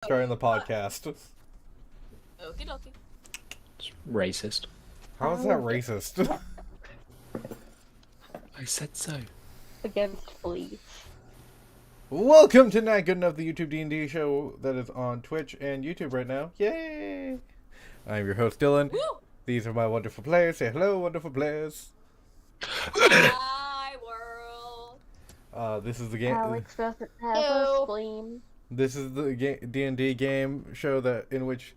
Starting the podcast. Okie dokie. It's racist. How is that racist? I said so. Against fleas. Welcome to Not Good Enough, the YouTube D&D show that is on Twitch and YouTube right now. Yay! I'm your host, Dylan. Woo! These are my wonderful players. Say hello, wonderful players. Hi, world. This is the game. Alex doesn't have Ew. a spleen. This is the D&D game show in which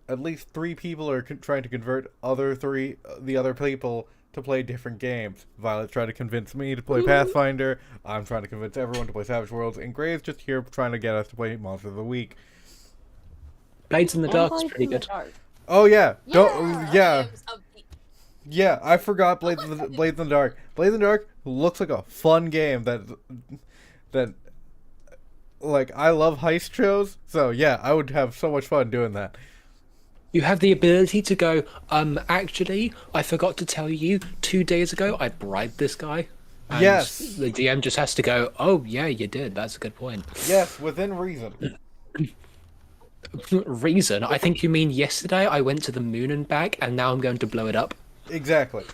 at least 3 people are trying to convert the other people to play different games. Violet's trying to convince me to play Pathfinder. I'm trying to convince everyone to play Savage Worlds, and Gray's just here trying to get us to play Monster of the Week. Blades in the Dark is Blades pretty in the good. Dark. Oh yeah, Yeah. yeah. I forgot Blades in the Dark. Blades in the Dark looks like a fun game that like I love heist shows. So yeah, I would have so much fun doing that. You have the ability to go, actually, I forgot to tell you, 2 days ago I bribed this guy. And Yes. the DM just has to go, oh yeah, you did. That's a good point. Yes, within reason. Reason? I think you mean yesterday I went to the moon and back, and now I'm going to blow it up. Exactly.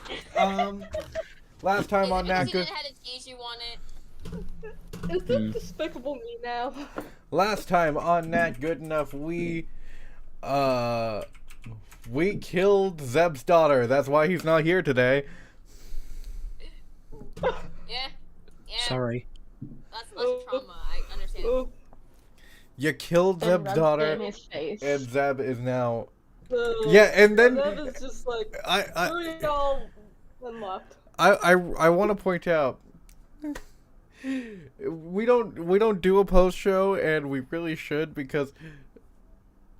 Last time on Not You Good. didn't have the cheese you wanted. Is this Despicable Me now? Last time on Not Good Enough, we killed Zeb's daughter. That's why he's not here today. Yeah. Sorry. That's trauma. I understand. Ooh, You killed and Zeb's rubbed it daughter, in his face. and Zeb is now. So, Yeah, and then that is just like I three all and left. I want to point out we don't do a post show, and we really should, because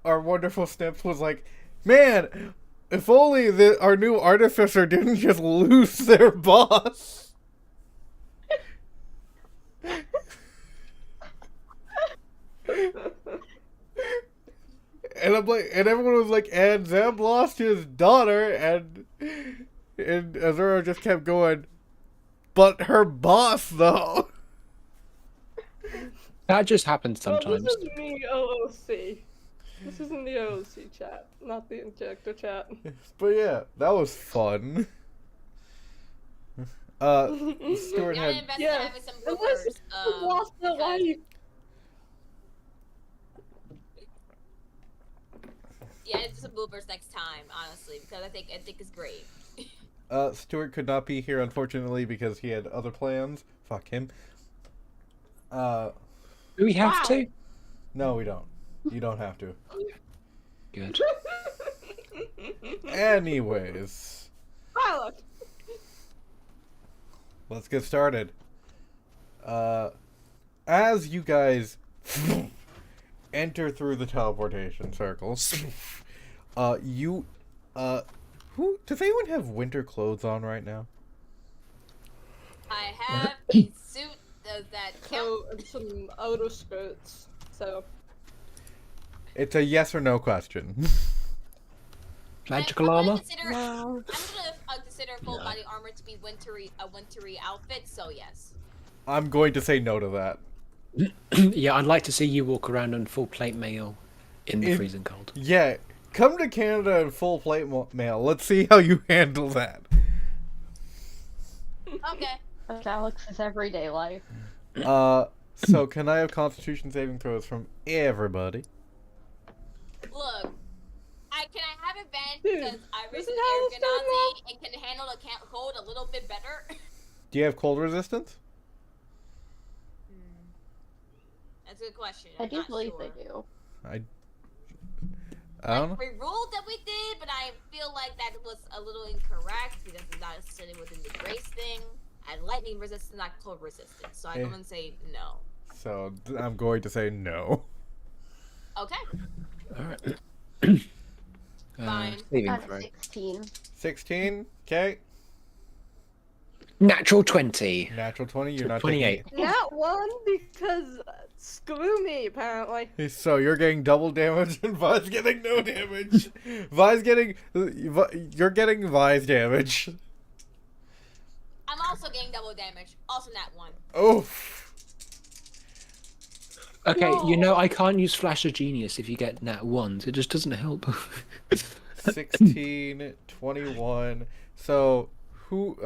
our wonderful Snips was like, man, if only our new artificer didn't just lose their boss. And I'm like, and everyone was like, and Zeb lost his daughter, and Azura just kept going, but her boss though. That just happens Oh, sometimes. this is me, OOC. This is in the OOC chat, not the injector chat. But yeah, that was fun. Stuart Yeah, I had invested Yeah. having some Unless bloopers. you lost the life. Yeah, it's some bloopers next time, honestly, because I think it's great. Stuart could not be here, unfortunately, because he had other plans. Fuck him. Do we have Wow. to? No, we don't. You don't have to. Good. Anyways, Violet. let's get started. As you guys enter through the teleportation circles, who does anyone have winter clothes on right now? I have a suit that counts. So, and some outer skirts. So, It's a yes or no question. Magical I'm armor? gonna consider, No. I'm gonna consider full body armor to be a wintry outfit, so yes. I'm going to say no to that. Yeah, I'd like to see you walk around on full plate mail in the In- freezing cold. Yeah, come to Canada in full plate mail. Let's see how you handle that. Okay. That's Alex's everyday life. So can I have Constitution saving throws from everybody? Look, can I have advantage Dude, because I isn't recently that air Ganazi and can handle the cold a little bit better? Do you have cold resistance? That's a good question. I I'm do not believe sure. they do. I don't know. We ruled that we did, but I feel like that was a little incorrect because it's not necessarily within the grace thing. And lightning resistance, not cold resistance. So I'm going to say no. So I'm going to say no. Okay. Alright. Fine. Saving Got throw. a 16. 16. Okay. Natural 20. Natural 20. You're not 28. not one because screw me, apparently. So you're getting double damage and Vi's getting no damage. You're getting Vi's damage. I'm also getting double damage. Also not one. Oof. Okay, you No. know I can't use Flash of Genius if you get nat ones. It just doesn't help. 16, 21. So, who,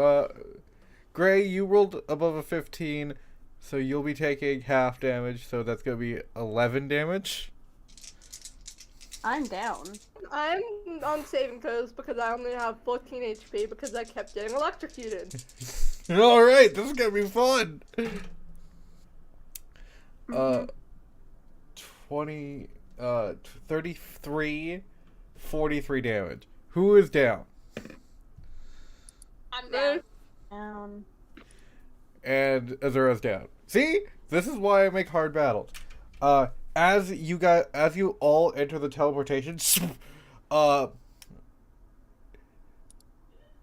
Gray, you rolled above a 15, so you'll be taking half damage, so that's gonna be 11 damage. I'm down. I'm on saving throws because I only have 14 HP because I kept getting electrocuted. Alright, this is gonna be fun! 20, 33, 43 damage. Who is down? I'm down. Down. And Azura's down. See? This is why I make hard battles. As you all enter the teleportation,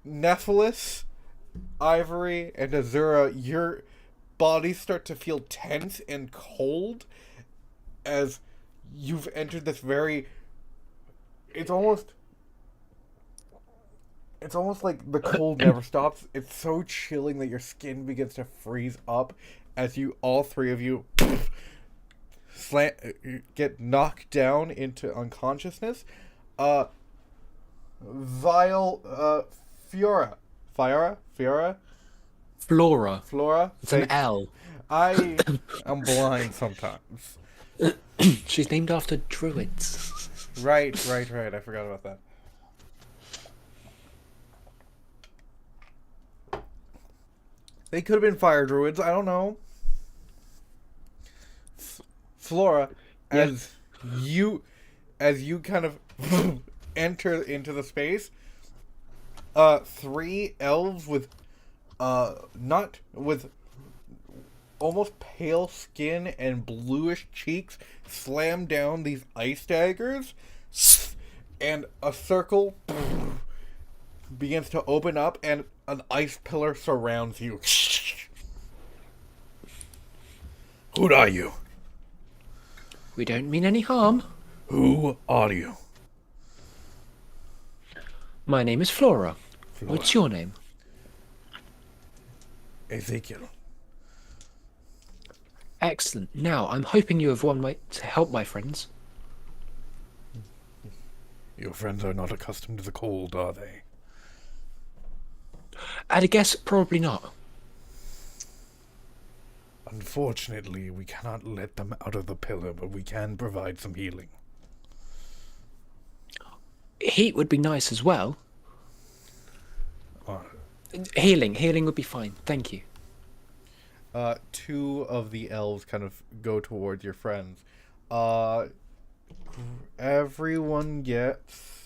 Nephilis, Ivory, and Azura, your bodies start to feel tense and cold as you've entered this very... It's almost like the cold never stops. It's so chilling that your skin begins to freeze up as all three of you get knocked down into unconsciousness. Fiora. Flora. It's an L. I am blind sometimes. She's named after druids. Right. I forgot about that. They could have been fire druids. I don't know. Flora, Yeah. as you kind of enter into the space, three elves with almost pale skin and bluish cheeks slam down these ice daggers, and a circle begins to open up and an ice pillar surrounds you. Who are you? We don't mean any harm. Who are you? My name is Flora. What's your name? Ezekiel. Excellent. Now, I'm hoping you have one way to help my friends. Your friends are not accustomed to the cold, are they? I'd a guess, probably not. Unfortunately, we cannot let them out of the pillar, but we can provide some healing. Heat would be nice as well. Uh, Healing would be fine. Thank you. Two of the elves kind of go towards your friends. Everyone gets...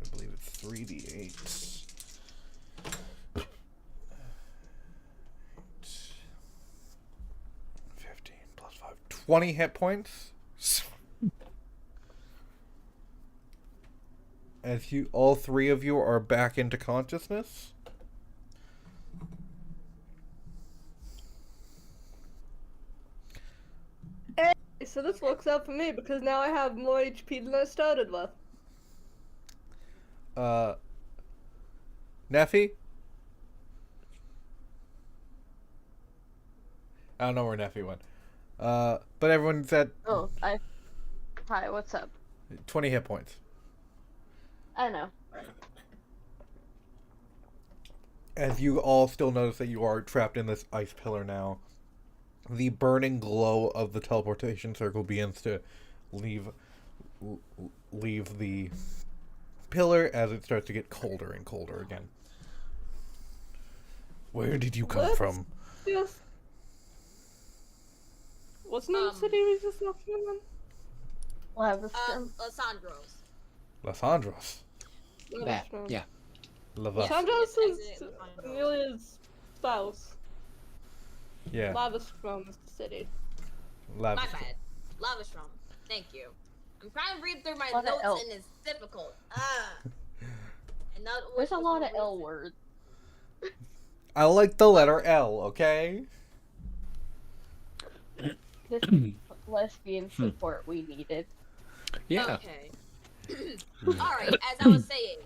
I believe it's 3d8. 15 plus 5. 20 hit points. As all three of you are back into consciousness. Hey, so this works out for me because now I have more HP than I started with. Neffy? I don't know where Neffy went. But everyone's at Oh, Hi, what's up? 20 hit points. I know. As you all still notice that you are trapped in this ice pillar now, the burning glow of the teleportation circle begins to leave the pillar as it starts to get colder and colder again. Where did you come from? Yes. What's the name of the city we just left in? Lavistrum. Lissandros. Lysandros. There. Yeah. Lava. Sandros is Exit Lissandros. Amelia's spouse. Yeah. Lavistrum is the city. My Lavistrum. bad. Lavistrom. Thank you. I'm trying to read through my Lot of notes L. and it's difficult. And not There's a lot of L words. I like the letter L, okay? This lesbian support we needed. Yeah. Okay. Alright, as I was saying,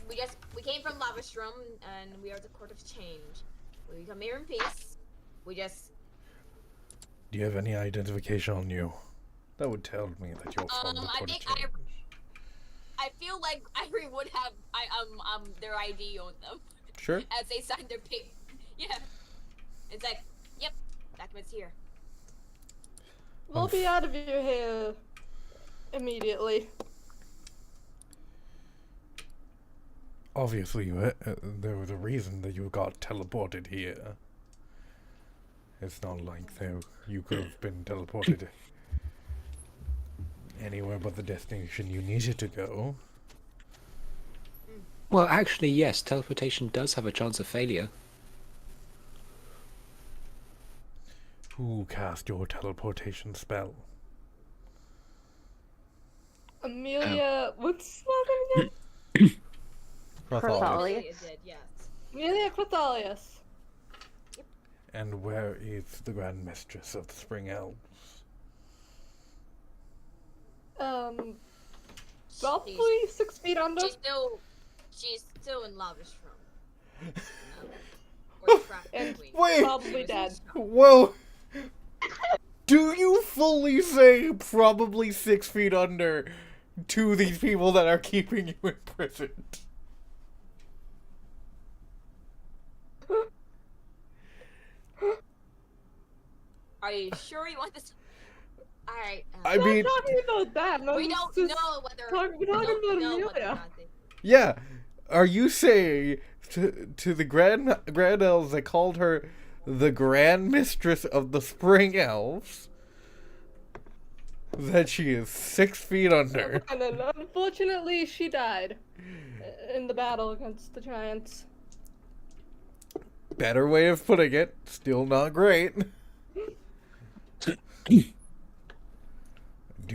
we came from Lavistrom and we are the court of change. We come here in peace. We just Do you have any identification on you? That would tell me that you're from the I Court of think Change. I feel like Ivory would have their ID on them Sure. as they sign their paper. Yeah. It's like, yep, documents here. We'll be out of your hair immediately. Obviously, there was a reason that you got teleported here. It's not like you could have been teleported anywhere but the destination you needed to go. Well, actually, yes, teleportation does have a chance of failure. Who cast your teleportation spell? Amelia, what's her name again? Bartholomew. It did, yes. Amelia Clothalius. And where is the Grand Mistress of the Spring Elves? Roughly 6 feet under. She's still in Lavish Room. Or trapped And between. Wait! Probably dead. Whoa! Do you fully say probably 6 feet under to these people that are keeping you imprisoned? Are you sure you want this? Alright. I mean, Not talking about that. No, we it's don't just know whether we're talking about know whether or Amelia. not they. yeah. Are you saying to the Grand Elves that called her the Grand Mistress of the Spring Elves that she is 6 feet under? And then unfortunately she died in the battle against the giants. Better way of putting it. Still not great. Do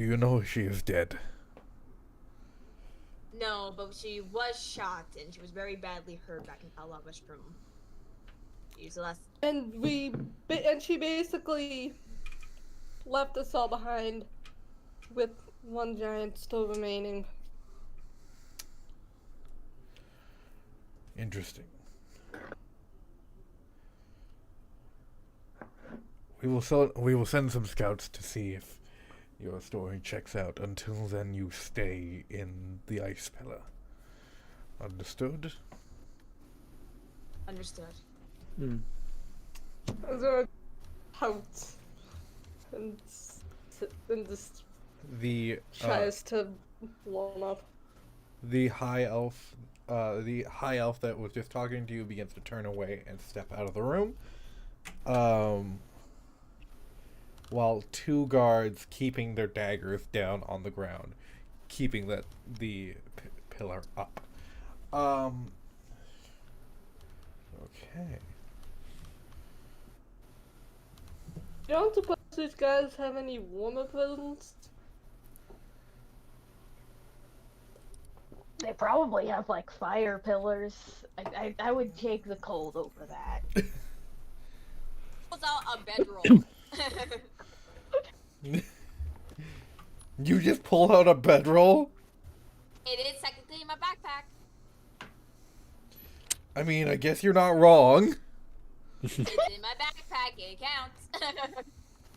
you know she is dead? No, but she was shot and she was very badly hurt back in Lavish Room. She's the last. And she basically left us all behind with one giant still remaining. Interesting. We will send some scouts to see if your story checks out. Until then, you stay in the ice pillar. Understood? Understood. Azura pouts and just The tries to warm up. the high elf that was just talking to you begins to turn away and step out of the room. While two guards keeping their daggers down on the ground, keeping the pillar up. Okay. You don't suppose these guys have any warmer presents? They probably have like fire pillars. I would take the cold over that. Pulls out a bedroll. You just pull out a bedroll? It is technically in my backpack. I mean, I guess you're not wrong. It's in my backpack. It counts.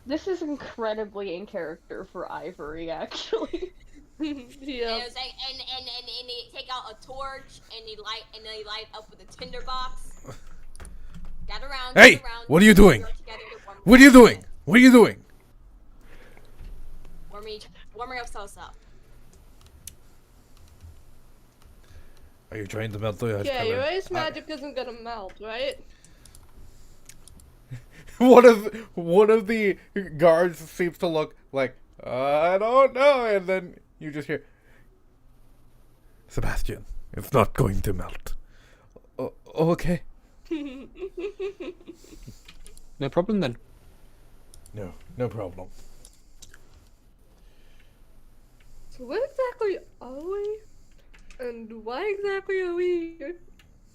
This is incredibly in character for Ivory, actually. And Yeah. it was like, and they take out a torch and they light up with a tinder box. Gather around. Hey, gather around, what are you doing? gather together to warm- What are you doing? What are you doing? Warming ourselves up. Are you trying to melt the ice Yeah, pillar? your ice magic isn't gonna melt, right? One of the guards seems to look like, I don't know, and then you just hear, Sebastian, it's not going to melt. Okay. No problem then. No problem. So where exactly are we? And why exactly are we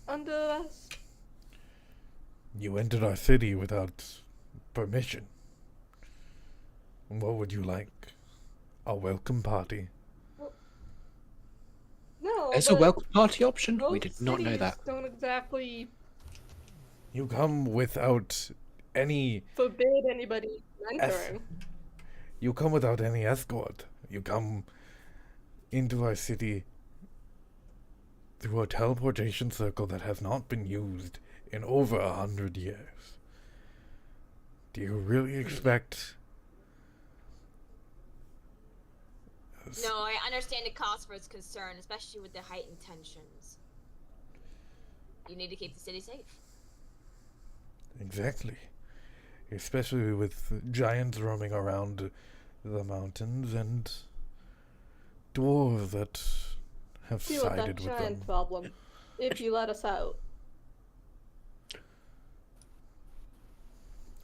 under arrest? You entered our city without permission. What would you like? A welcome party? No, There's a but welcome party option? We most did not know cities that. Don't exactly. You come without any. Forbid anybody entering. You come without any escort. You come into our city through a teleportation circle that has not been used in over 100 years. Do you really expect? No, I understand the cause for its concern, especially with the heightened tensions. You need to keep the city safe. Exactly. Especially with giants roaming around the mountains and dwarves that have Deal with that sided with giant them. problem. If you let us out.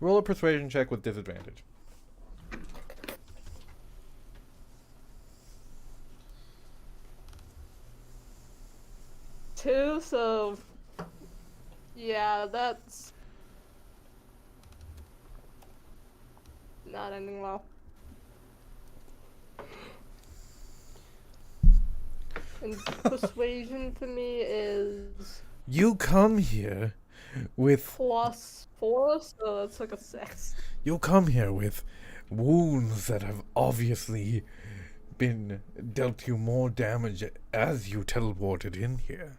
Roll a persuasion check with disadvantage. Two, so yeah, that's not ending well. And persuasion for me is You come here with +4, so that's like a 6. you come here with wounds that have obviously been dealt you more damage as you teleported in here.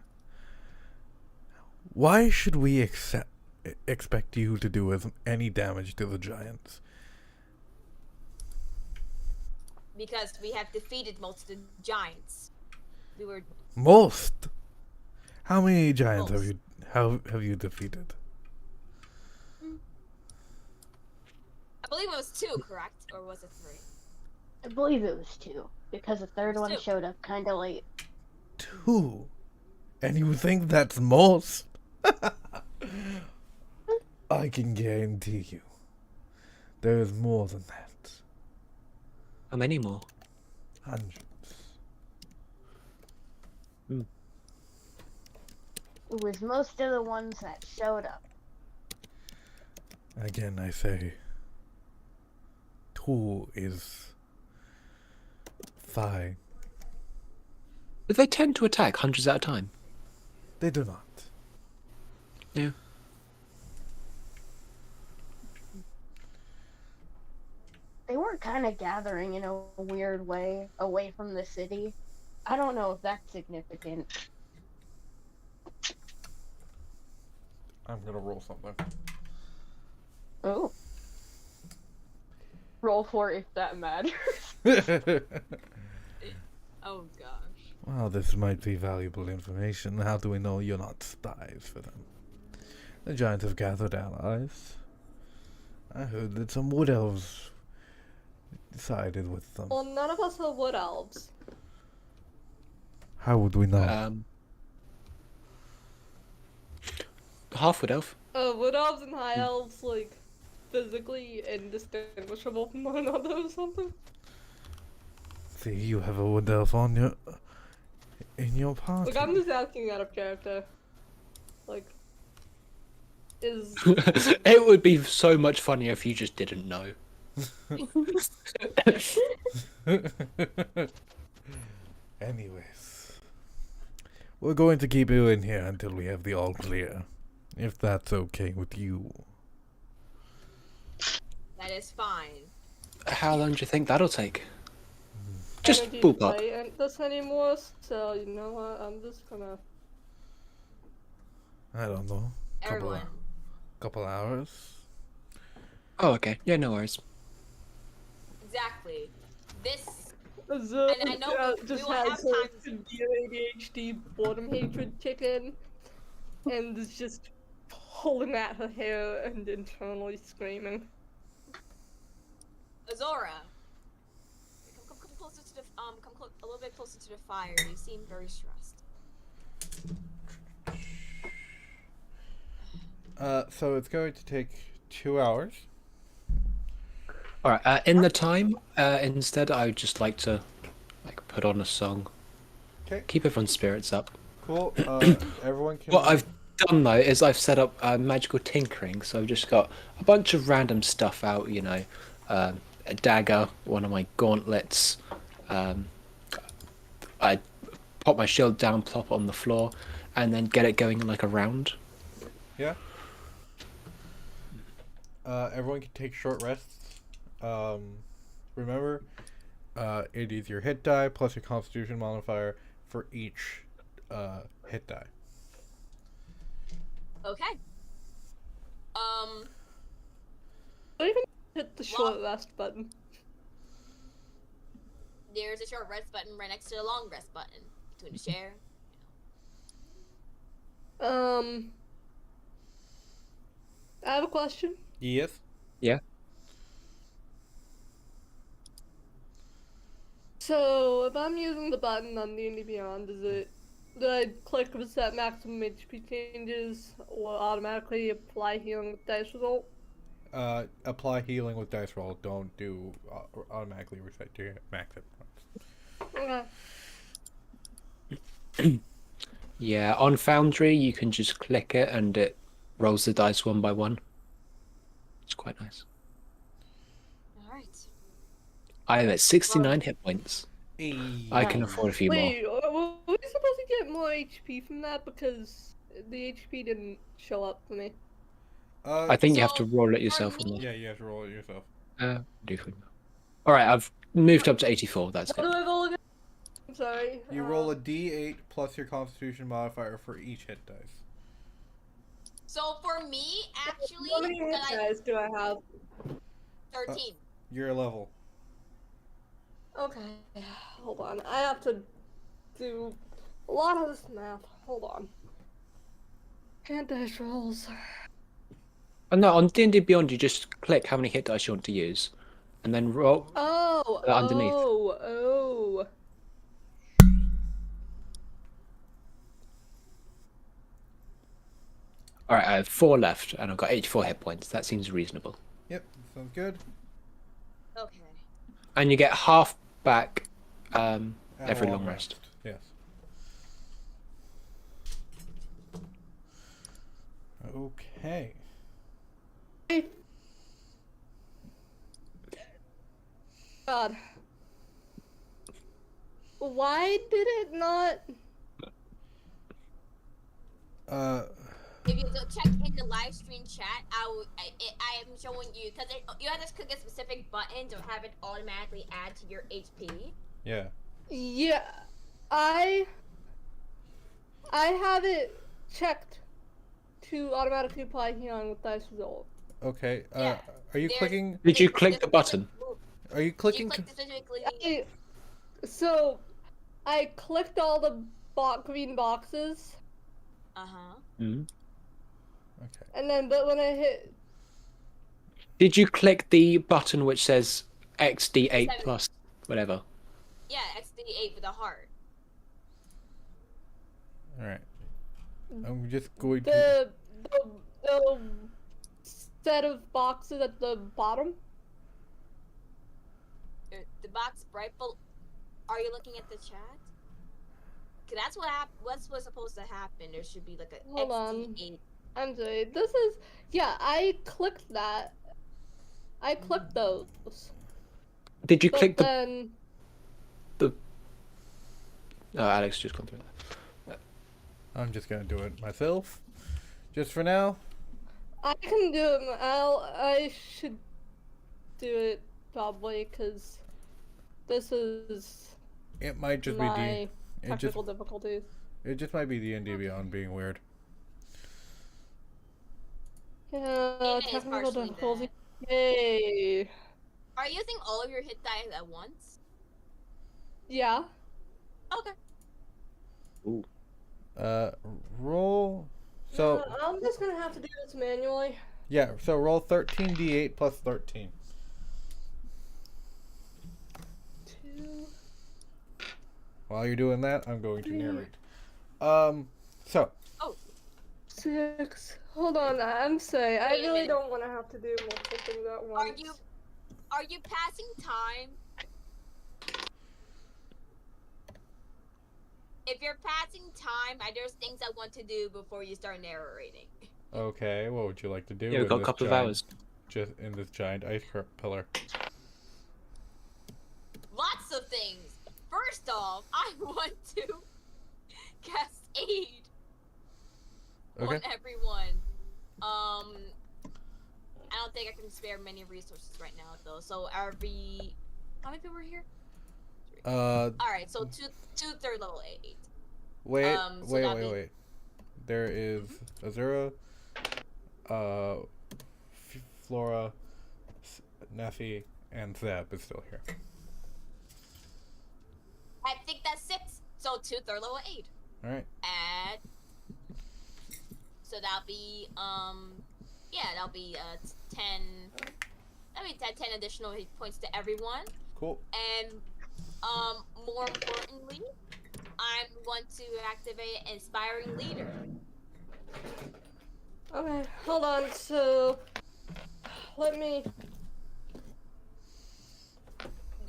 Why should we expect you to do any damage to the giants? Because we have defeated most of the giants. We were Most. How many giants Most. have you defeated? I believe it was 2, correct? Or was it 3? I believe it was 2, because the third It was one 2. showed up kind of late. 2. And you think that's most? I can guarantee you, there is more than that. How many more? Hundreds. It was most of the ones that showed up. Again, I say, 2 is fine. But they tend to attack hundreds at a time. They do not. Yeah. They were kind of gathering in a weird way away from the city. I don't know if that's significant. I'm gonna roll something. Oh. Roll for if that matters. Oh gosh. Well, this might be valuable information. How do we know you're not spies for them? The giants have gathered allies. I heard that some wood elves sided with them. Well, none of us are wood elves. How would we know? Half wood elf. Wood elves and high elves, like, physically indistinguishable from one another or something? See, you have a wood elf in your party. Like, I'm just asking out of character. Like, is... It would be so much funnier if you just didn't know. Anyways, we're going to keep you in here until we have the all clear, if that's okay with you. That is fine. How long do you think that'll take? Just energy ballpark. play this anymore, so you know what? I'm just gonna. I don't know. Everyone. Couple hours. Oh, okay. Yeah, no worries. Exactly. This. So, And I know we just will has have her time to- severe ADHD boredom hatred kick in, and is just pulling at her hair and internally screaming. Azora. Come closer to the a little bit closer to the fire. You seem very stressed. So it's going to take 2 hours. All right. In the time, instead, I would just like to, put on a song. Okay. Keep everyone's spirits up. Cool. Everyone can. What I've done though is I've set up magical tinkering, so I've just got a bunch of random stuff out. You know, a dagger, one of my gauntlets. I pop my shield down, plop it on the floor, and then get it going in like a round. Yeah. Everyone can take short rests. Remember, it is your hit die plus your Constitution modifier for each hit die. Okay. Don't even hit the short rest button. There's a short rest button right next to the long rest button between the share. I have a question. Yes. Yeah. So, if I'm using the button on D&D Beyond, do I click reset maximum HP changes or automatically apply healing with dice result? Apply healing with dice roll. Don't do automatically reset to your max hit points. Okay. Yeah, on Foundry you can just click it and it rolls the dice one by one. It's quite nice. Alright. I am at 69 hit points. Hey. I can afford a few more. Wait, were we supposed to get more HP from that? Because the HP didn't show up for me. I think you have So, to roll it for yourself. me- Yeah, you have to roll it yourself. All right, I've moved up to 84. That's How do good. I roll again? I'm sorry. You roll a d8 plus your Constitution modifier for each hit dice. So for me, actually, How many hit dice do I have? 13. Your level. Okay, hold on. I have to do a lot of this math. Hold on. Hand dice rolls. Oh, no, on D&D Beyond you just click how many hit dice you want to use, and then roll. Oh, Underneath. oh. All right, I have 4 left, and I've got 84 hit points. That seems reasonable. Yep, sounds good. Okay. And you get half back And every a long rest. Yes. Okay. God. Why did it not? If you go check in the live stream chat, I am showing you because you have to click a specific button to have it automatically add to your HP. Yeah. Yeah, I have it checked to automatically apply healing with dice result. Okay. Yeah, Are you there's- clicking? Did you there's click the specific button? move. Are you You clicking? click specifically. So, I clicked all the green boxes, Uh-huh. Mhm. Okay. and then but when I hit, Did you click the button which says XD8 Seven. plus whatever? Yeah, XD8 with a heart. All right. I'm just going to. the set of boxes at the bottom. The box right below. Are you looking at the chat? Cause that's what's supposed to happen. There should be like a Hold on. XD8. I'm sorry. This is I clicked that. I clicked those. Did you But click the? then Oh, Alex just gone through that. I'm just gonna do it myself, just for now. I can do it. I should do it probably because this is It might just be my it just technical difficulties. it just might be D&D Beyond being weird. Yeah, It is technical partially difficulties. that. Yay. Are you using all of your hit dice at once? Yeah. Okay. Roll. So I'm just gonna have to do this manually. yeah, so roll 13d8 plus 13. 2. While you're doing that, I'm going to narrate. So 6. Hold on, I'm sorry. I Wait a really minute. don't want to have to do multiple things at once. Are you passing time? If you're passing time, there's things I want to do before you start narrating. okay, what would you like to do? Yeah, we've in got a this couple of giant- hours. Just in this giant ice pillar. Lots of things. First off, I want to cast aid Okay. on everyone. And don't think I can spare many resources right now, though. So how many people are here? Uh, All right, so two third level 8. wait, So that'd be- wait. There is Azura, uh, Flora, Neffy, and Zeb is still here. I think that's 6. So 2 third level 8. All right. Add. So that'll be that'll be 10. That'll be 10 additional hit points to everyone. Cool. And more importantly, I'm going to activate Inspiring Leader. Okay, hold on. So let me.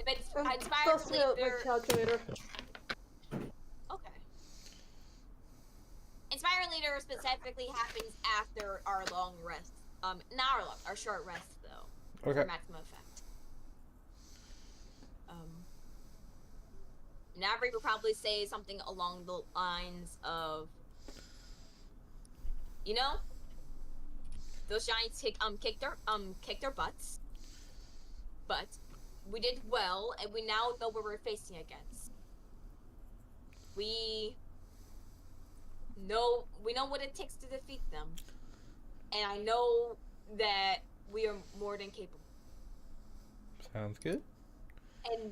Inspiring Bust out my Leader. calculator. Okay. Inspiring Leader specifically happens after our long rest. Not our short rest though. Okay. For maximum effect. Navri would probably say something along the lines of, those giants kicked their butts, but we did well, and we now know what we're facing against. We know what it takes to defeat them, and I know that we are more than capable. Sounds good. And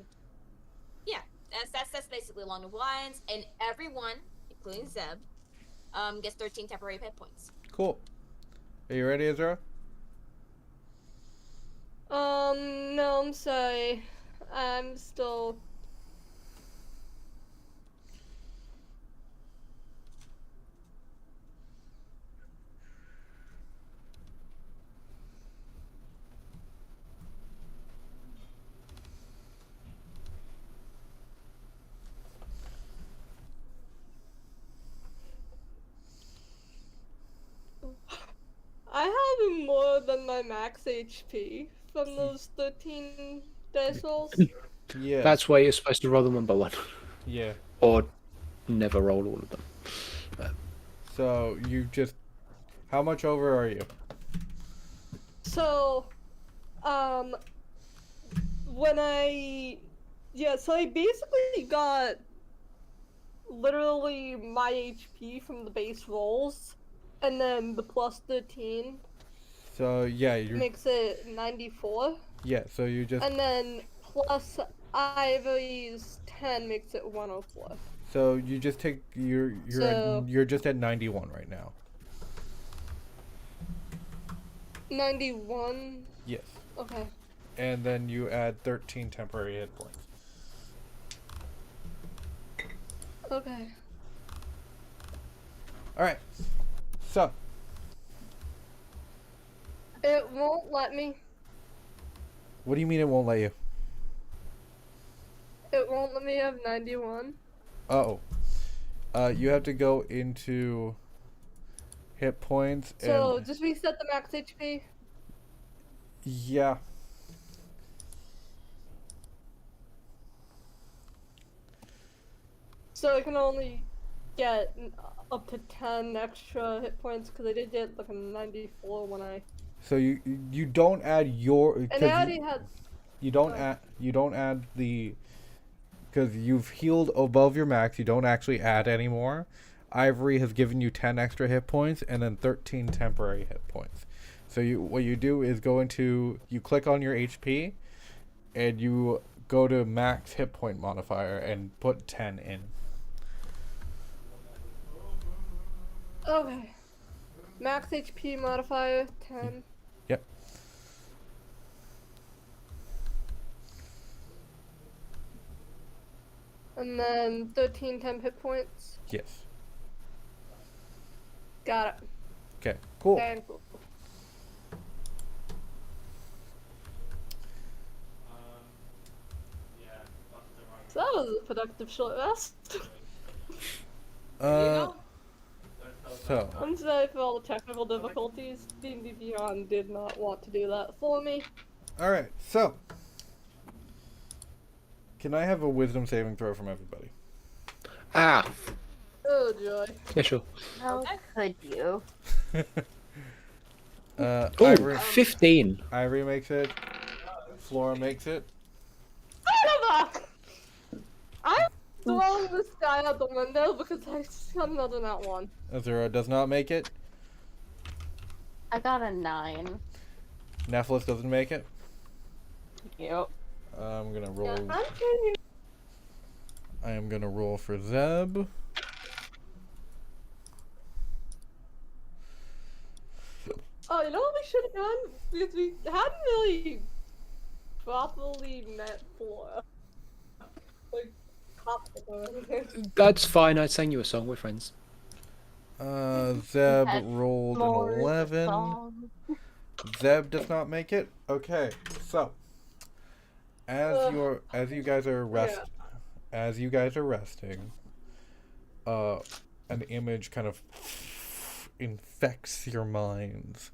yeah, that's basically along the lines. And everyone, including Zeb, gets 13 temporary hit points. Cool. Are you ready, Azura? No, I'm sorry. I'm still. I have more than my max HP from those 13 dice rolls. Yeah. That's why you're supposed to roll them one by one, Yeah. or never roll all of them. So you just, how much over are you? So, so I basically got literally my HP from the base rolls, and then the plus 13 So yeah, you. makes it 94, Yeah. So you just. and then plus Ivory's 10 makes it 104. So you just take you're just at 91 right now. 91? Yes. Okay. And then you add 13 temporary hit points. Okay. All right. So It won't let me. what do you mean it won't let you? It won't let me have 91. Oh. You have to go into hit points So and just reset the max HP. yeah. So I can only get up to 10 extra hit points because I did get like a 94 when I. So you don't add your And I 'cause already had. you don't add the because you've healed above your max. You don't actually add anymore. Ivory has given you 10 extra hit points and then 13 temporary hit points. So what you do is you click on your HP and you go to max hit point modifier and put 10 in. Okay. Max HP modifier 10. Yep. And then 13 temp hit points. Yes. Got it. Okay. Cool. And cool. So that was a productive short rest. So I'm sorry for all the technical difficulties. D&D Beyond did not want to do that for me. all right. So can I have a wisdom saving throw from everybody? Ah, Oh joy. yeah, sure. How Okay. could you? Uh, Oh, Ivory, 15. Ivory makes it. Flora makes it. I'm throwing this guy out the window because I got another nat one. Azura does not make it. I got a 9. Nephilis doesn't make it. Yep. I'm gonna Yeah, roll. I'm turning. I am gonna roll for Zeb. Oh, you know what we should have done? Because we hadn't really properly met Flora. Like, talked about anything. That's fine. I sang you a song. We're friends. Zeb Had rolled an more 11. song. Zeb does not make it. Okay, so as you guys are resting, an image kind of infects your minds,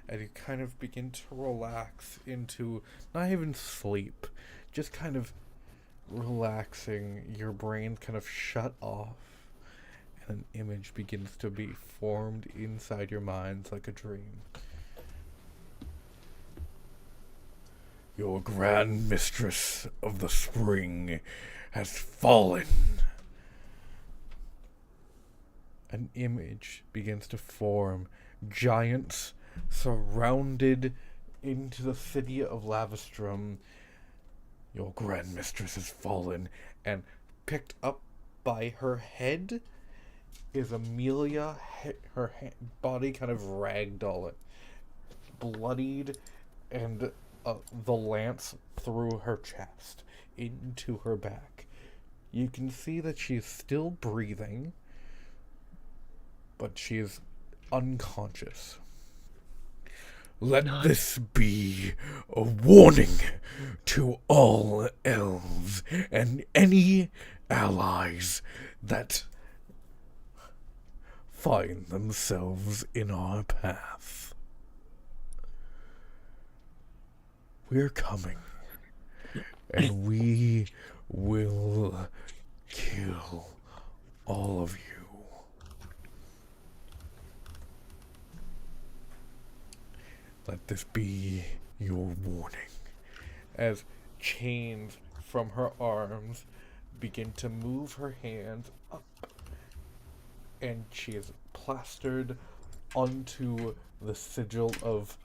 and you kind of begin to relax into not even sleep, just kind of relaxing. Your brain kind of shut off, and an image begins to be formed inside your minds like a dream. Your grand mistress of the spring has fallen. An image begins to form. Giants surrounded into the city of Lavastrum. Your grand mistress has fallen, and picked up by her head is Amelia. Her body kind of ragdoll, bloodied, and the lance through her chest into her back. You can see that she's still breathing, but she is unconscious. Let this be a warning to all elves and any allies that find themselves in our path. We're coming, and we will kill all of you. Let this be your warning. As chains from her arms begin to move her hands up, and she is plastered onto the sigil of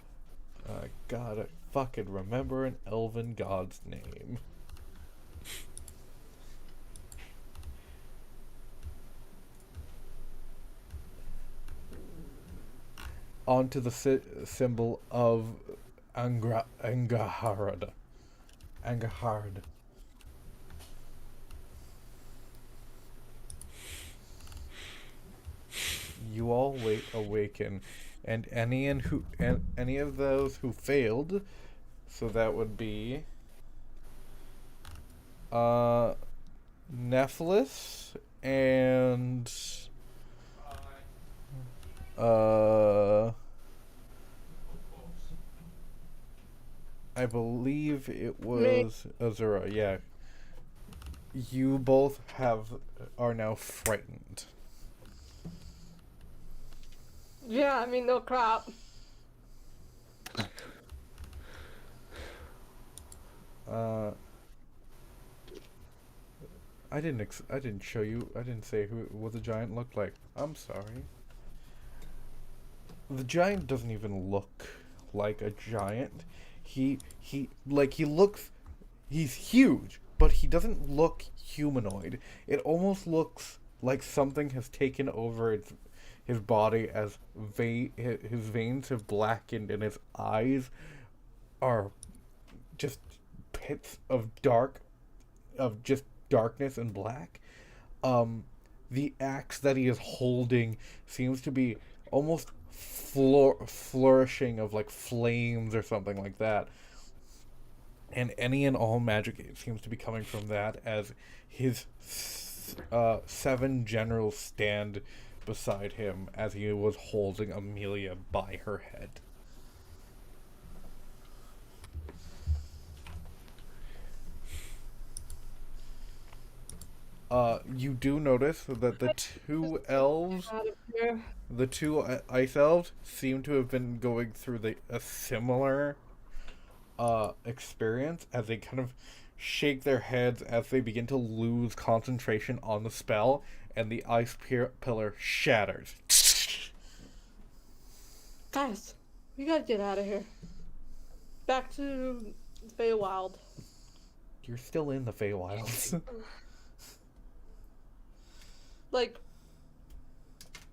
God, I fucking remember an elven god's name. Onto the symbol of Angahard. Angahard. You all awaken, and any of those who failed, so that would be Nephilis and I believe it was Azura. Yeah, you both are now frightened. Yeah, I mean, no crap. I didn't show you. I didn't say what the giant looked like. I'm sorry. The giant doesn't even look like a giant. He's huge, but he doesn't look humanoid. It almost looks like something has taken over his body, as his veins have blackened and his eyes are just pits of just darkness and black. The axe that he is holding seems to be almost flourishing of like flames or something like that. And any and all magic seems to be coming from that, as his 7 generals stand beside him as he was holding Amelia by her head. You do notice that the two elves, Out of here. the two ice elves, seem to have been going through a similar experience as they kind of shake their heads as they begin to lose concentration on the spell, and the ice pillar shatters. Guys, we gotta get out of here. Back to Feywild. You're still in the Feywilds. Like,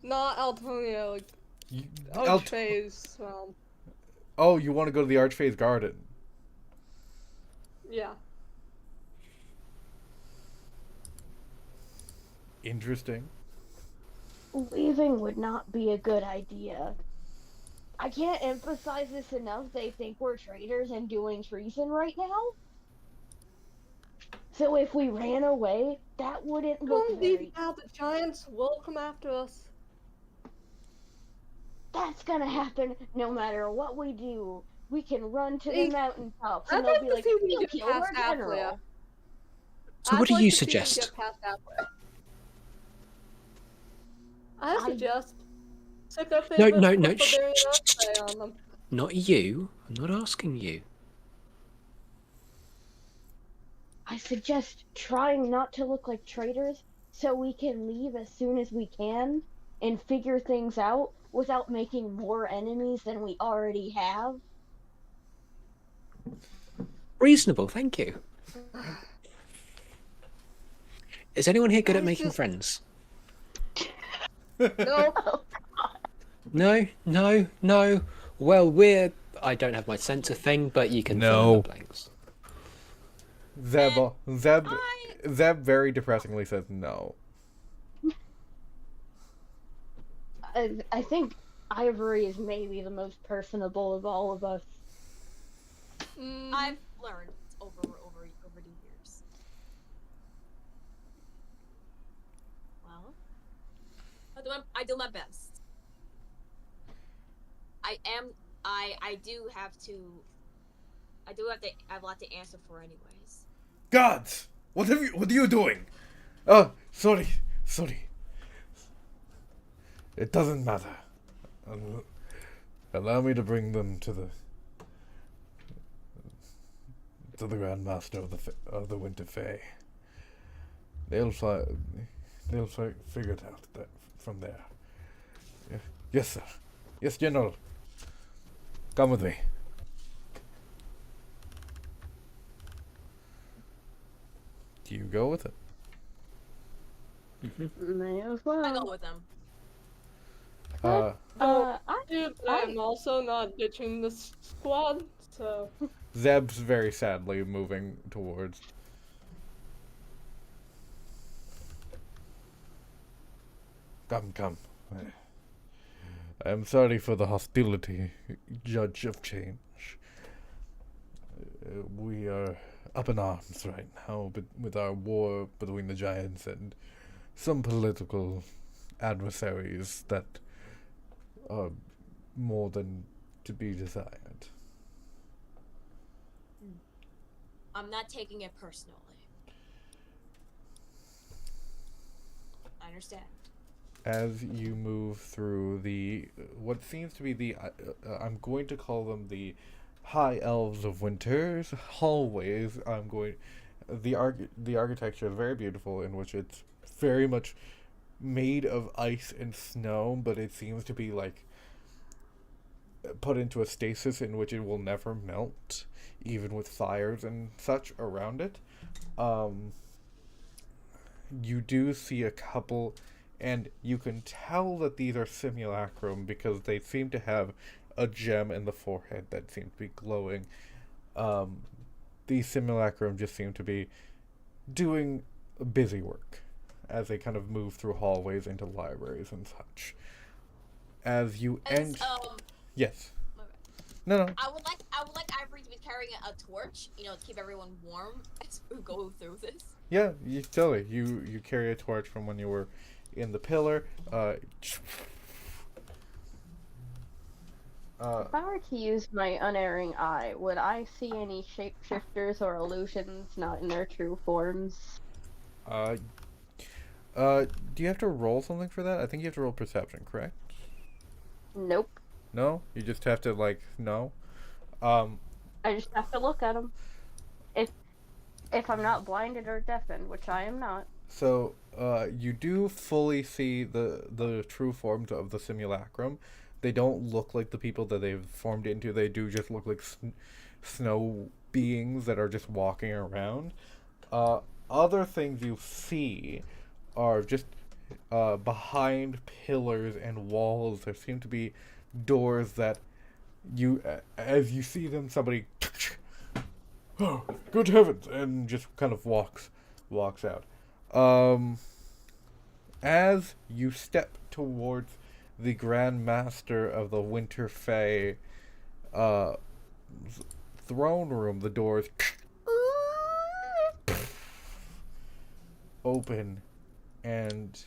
not Altonia, like, Alt- Archphase, oh, you want to go to the Archphase Garden? yeah. Interesting. Leaving would not be a good idea. I can't emphasize this enough. They think we're traitors and doing treason right now. So if we ran away, that wouldn't look Don't very... leave now, the giants will come after us. That's gonna happen no matter what we do. We can run to the Hey, mountaintops I'd and they'll like be to like, see we "You get killed our past Aplia. general." So what do you suggest? Get past Aplia. I suggest stick our No, favorite no, no. barbarian Shh, archfey on them. Not you. I'm not asking you. I suggest trying not to look like traitors so we can leave as soon as we can and figure things out without making more enemies than we already have. Reasonable, thank you. Is anyone here good at I making just- friends? No, No, no, no. Well, I don't have my censor thing, but you can fill in No. the blanks. Zeb very depressingly says no. I think Ivory is maybe the most personable of all of us. I've learned over the years. Well, I do my best. I have a lot to answer for anyways. Gods! What are you doing? Sorry. It doesn't matter. Allow me to bring them to the Grand Master of the Winter Fae. They'll figure it out from there. Yes, sir. Yes, General. Come with me. Do you go with it? May as I well. go with them. dude, I'm also not ditching this squad, so... Zeb's very sadly moving towards. Come. I am sorry for the hostility, Judge of Change. We are up in arms right now with our war between the giants and some political adversaries that are more than to be desired. I'm not taking it personally. I understand. As you move through what seems to be I'm going to call them the High Elves of Winter's hallways. The architecture is very beautiful, in which it's very much made of ice and snow, but it seems to be like put into a stasis in which it will never melt, even with fires and such around it. You do see a couple, and you can tell that these are simulacrum because they seem to have a gem in the forehead that seems to be glowing. These simulacrum just seem to be doing busy work as they kind of move through hallways into libraries and such. As you enter... Yes. No. I would like Ivory to be carrying a torch, to keep everyone warm as we go through this. Yeah, you carry a torch from when you were in the pillar. If I were to use my unerring eye, would I see any shapeshifters or illusions not in their true forms? Do you have to roll something for that? I think you have to roll perception, correct? Nope. No? You just have to, like, no? I just have to look at them. If I'm not blinded or deafened, which I am not. So, you do fully see the true forms of the simulacrum. They don't look like the people that they've formed into. They do just look like snow beings that are just walking around. Other things you see are just behind pillars and walls. There seem to be doors that as you see them, somebody, oh, good heavens, and just kind of walks out. As you step towards the Grand Master of the Winter Fae throne room, the doors open, and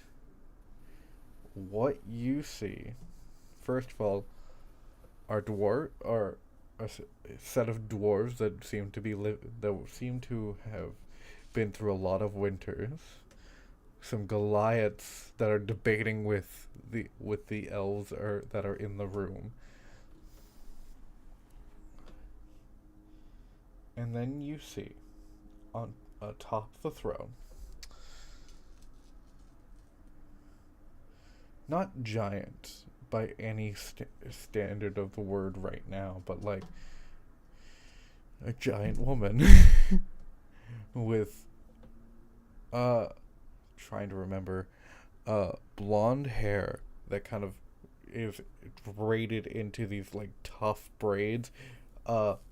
what you see, first of all, are a set of dwarves that seem to have been through a lot of winters. Some Goliaths that are debating with the elves that are in the room. And then you see, on atop the throne, not giant by any standard of the word right now, but like a giant woman with trying to remember blonde hair that kind of is braided into these like tough braids,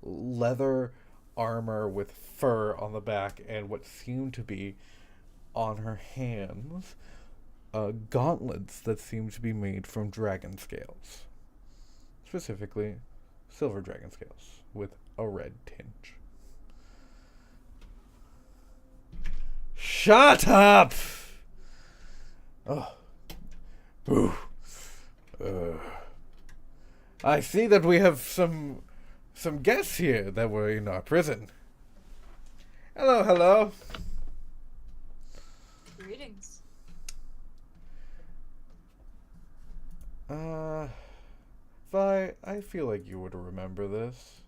leather armor with fur on the back, and what seem to be on her hands gauntlets that seem to be made from dragon scales, specifically silver dragon scales with a red tinge. Shut up! Oh. Boo. I see that we have some guests here that were in our prison. Hello, hello. Greetings. Vi, I feel like you would remember this.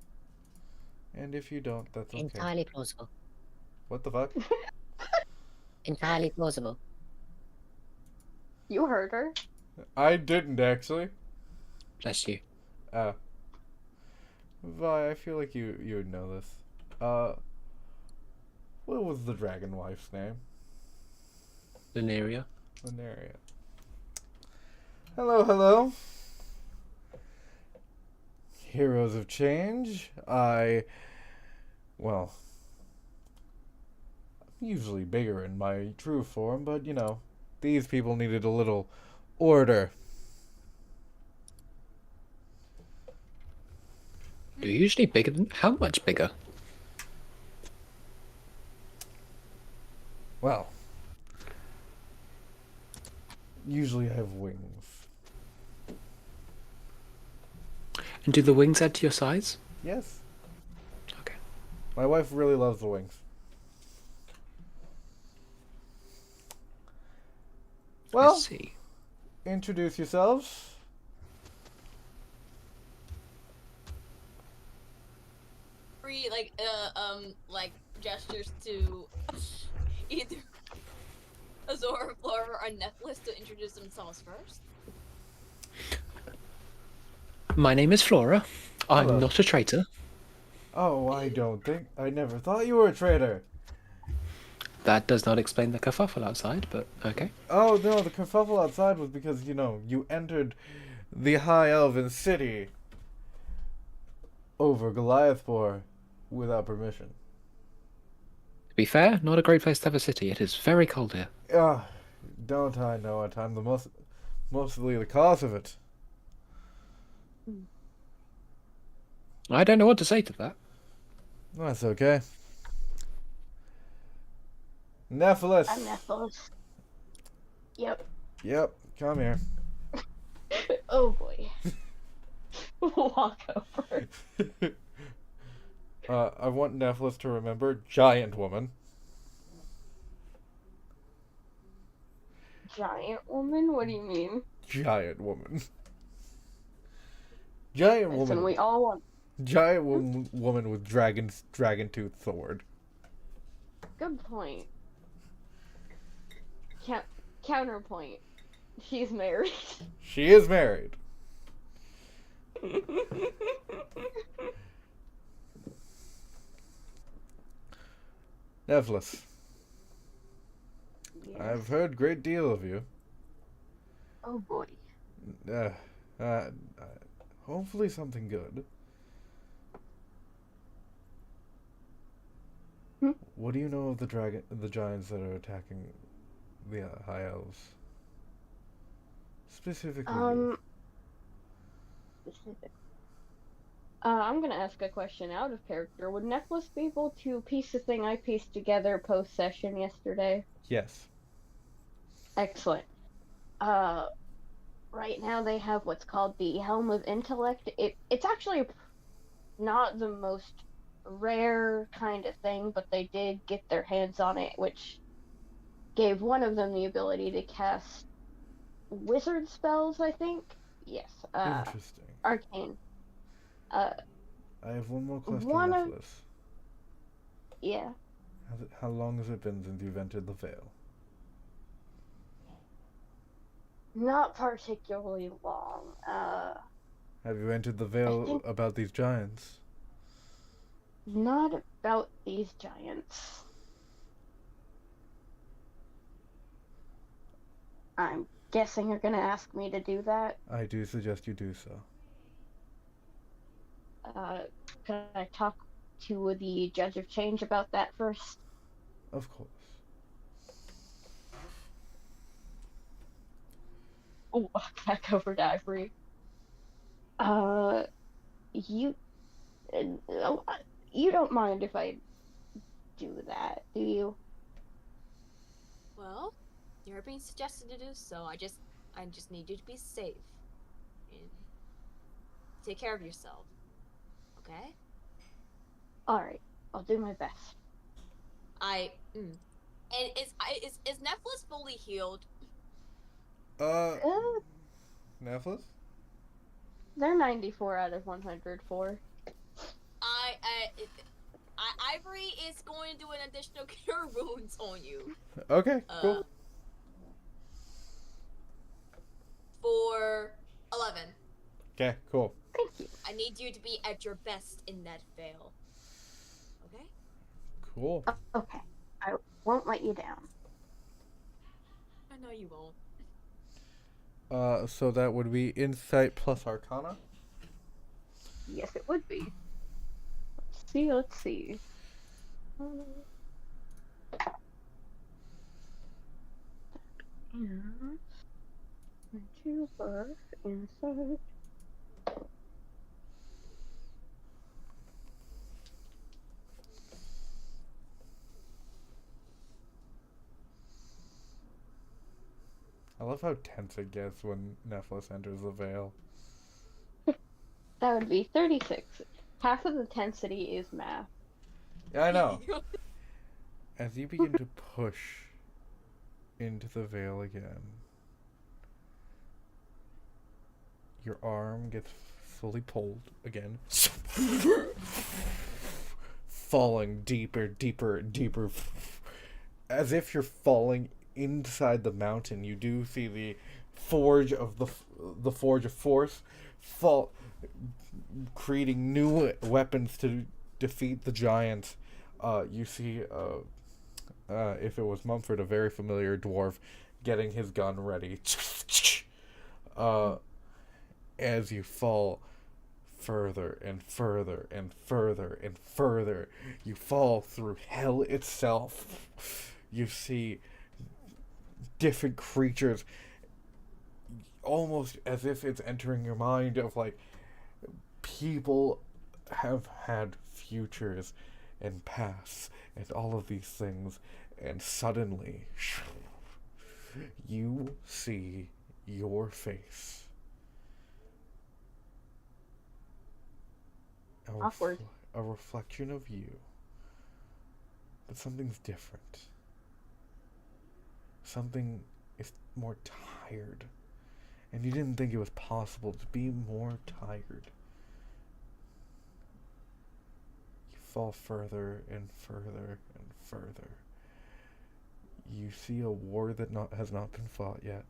And if you don't, that's okay. Entirely plausible. What the fuck? Entirely plausible. You heard her. I didn't actually. Bless you. Vi, I feel like you would know this. What was the dragon wife's name? Lineria. Lineria. Hello, hello. Heroes of Change. I'm usually bigger in my true form, but you know, these people needed a little order. You're usually bigger than... How much bigger? Well, usually I have wings. And do the wings add to your size? Yes, Okay. my wife really loves the wings. I Well, see. introduce yourselves. Free like gestures to either Azor or Flora or Nephilis to introduce themselves first. My name is Flora. I'm Hello. not a traitor. Oh, I never thought you were a traitor. That does not explain the kerfuffle outside, but okay. Oh no, the kerfuffle outside was because, you entered the High Elven City over Goliathpor without permission. To be fair, not a great place to have a city. It is very cold here. Don't I know it? I'm mostly the cause of it. I don't know what to say to that. That's okay. Nephilis. I'm Nephilis. Yep. Yep, come here. Oh boy. Walk over. I want Nephilis to remember giant woman. Giant woman? What do you mean? Giant woman. Giant Listen, woman. we all want. Giant woman with dragon tooth sword. Good point. Counterpoint. She's married. She is married. Nevlis, Yes. I've heard great deal of you. Oh boy. Uh, uh, hopefully something good. Hmm? What do you know of the giants that are attacking the high elves? Specifically, you. Specific. I'm gonna ask a question out of character. Would Necklace be able to piece the thing I pieced together post session yesterday? Yes. Excellent. Right now they have what's called the Helm of Intellect. It's actually not the most rare kind of thing, but they did get their hands on it, which gave one of them the ability to cast wizard spells, I think. Yes. Interesting. Arcane. Uh, I have one more question, one of Nephilis. yeah. How long has it been since you've entered the Vale? Not particularly long. Have you entered the Vale think- about these giants? Not about these giants. I'm guessing you're gonna ask me to do that. I do suggest you do so. Can I talk to the Judge of Change about that first? Of course. Oh, back over to Ivory. You, you don't mind if I do that, do you? Well, you're being suggested to do so. I just need you to be safe and take care of yourself. Okay? All right, I'll do my best. And is Nephilis fully healed? Nephilis? They're 94 out of 104. Ivory is going to do an additional cure wounds on you. Okay, cool. For 11. Okay, cool. Thank you. I need you to be at your best in that veil. Okay? Cool. Okay, I won't let you down. I know you won't. So that would be Insight plus Arcana? Yes, it would be. Let's see. Two buff inside. I love how tense it gets when Nephilis enters the Vale. That would be 36. Half of the tensity is math. Yeah, I know. As you begin to push into the Vale again, your arm gets fully pulled again, falling deeper, deeper, deeper. As if you're falling inside the mountain, you do see the forge of the forge of force fall, creating new weapons to defeat the giants. You see, if it was Mumford, a very familiar dwarf, getting his gun ready. As you fall further and further and further and further, you fall through hell itself. You see different creatures, almost as if it's entering your mind of like, people have had futures and pasts and all of these things, and suddenly you see your face. Awkward. A reflection of you. But something's different. Something is more tired. And you didn't think it was possible to be more tired. You fall further and further and further. You see a war that has not been fought yet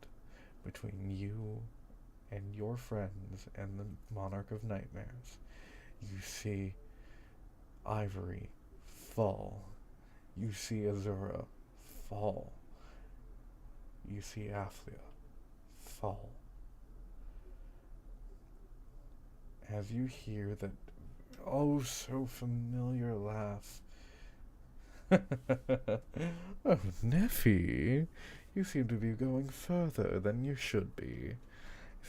between you and your friends and the Monarch of Nightmares. You see Ivory fall. You see Azura fall. You see Athlia fall. As you hear that oh so familiar laugh. Oh, Neffy, you seem to be going further than you should be.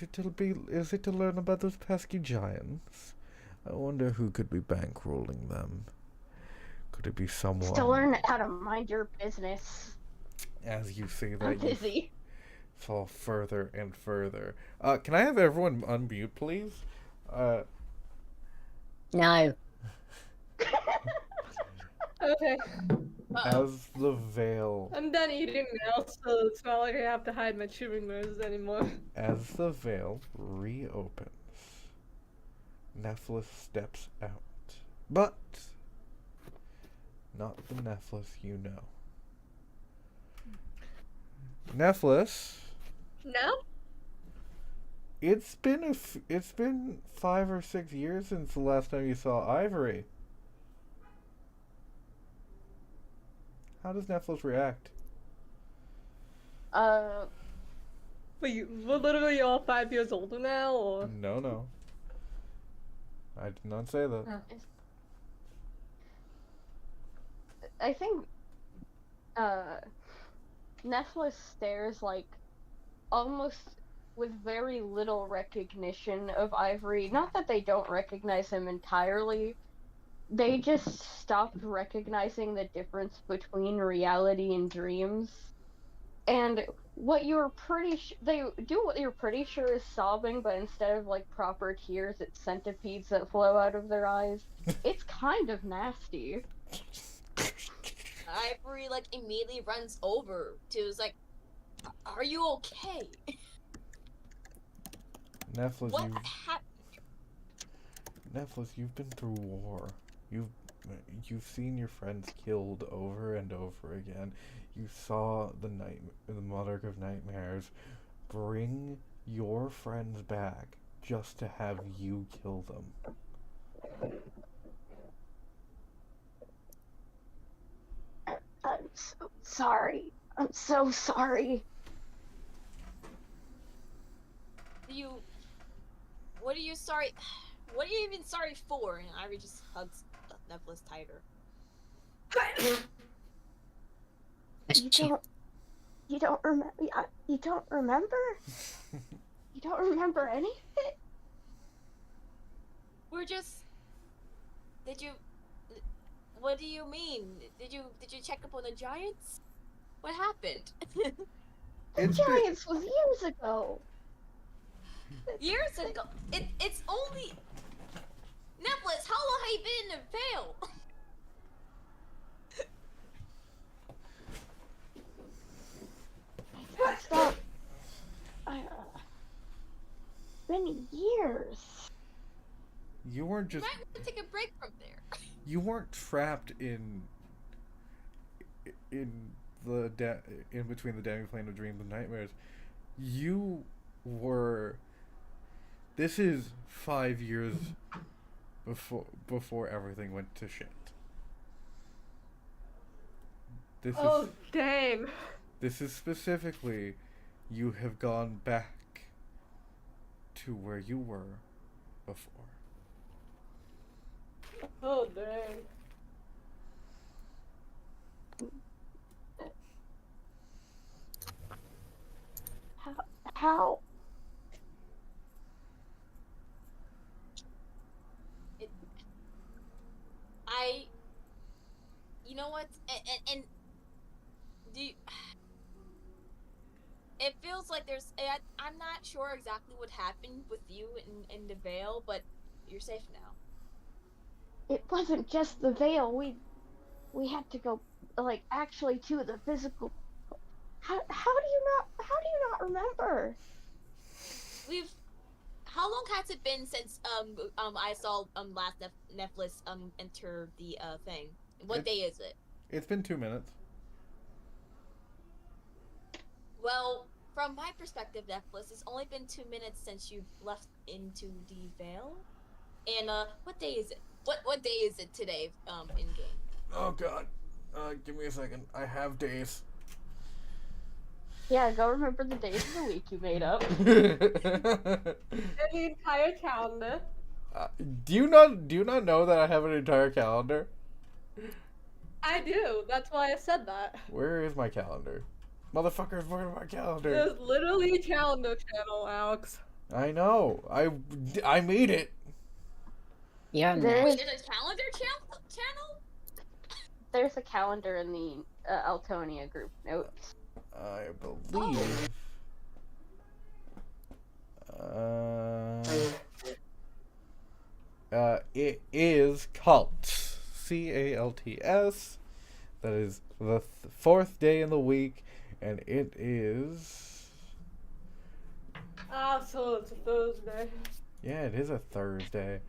Is it to learn about those pesky giants? I wonder who could be bankrolling them. Could it be someone? To learn how to mind your business. As you say I'm that, you busy. fall further and further. Can I have everyone unmute, please? No. Okay. As the veil, I'm done eating now, so it's not like I have to hide my chewing noise anymore. as the veil reopens, Nephilus steps out, but not the Nephilus you know. Nephilus, No? it's been 5 or 6 years since the last time you saw Ivory. How does Nephilus react? Wait, we're literally all 5 years older now, or? No. I did not say that. Oh. I think Nephilus stares like almost with very little recognition of Ivory. Not that they don't recognize him entirely. They just stopped recognizing the difference between reality and dreams. And what you're they do what you're pretty sure is sobbing, but instead of like proper tears, it's centipedes that flow out of their eyes. It's kind of nasty. Ivory like immediately runs over to is like, "Are you okay? Nephilus, What happened?" Nephilus, you've been through war. You've seen your friends killed over and over again. You saw the Monarch of Nightmares bring your friends back just to have you kill them. I'm so sorry. I'm so sorry. What are you sorry? What are you even sorry for? And Ivory just hugs Nephilus tighter. You don't remember? You don't remember? You don't remember any of it? We're just. Did you? What do you mean? Did you check up on the giants? What happened? The Giants was years ago. Years ago. It's only. Nephilus, how long have you been in the veil? Stop. Been years. You weren't You just. might want to take a break from there. You weren't trapped in between the demi-plane of dreams and nightmares. You were. This is 5 years before everything went to shit. Oh, dang. This is specifically, you have gone back to where you were before. Oh, dang. How? You know what? And do you, it feels like I'm not sure exactly what happened with you in the veil, but you're safe now. It wasn't just the veil. We had to go, like, actually to the physical. How do you Sure. How long has it been since I saw last Netflix enter the thing? What day is it? It's been 2 minutes. Well, from my perspective, Netflix, it's only been 2 minutes since you've left into the Vale. And what day is it? What day is it today? In game. Oh god. Give me a second. I have days. Yeah, go remember the days of the week you made up. And the entire calendar. Do you not know that I have an entire calendar? I do. That's why I said that. Where is my calendar? Motherfuckers, where's my calendar? There's literally a calendar channel, Alex. I know. I made it. Yeah, no. There's, Wait, there's a calendar channel? there's a calendar in the Altonia group notes. I believe. It is Cults. CALTS. That is the fourth day in the week, and it is. Ah, so it's a Thursday. Yeah, it is a Thursday.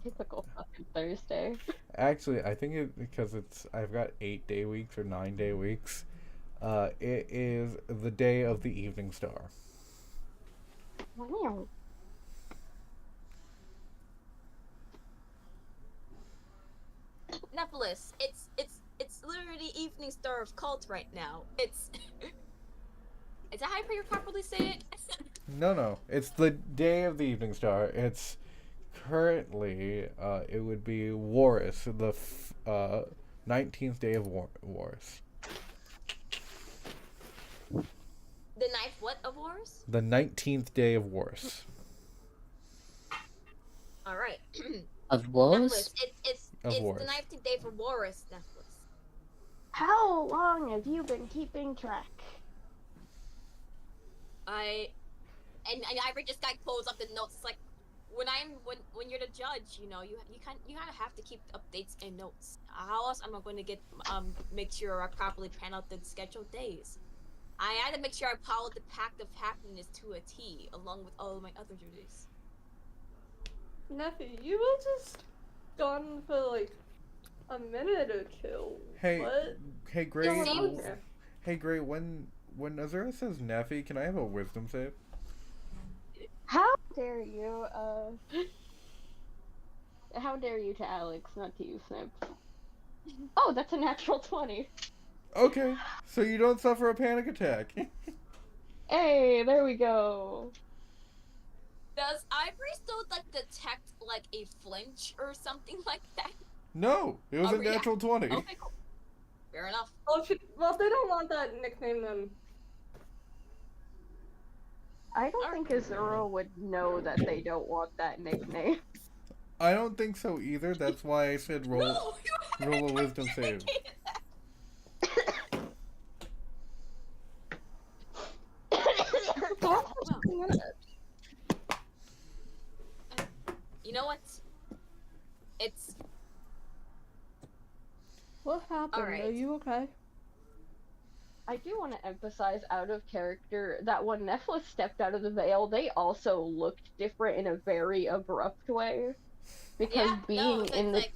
Typical fucking Thursday. Actually, I think it because I've got 8-day weeks or 9-day weeks. It is the day of the evening star. Wow. Nepolis, it's literally evening star of cult right now. It's is that how you properly say it? No. It's the day of the evening star. It's currently, it would be Warus, the 19th day of Warus. The ninth what of wars? The 19th day of Warus. All right. Of wars? Nepolis, it's Of the wars. 19th day for Warus, Nepolis. How long have you been keeping track? I just got closed up the notes. It's like when you're the judge, you know, you kind of have to keep updates and notes. How else am I going to get make sure I properly plan out the scheduled days? I had to make sure I followed the Pact of Happiness to a T, along with all of my other duties. Neffy, you were just gone for like a minute or two. Hey, What? hey, Gray. Going on here? Hey, Gray. When Azura says Neffy, can I have a wisdom save? How dare you, how dare you to Alex, not to you, Snip. Oh, that's a natural 20. Okay, so you don't suffer a panic attack. Hey, there we go. Does Ivory still like detect like a flinch or something like that? No, it was Oh, a yeah. natural 20. Okay, cool. Fair enough. Well, if they don't want that nickname, then I don't think Azura would know that they don't want that nickname. I don't think so either. That's why I said roll No, you roll a wisdom save. communicated that. You know what? It's what happened? Alright. Are you okay? I do want to emphasize out of character that when Nephilim stepped out of the veil, they also looked different in a very abrupt way. Because being it's in the... like,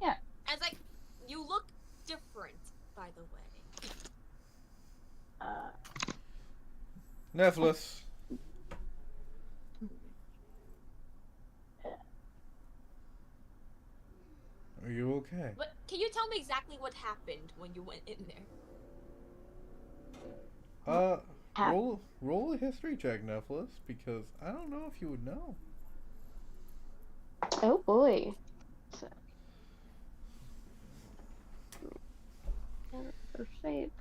Yeah. It's like you look different, by the way. Nephilis. Are you okay? But can you tell me exactly what happened when you went in there? Roll a history check, Nephilis, because I don't know if you would know. Oh boy. So... Shape,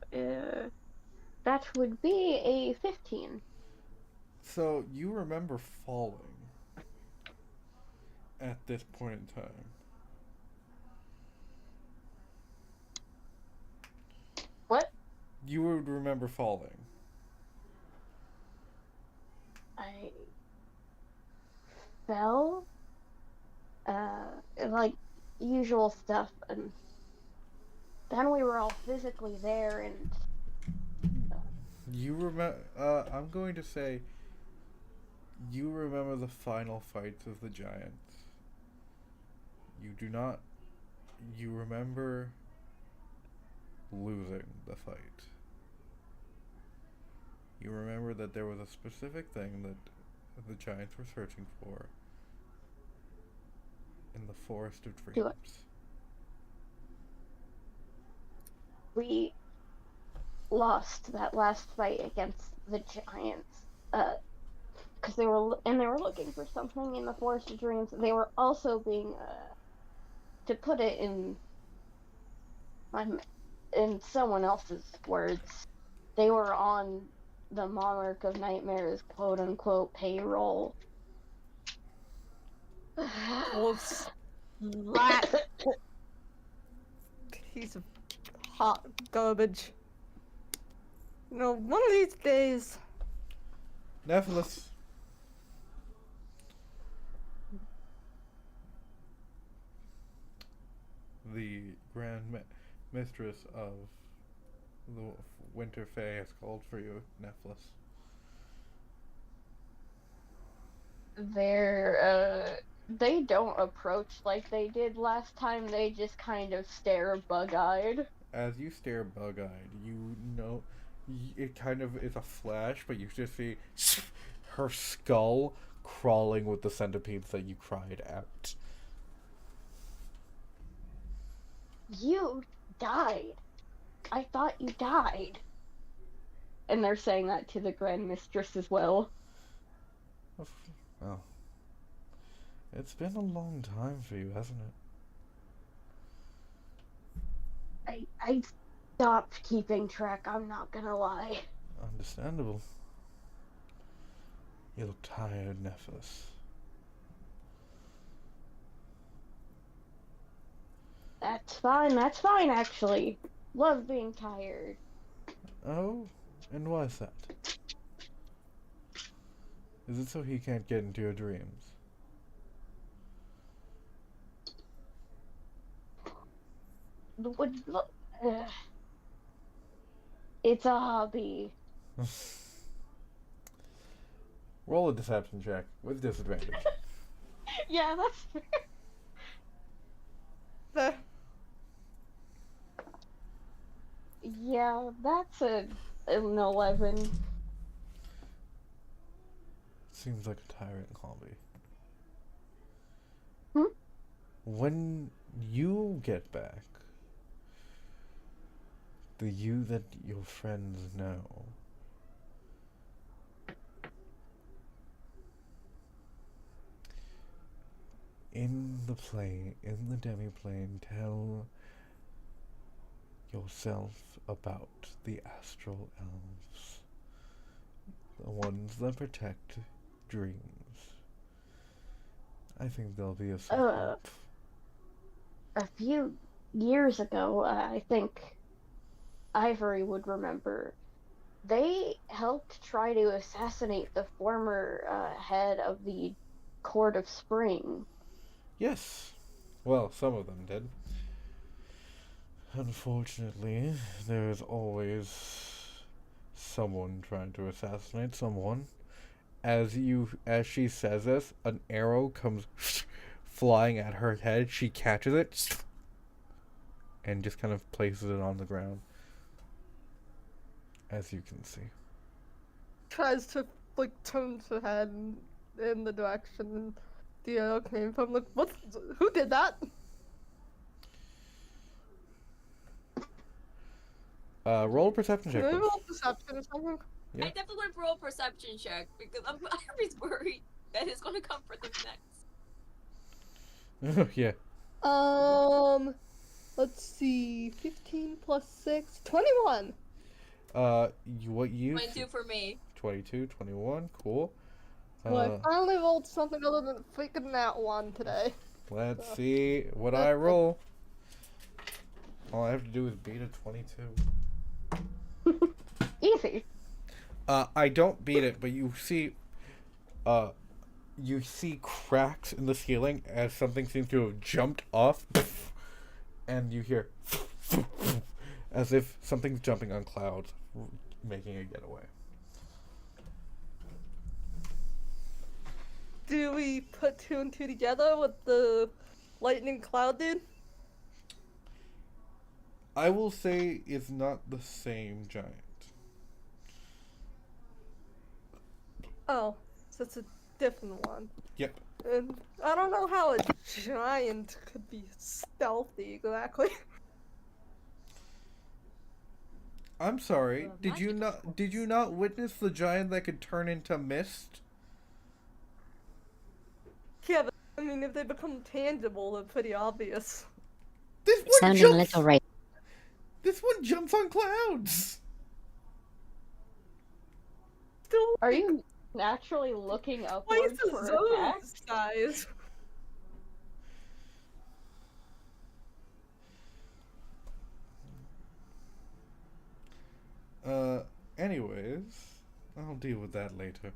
that would be a 15. So you remember falling at this point in time. What? You would remember falling. I fell, like usual stuff, and then we were all physically there, and You remember? I'm going to say you remember the final fights of the giants. You do not. You remember losing the fight. You remember that there was a specific thing that the giants were searching for in the Forest of Do it. Dreams. We lost that last fight against the giants. Because they were looking for something in the Forest of Dreams. They were also being, to put it in someone else's words, they were on the Monarch of Nightmares quote unquote payroll. Was that piece of hot garbage? You know, one of these days. Nephilis. The Grand Mistress of the Winter Fae has called for you, Nephilis. They don't approach like they did last time. They just kind of stare bug-eyed. As you stare bug-eyed, you know it kind of is a flash, but you just see her skull crawling with the centipedes that you cried out. You died. I thought you died. And they're saying that to the Grand Mistress as well. Well, it's been a long time for you, hasn't it? I stopped keeping track, I'm not gonna lie. Understandable. You look tired, Nephilis. That's fine actually. Love being tired. Oh? And why is that? Is it so he can't get into your dreams? It's a hobby. Roll a deception check with disadvantage. Yeah, that's fair. The Yeah, that's an 11. Seems like a tyrant hobby. Hmm? When you get back, the you that your friends know in the demi-plane, tell yourself about the astral elves, the ones that protect dreams. I think they'll be of some help. A few years ago, I think Ivory would remember, they helped try to assassinate the former head of the Court of Spring. Yes. Well, some of them did. Unfortunately, there is always someone trying to assassinate someone. As she says this, an arrow comes flying at her head. She catches it and just kind of places it on the ground. As you can see. tries to like turn her head in the direction the arrow came from. Like, what? Who did that? Roll a perception check. Can I please. roll perception or something? Yeah. I definitely would roll a perception check because I'm always worried that it's gonna come for them next. Yeah. Let's see. 15 plus 6, 21. What you 22 for me. 22, 21, cool. Well, I finally rolled something other than freaking that one today. Let's see what I roll. All I have to do is beat a 22. Easy. I don't beat it, but you see cracks in the ceiling as something seems to have jumped off, and you hear as if something's jumping on clouds. making a getaway. Do we put 2 and 2 together with the lightning cloud dude? I will say it's not the same giant. Oh, so it's a different one. Yep. And I don't know how a giant could be stealthy exactly. I'm sorry. Did magic, you of not course. did you not witness the giant that could turn into mist? Yeah, but I mean, if they become tangible, they're pretty obvious. This one Sounding a jumps. little right. This one jumps on clouds. Still, Are you naturally looking twice upwards as for Zoe's attacks? size? Anyways, I'll deal with that later.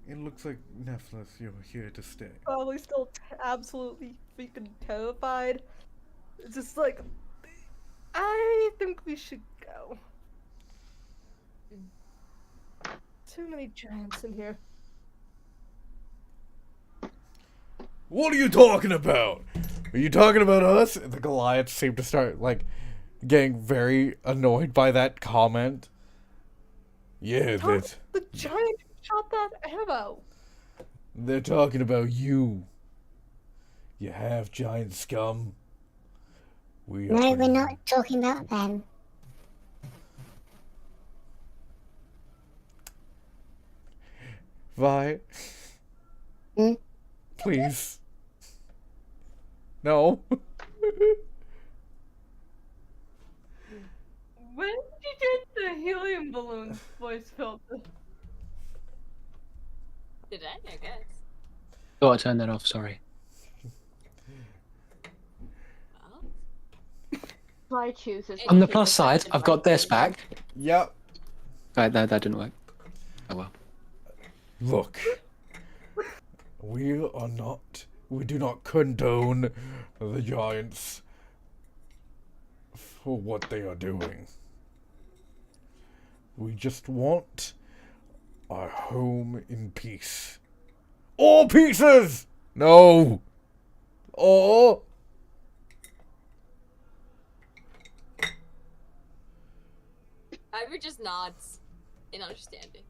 It looks like Nephilus, you're here to stay. Probably still absolutely freaking terrified. It's just like, I think we should go. Too many giants in here. What are you talking about? Are you talking about us? The Goliaths seem to start, like, getting very annoyed by that comment. Yeah, The giant who shot that arrow. they're talking about you. You half-giant scum. We No, are we're not talking about them. Vi. Hmm? Please. No. When did you get the helium balloon voice filter? Did I guess? Oh, I turned that off. Sorry. Well, I choose as On the much plus as side, affected I've by got this change. back. Yep. Right, that didn't work. Oh well. Look. We do not condone the giants for what they are doing. We just want our home in peace. All pieces! No! Or... Ivor just nods in understanding.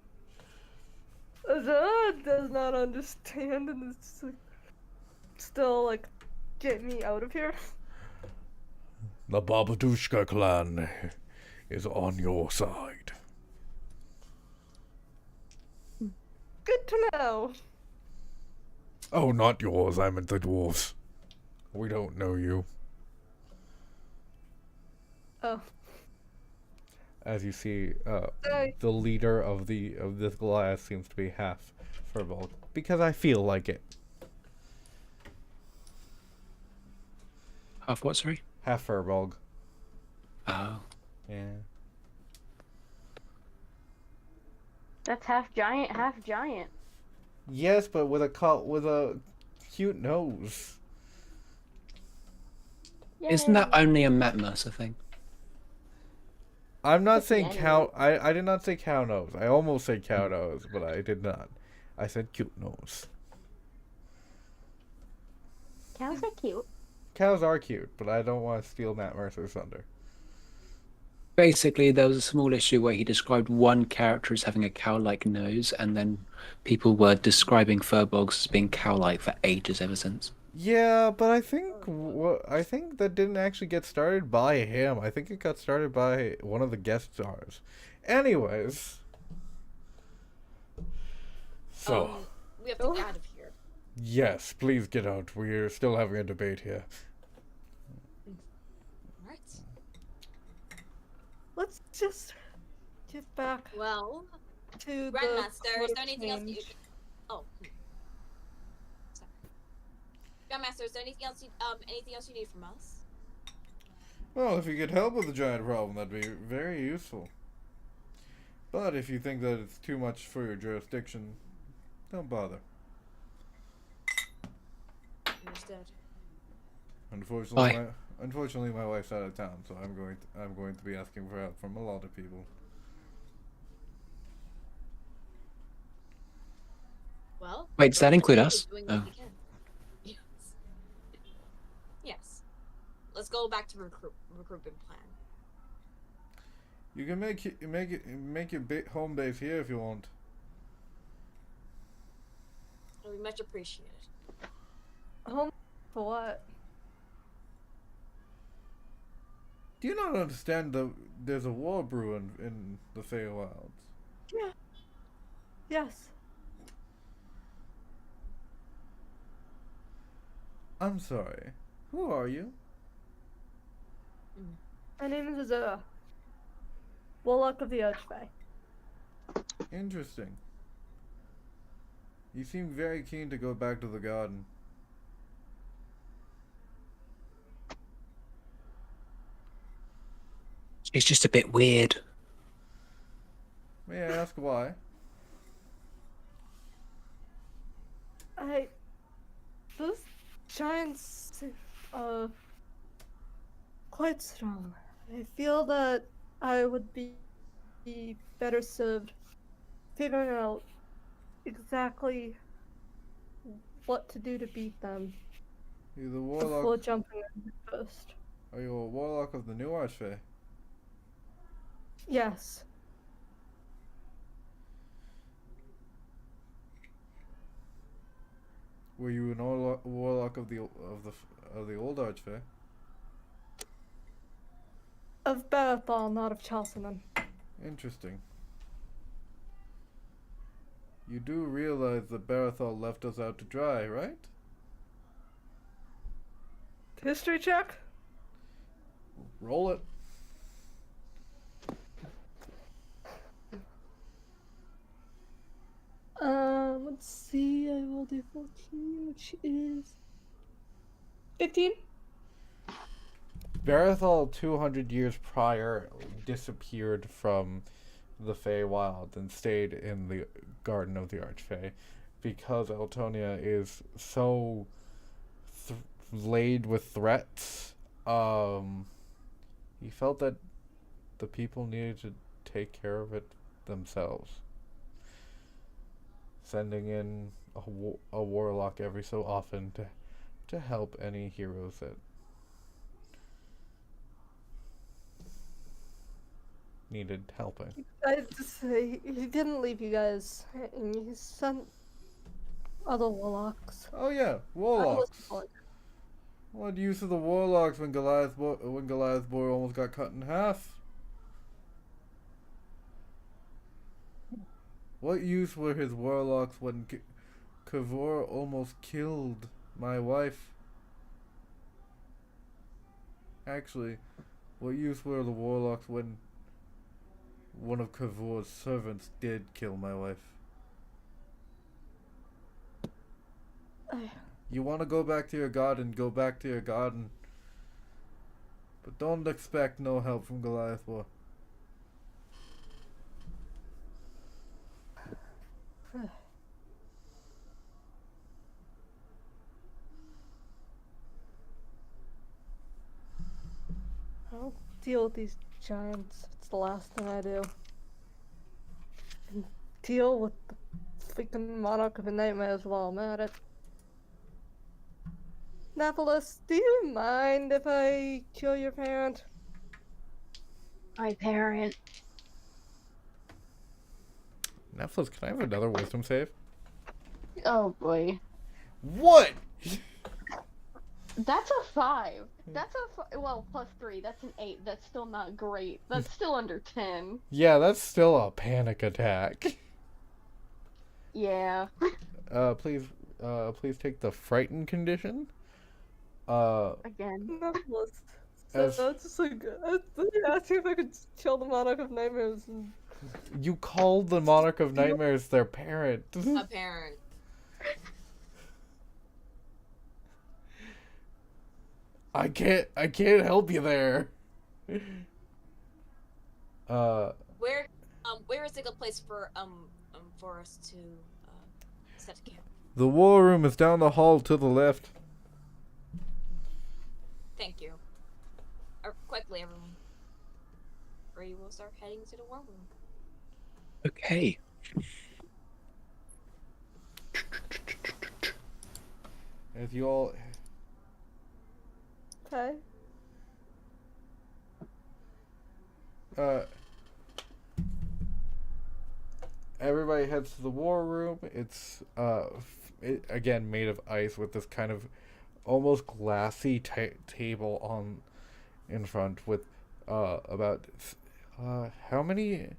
Azura does not understand and is like, still like, get me out of here. The Babadushka clan is on your side. Good to know. Oh, not yours. I meant the dwarves. We don't know you. Oh. As you see, Sorry. the leader of this Goliath seems to be half Furbolg, because I feel like it. Half what? Sorry. Half Furbolg. Oh. Yeah. That's half giant, half giant. Yes, but with a cute nose. Isn't that Yay. only a Matmus, I think? I'm not It's the saying anime. cow. I did not say cow nose. I almost said cow nose, but I did not. I said cute nose. Cows are cute. Cows are cute, but I don't want to steal Matt Mercer's thunder. Basically, there was a small issue where he described one character as having a cow-like nose, and then people were describing furbolgs as being cow-like for ages ever since. Yeah, but I think that didn't actually get started by him. I think it got started by one of the guest stars. Anyways, so We have to get out of here. yes, please get out. We're still having a debate here. Right. Let's just get back Well, to Grandmaster, is the there anything else that you... change. Oh. Sorry. Grandmaster, is there anything else you need from us? Well, if you could help with the giant problem, that'd be very useful. But if you think that it's too much for your jurisdiction, don't bother. Understood. Unfortunately, Bye. Unfortunately, my wife's out of town, so I'm going to be asking for help from a lot of people. Well, Wait, does that let's include keep us? doing what Oh. we can. Yes. Yes. Let's go back to recruitment plan. You can make your home base here if you want. It'll be much appreciated. Home for what? Do you not understand there's a war brewing in the Feywilds? Yeah. Yes. I'm sorry. Who are you? My name is Azura. Warlock of the Archway. Interesting. You seem very keen to go back to the garden. It's just a bit weird. May I ask why? Those giants are quite strong. I feel that I would be better served figuring out exactly what to do to beat them You're the before warlock. jumping in first. Are you a warlock of the New Archfey? Yes. Were you an warlock of the old Archfey? Of Barathol, not of Cheltenham. Interesting. You do realize that Barathol left us out to dry, right? History check? Roll it. Let's see, I rolled a 14, which is 15. Barathol, 200 years prior, disappeared from the Feywild and stayed in the Garden of the Archfey because Eltonia is so laid with threats. He felt that the people needed to take care of it themselves, sending in a warlock every so often to help any heroes that needed helping. I just say he didn't leave you guys, and he sent other warlocks. Oh yeah, I warlocks. wasn't going. What use of the warlocks when Goliath's boy almost got cut in half? What use were his warlocks when Kavor almost killed my wife? Actually, what use were the warlocks when one of Kavor's servants did kill my wife? You want to go back to your garden, go back to your garden. But don't expect no help from Goliath War. I'll deal with these giants. It's the last thing I do. And deal with the freaking Monarch of the Nightmares while I'm at it. Nephilis, do you mind if I kill your parent? My parent. Netflix, can I have another wisdom save? Oh boy. What? That's a 5. That's a well, +3. That's an 8. That's still not great. That's still under 10. Yeah, that's still a panic attack. Yeah. Please take the frightened condition. Again. Nephilis. As- So it's just like, asking if I could kill the Monarch of Nightmares. And... You called the Monarch of Nightmares their parent. A parent. I can't help you there. Where is a good place for us to set camp? The war room is down the hall to the left. Thank you. Quickly, everyone. Or you will start heading to the war room. Okay. As you all, Okay. uh, everybody heads to the war room. It's again made of ice with this kind of almost glassy table on in front with about how many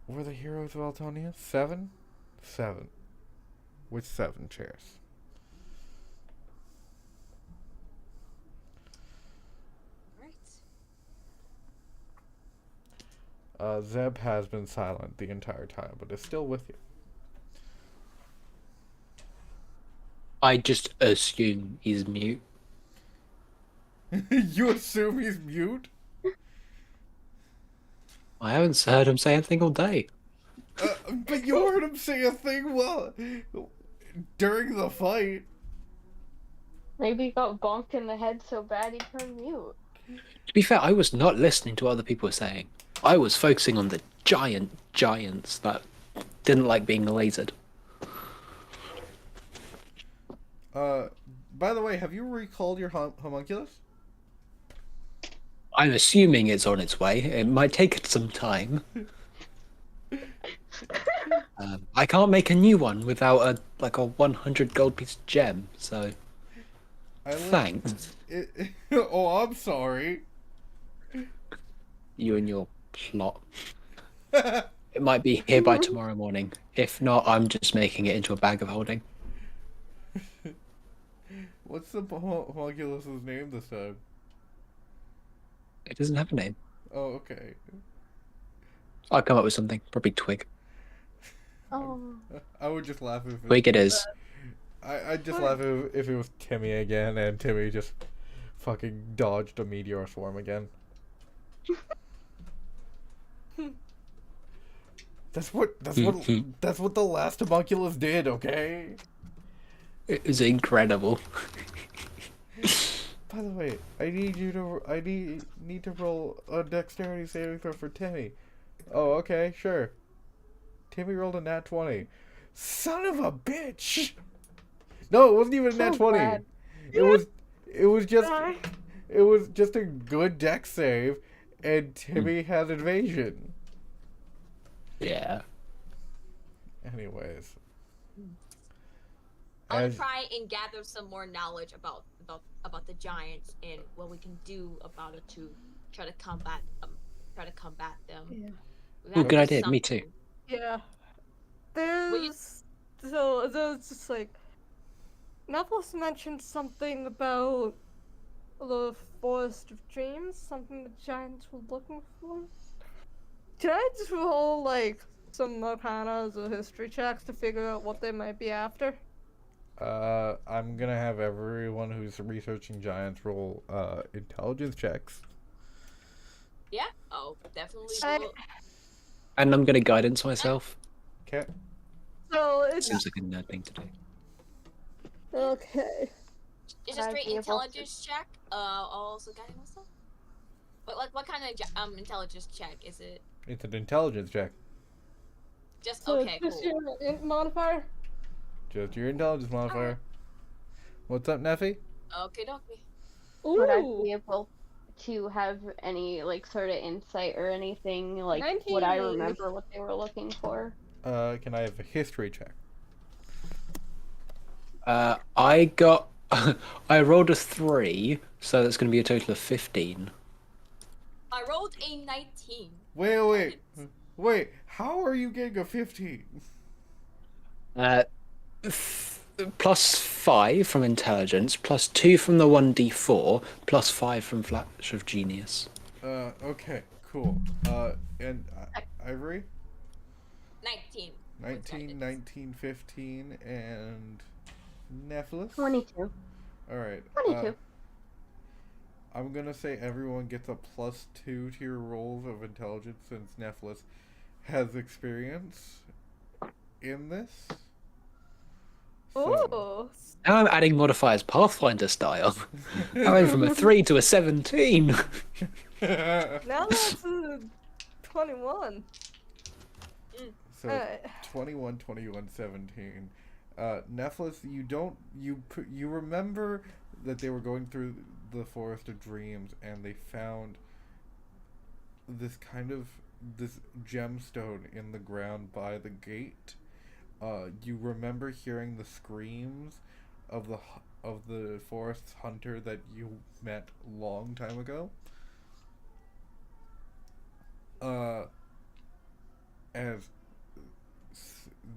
were the heroes of Altonia? 7? 7. With 7 chairs. Alright. Zeb has been silent the entire time, but is still with you. I just assume he's mute. You assume he's mute? I haven't heard him say anything all day. But you heard him say a thing during the fight. Maybe he got bonked in the head so bad he turned mute. To be fair, I was not listening to what other people were saying. I was focusing on the giants that didn't like being lasered. By the way, have you recalled your homunculus? I'm assuming it's on its way. It might take it some time. I can't make a new one without a 100 gold piece gem. So thanks, Oh, I'm sorry. you and your plot. It might be here by tomorrow morning. If not, I'm just making it into a bag of holding. What's the homunculus's name this time? It doesn't have a name. Oh, okay. I'll come up with something. Probably Twig. Oh. I would just laugh if Twig it is. I'd just laugh if it was Timmy again, and Timmy just fucking dodged a meteor swarm again. That's what the last homunculus did, okay? It was incredible. By the way, I need to roll a dexterity saving throw for Timmy. Oh, okay, sure. Timmy rolled a nat 20. Son of a bitch! No, it wasn't even a nat 20. Bad. It was just a good dex save, and Timmy has evasion. Yeah. Anyways. I'll try and gather some more knowledge about the giants and what we can do about it to try to combat them. Yeah. Ooh, good idea. Me too. Yeah. Will you- There's just like Nephilis mentioned something about the Forest of Dreams, something the giants were looking for. Can I just roll like some arcanas or history checks to figure out what they might be after? I'm gonna have everyone who's researching giants roll intelligence checks. Yeah. Oh, definitely. I- Will. And I'm gonna guidance myself. Okay. So it's Seems like a nerd thing to do. okay. It's a I'd straight be able to- intelligence check. I'll also guide myself. But what kind of intelligence check is it? It's an intelligence check. Just So okay, it's just cool. your int modifier. Just your intelligence modifier. What's up, Neffy? Okay, dokie. Would I Ooh. be able to have any like sort of insight or anything? Like, would I 19. remember what they were looking for? Can I have a history check? I got. I rolled a 3, so that's going to be a total of 15. I rolled a 19. Wait. How are you getting a 15? Plus 5 from intelligence, plus 2 from the 1d4, plus 5 from Flash of Genius. Okay, cool. And Ivory? 19. 19, 19, 15, and Nephilis? 22. Alright. 22. I'm gonna say everyone gets a +2 to your rolls of intelligence since Nephilis has experience in this. So, Oh, Now I'm adding modifiers Pathfinder style. I went from a 3 to a 17. now that's a 21. so Alright. 21, 21, 17. Nephilis, you remember that they were going through the Forest of Dreams and they found this this gemstone in the ground by the gate. You remember hearing the screams of the forest hunter that you met long time ago. As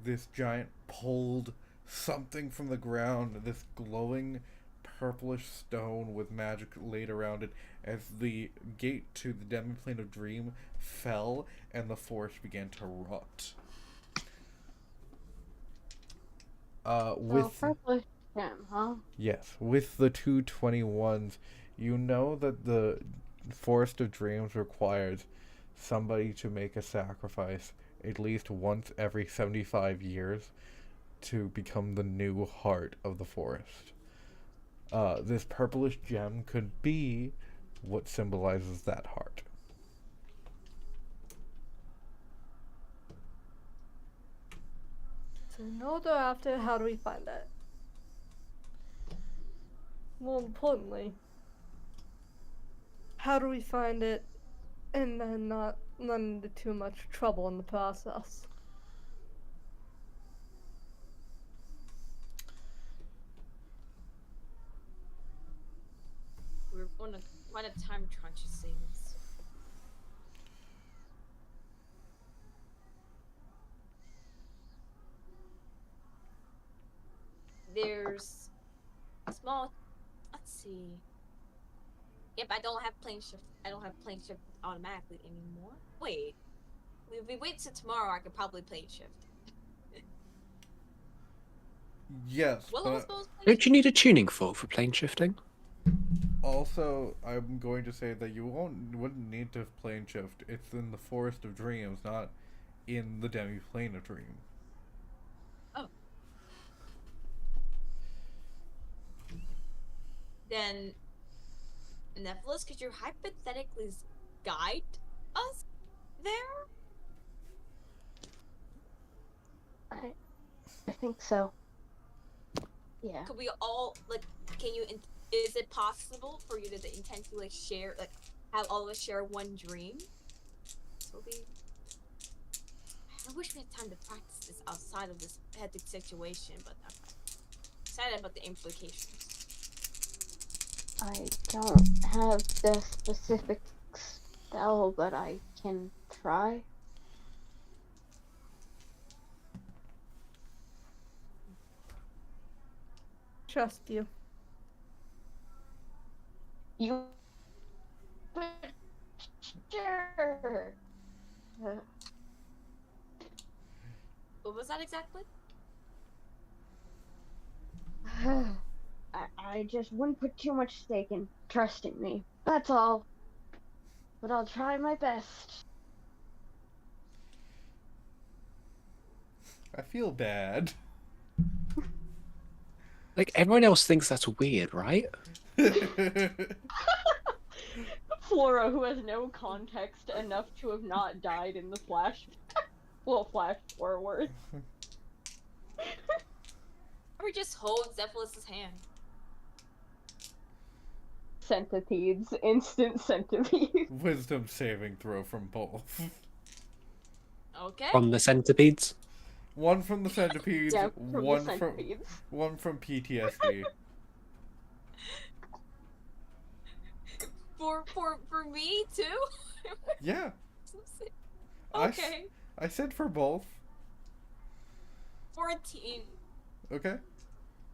this giant pulled something from the ground, this glowing purplish stone with magic laid around it, as the gate to the demiplane of dream fell and the forest began to rot. With purplish gem, huh? Yes, with the 221s, you know that the Forest of Dreams requires somebody to make a sacrifice at least once every 75 years to become the new heart of the forest. This purplish gem could be what symbolizes that heart. So no thereafter, how do we find that? More importantly, how do we find it and then not run into too much trouble in the process? We're on quite a time crunch, it seems. There's a small. Let's see. Yep, I don't have plane shift. I don't have plane shift automatically anymore. Wait. If we wait till tomorrow, I could probably plane shift. Yes, Well, I was supposed to plane Don't you need a tuning fork for plane shifting? also, I'm going to say that you wouldn't need to plane shift. It's in the Forest of Dreams, not in the demiplane of Dream. Oh. Then, Nephilis, could you hypothetically guide us there? I think so. Yeah. Could we all Can you? Is it possible for you to intend to share have all of us share one dream? So I wish we had time to practice this outside of this hectic situation, but I'm excited about the implications. I don't have the specific spell, but I can try. Trust you. You. Sure. What was that exactly? I just wouldn't put too much stake in trusting me. That's all. But I'll try my best. I feel bad. Like, everyone else thinks that's weird, right? Flora, who has no context enough to have not died in the flash forward. Or just hold Zephylus's hand. Centipedes, instant centipedes. Wisdom saving throw from both. Okay. On the centipedes. One from the centipedes, Yeah, from the one centipedes. one from PTSD. For me too. Yeah. Okay. I said for both. 14. Okay.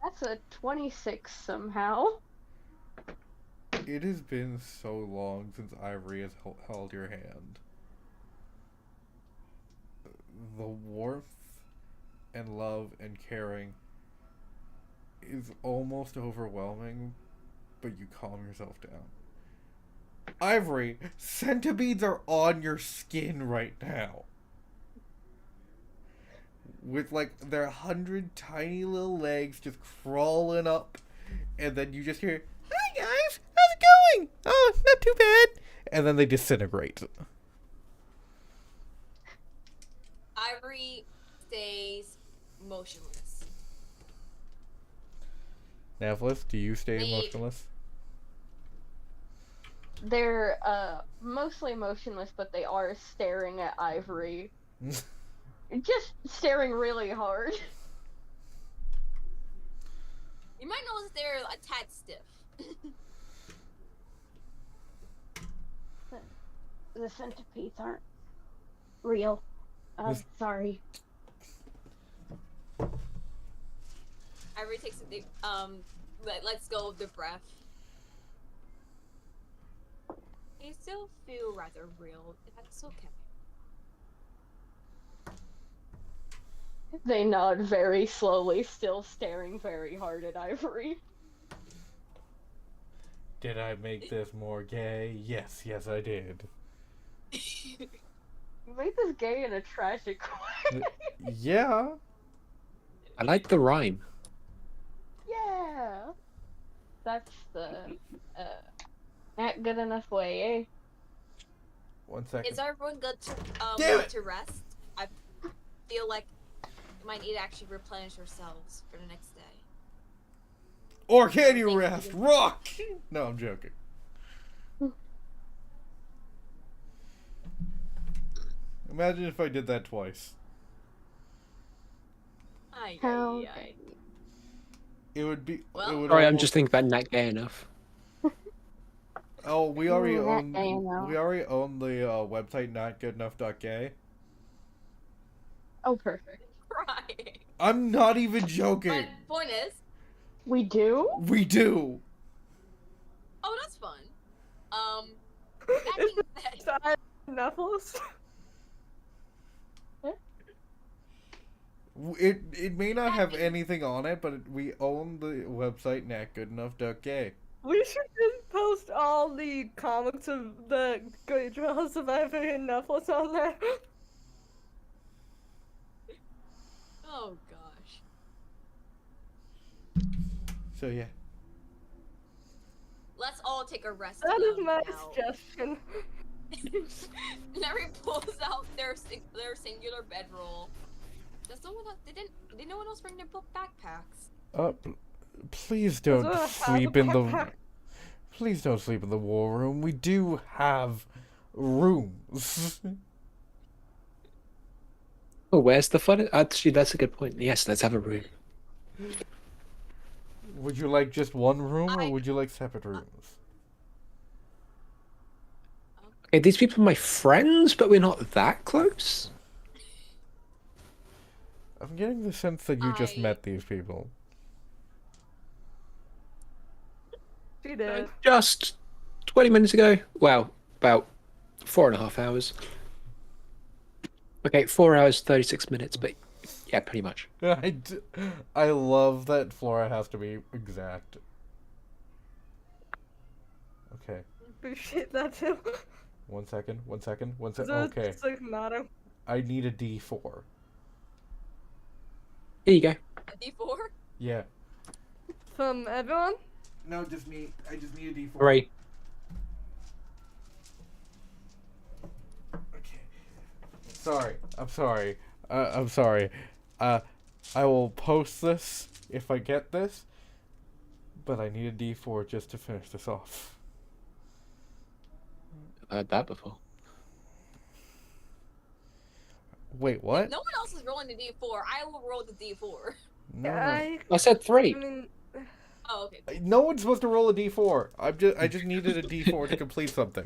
That's a 26 somehow. It has been so long since Ivory has held your hand. The warmth and love and caring is almost overwhelming, but you calm yourself down. Ivory, centipedes are on your skin right now. with like their 100 tiny little legs just crawling up, and then you just hear, "Hi guys, how's it going? Oh, not too bad," and then they disintegrate. Ivory stays motionless. Nevlis, do you stay Wait. motionless? They're mostly motionless, but they are staring at Ivory. Just staring really hard. You might notice they're a tad stiff. The centipedes aren't real. I'm sorry. Ivory takes a deep, let's go of the breath. They still feel rather real. That's okay. They nod very slowly, still staring very hard at Ivory. Did I make this more gay? Yes, I did. You made this gay in a tragic way. Yeah. I like the rhyme. Yeah. That's the not good enough way, eh? 1 second. Is everyone good to Damn it! to rest? I feel like you might need to actually replenish yourselves for the next day. Or can you rest? Rock! No, I'm joking. Imagine if I did that twice. Ay, How- ay, ay. It would be. Well- it would Sorry, I'm almost- just thinking about not gay enough. Oh, we already Not own. gay enough. We already own the website notgoodenough.gay. Oh, perfect. Right. I'm not even joking. But point is, We do? We do. oh, that's fun. That being said, Side Nephilis? It may not have anything on it, but we own the website notgoodenough.gay. We should just post all the comics of the Great Trials of Ivory and Nephilis on there. oh gosh. So yeah. Let's all take a rest. That is my now. suggestion. Larry pulls out their singular bedroll. Does no one else, did no one else bring their book backpacks? Please don't Does it have sleep a in the. backpack? Please don't sleep in the war room. We do have rooms. Oh, where's the fun? Actually, that's a good point. Yes, let's have a room. Would you like just one room, or I- would you like separate rooms? Okay, these people are my friends, but we're not that close. I'm getting the sense that you just I- met these people. She did. Just 20 minutes ago. Wow, about 4.5 hours. Okay, 4 hours, 36 minutes, but yeah, pretty much. I love that Flora has to be exact. Okay, Appreciate that too. 1 second. So Okay, it's like nodding. I need a D4. Here you go. A D4? Yeah. From everyone? No, just me. I just need a D4. 3. Okay. Sorry. I'm sorry. I'm sorry. I will post this if I get this, but I need a D4 just to finish this off. I've heard that before. Wait, what? No one else is rolling the D4. I will roll the D4. No, I I said 3. mean, Oh, okay. no one's supposed to roll a D4. I just needed a D4 to complete something.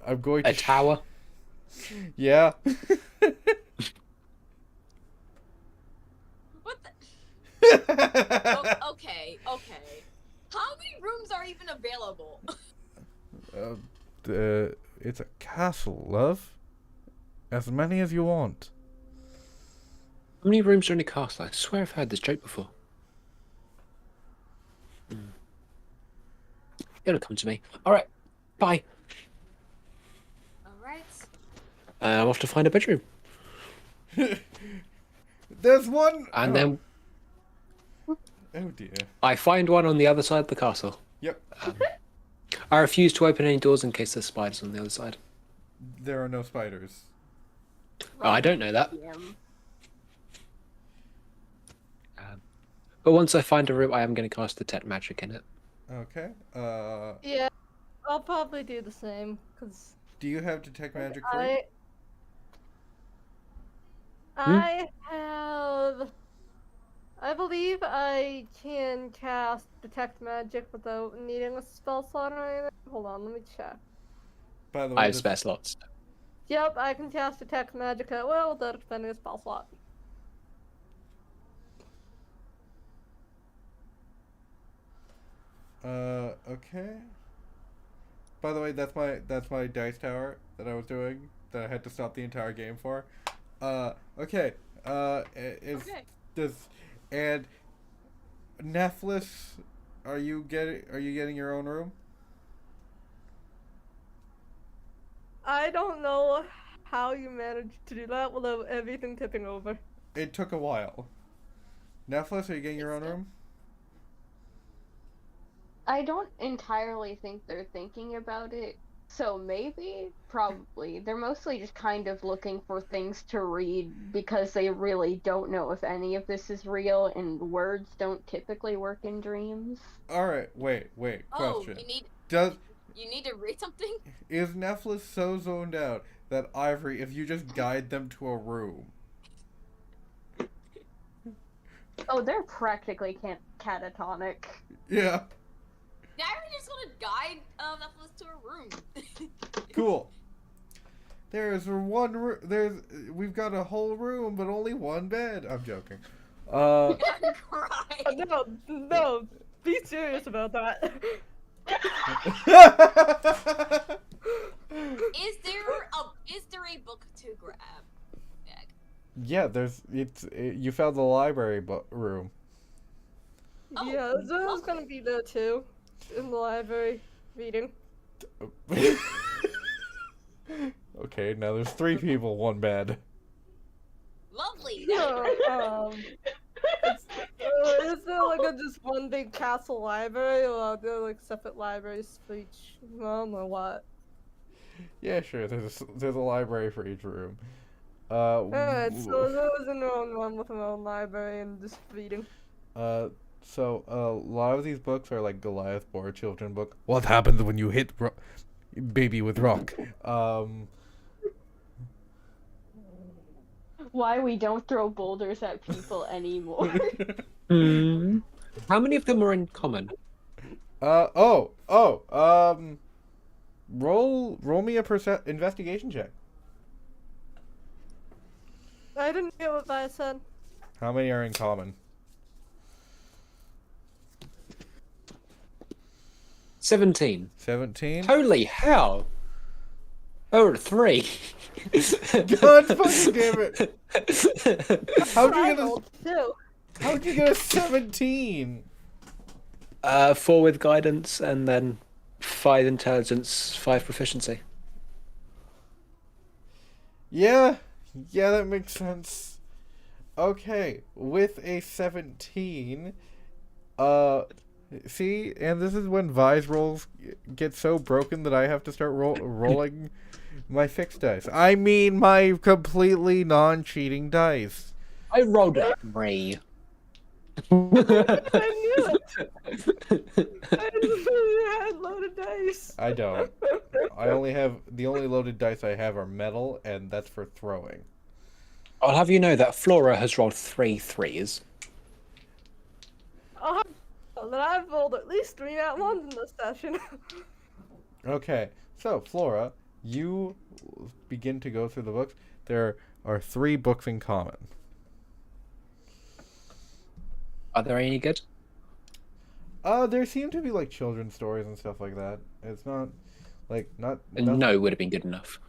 I'm going to A tower. Yeah. What the? Okay. How many rooms are even available? It's a castle, love. As many as you want. How many rooms are in a castle? I swear I've heard this joke before. It'll come to me. Alright, bye. All right. I'm off to find a bedroom. There's one. And then Oh dear. I find one on the other side of the castle. Yep. I refuse to open any doors in case there's spiders on the other side. There are no spiders. Oh, I don't know that. Yeah. But once I find a room, I am going to cast detect magic in it. Okay. Yeah, I'll probably do the same because Do you have detect magic free? I have. I believe I can cast detect magic without needing a spell slot or anything. Hold on, let me check. By the I way, have spare slots. Yep, I can cast detect magic at will without expending a spell slot. Okay. By the way, that's my dice tower that I was doing that I had to stop the entire game for. Okay. Is Okay. this and Nephlis? Are you getting your own room? I don't know how you managed to do that without everything tipping over. It took a while. Nephlis, are you getting your own room? I don't entirely think they're thinking about it. So maybe, probably. They're mostly just kind of looking for things to read because they really don't know if any of this is real, and words don't typically work in dreams. All right. Wait. Oh, Question. you need to read something? Is Nephlis so zoned out that Ivory, if you just guide them to a room? Oh, they're practically catatonic. Yeah. Yeah, I just want to guide Netflix to a room. Cool. There's one room. We've got a whole room, but only one bed. I'm joking. I'm crying. No, be serious about that. Is there a book to grab? Yeah, you found the library room. Oh, Yeah, Zoro's gonna be there too, in the library, reading. Okay, now there's 3 people, 1 bed. Lovely. No, is there like just one big castle library, or are there like separate libraries for each room, or what? Yeah, sure. There's a library for each room. Alright, so Zoro's in her own one with her own library and just reading. So a lot of these books are like Goliath Boar Children book. What happens when you hit baby with rock? Why we don't throw boulders at people anymore. How many of them are in common? Roll me a investigation check. I didn't hear what I said. How many are in common? 17. 17? Holy hell! Oh, 3. God fucking damn it! How'd you get a, rolled two. how'd you get a 17? 4 with guidance, and then 5 intelligence, 5 proficiency. Yeah, that makes sense. Okay, with a 17, see, and this is when Vi's rolls get so broken that I have to start rolling my fixed dice. I mean my completely non-cheating dice. I rolled a 3. I knew it! I didn't know you had loaded dice. I don't. The only loaded dice I have are metal, and that's for throwing. I'll have you know that Flora has rolled 3 3s. That I've rolled at least 3 at once in this session. Okay, so Flora, you begin to go through the books. There are 3 books in common. Are there any good? There seem to be like children's stories and stuff like that. It's not nothing. No would have been good enough.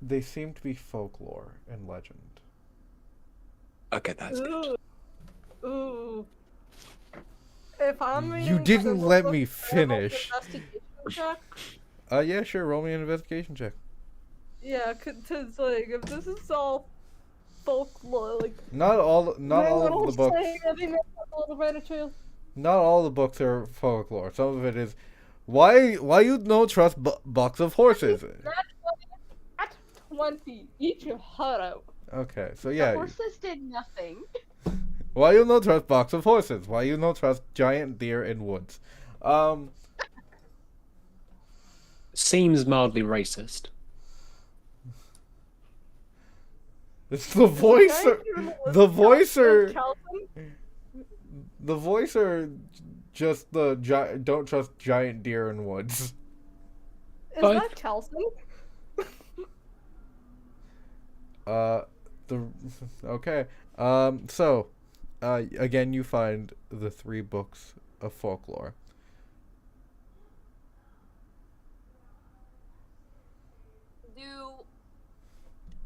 They seem to be folklore and legend. Okay, that's good. Ooh. If I'm reading You didn't simple let books, me can I roll an finish. investigation check? Yeah, sure. Roll me an investigation check. Yeah, cause like if this is all folklore. Like Not all of the books. Not all the books are folklore. Some of it is why you no trust bucks of horses. At 20, eat your heart out. Okay, so The yeah. horses did nothing. Why you no trust bucks of horses? Why you no trust giant deer in woods? Seems mildly racist. It's the voicer. The voicer. Calvin? The voicer. Just the don't trust giant deer in woods. Is Both. that Calvin? Okay. So, again, you find the 3 books of folklore.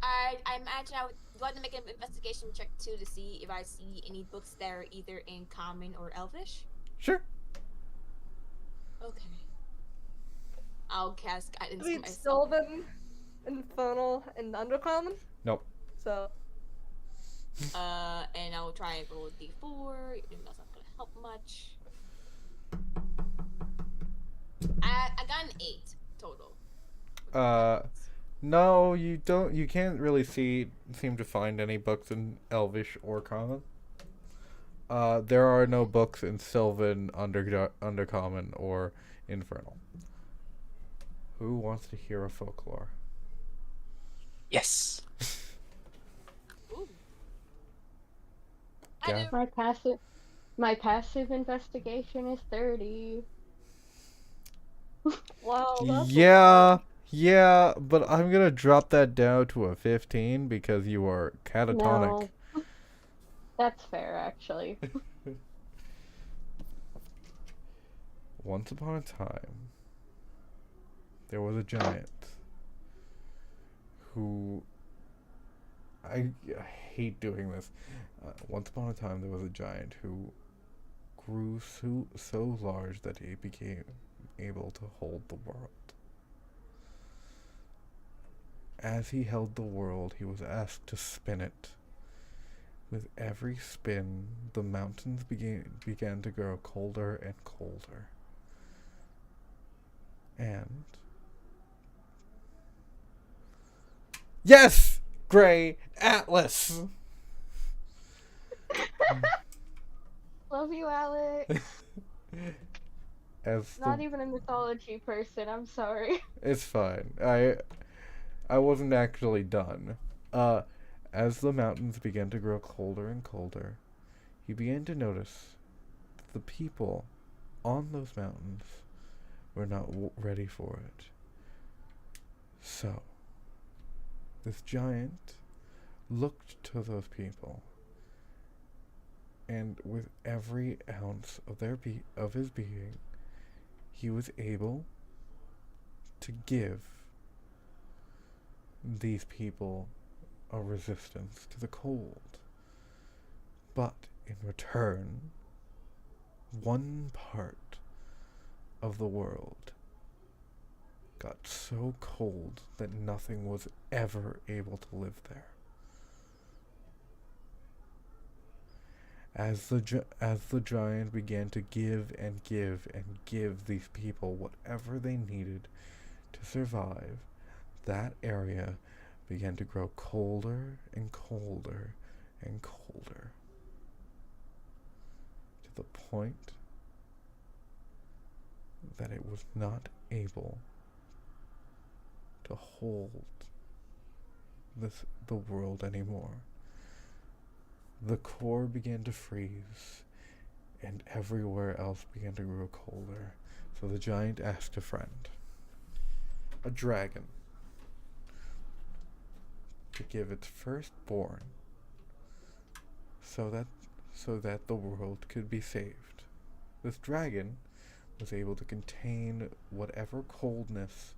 I imagine I would want to make an investigation check too to see if I see any books that are either in common or elvish. Sure. Okay. I'll cast guidance Read myself. Sylvan, Infernal, and Undercommon. Nope. So And I'll try and roll a d4, even though that's not gonna help much. I got an 8 total. No, you don't. You can't really seem to find any books in Elvish or Common. There are no books in Sylvan, Undercommon, or Infernal. Who wants to hear a folklore? Yes. Ooh. Yeah. I do. My passive investigation is 30. wow, that's Yeah, but I'm gonna drop that down to a 15 because you are catatonic. No. That's fair, actually. Once upon a time, there was a giant who... I hate doing this. Once upon a time, there was a giant who grew so large that he became able to hold the world. As he held the world, he was asked to spin it. With every spin, the mountains began to grow colder and colder. And... Yes! Gray Atlas! Love you, Alex. As Not even a mythology person, I'm sorry. It's fine. I wasn't actually done. As the mountains began to grow colder and colder, he began to notice that the people on those mountains were not ready for it. So, this giant looked to those people, and with every ounce of his being, he was able to give these people a resistance to the cold. But in return, one part of the world got so cold that nothing was ever able to live there. As the giant began to give and give and give these people whatever they needed to survive, that area began to grow colder and colder and colder, to the point that it was not able to hold the world anymore. The core began to freeze, and everywhere else began to grow colder. So the giant asked a friend, a dragon, to give its firstborn so that the world could be saved. This dragon was able to contain whatever coldness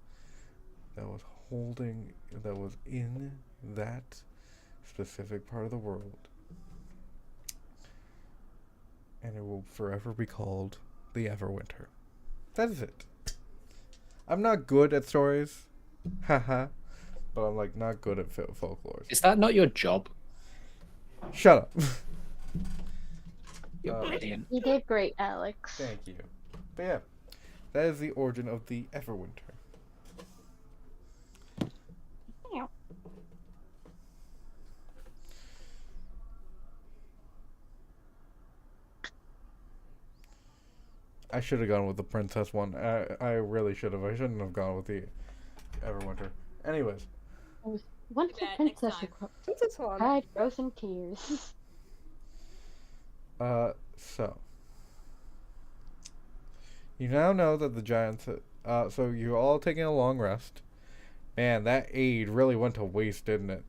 that was in that specific part of the world. And it will forever be called the Everwinter. That is it. I'm not good at stories. Haha. But I'm not good at folklore. Is that not your job? Shut up. You're Uh, brilliant. You did great, Alex. Thank you. But yeah, that is the origin of the Everwinter. I should have gone with the princess one. I really should have. I shouldn't have gone with the Everwinter. Anyways, Once Too a bad, next princess time. This one. cried frozen tears. so you now know that the giants. So you're all taking a long rest. Man, that aid really went to waste, didn't it?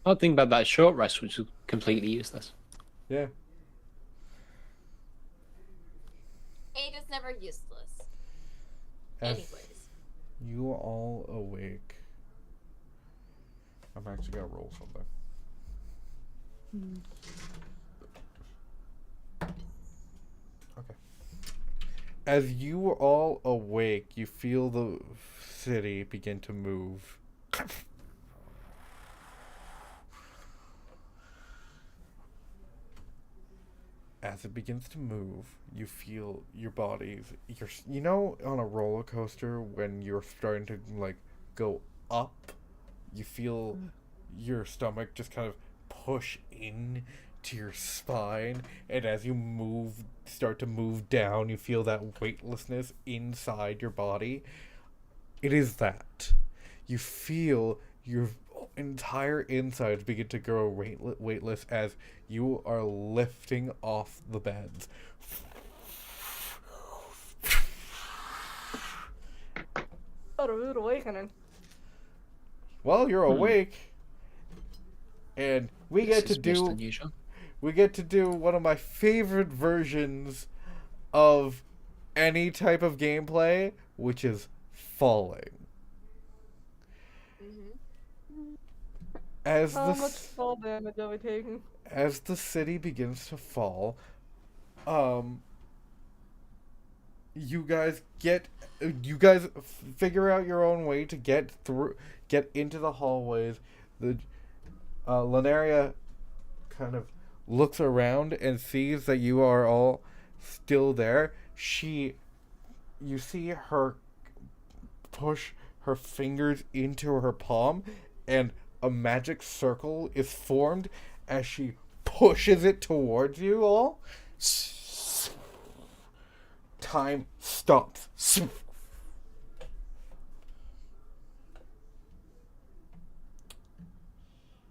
I'll think about that short rest, which was completely useless. Yeah. Aid is never useless. As Anyways. you are all awake. I'm actually gonna roll something. Okay. As you are all awake, you feel the city begin to move. As it begins to move, you feel your bodies. You know, on a roller coaster when you're starting to like go up, you feel your stomach just kind of push in to your spine, and as you start to move down, you feel that weightlessness inside your body. It is that. You feel your entire insides begin to grow weightless as you are lifting off the beds. What a rude awakening. Well, you're awake, and we This get is to most do unusual. one of my favorite versions of any type of gameplay, which is falling. As How the much fall damage are we taking? as the city begins to fall, you guys figure out your own way to get into the hallways. The Linaria kind of looks around and sees that you are all still there. You see her push her fingers into her palm, and a magic circle is formed as she pushes it towards you all. Time stops.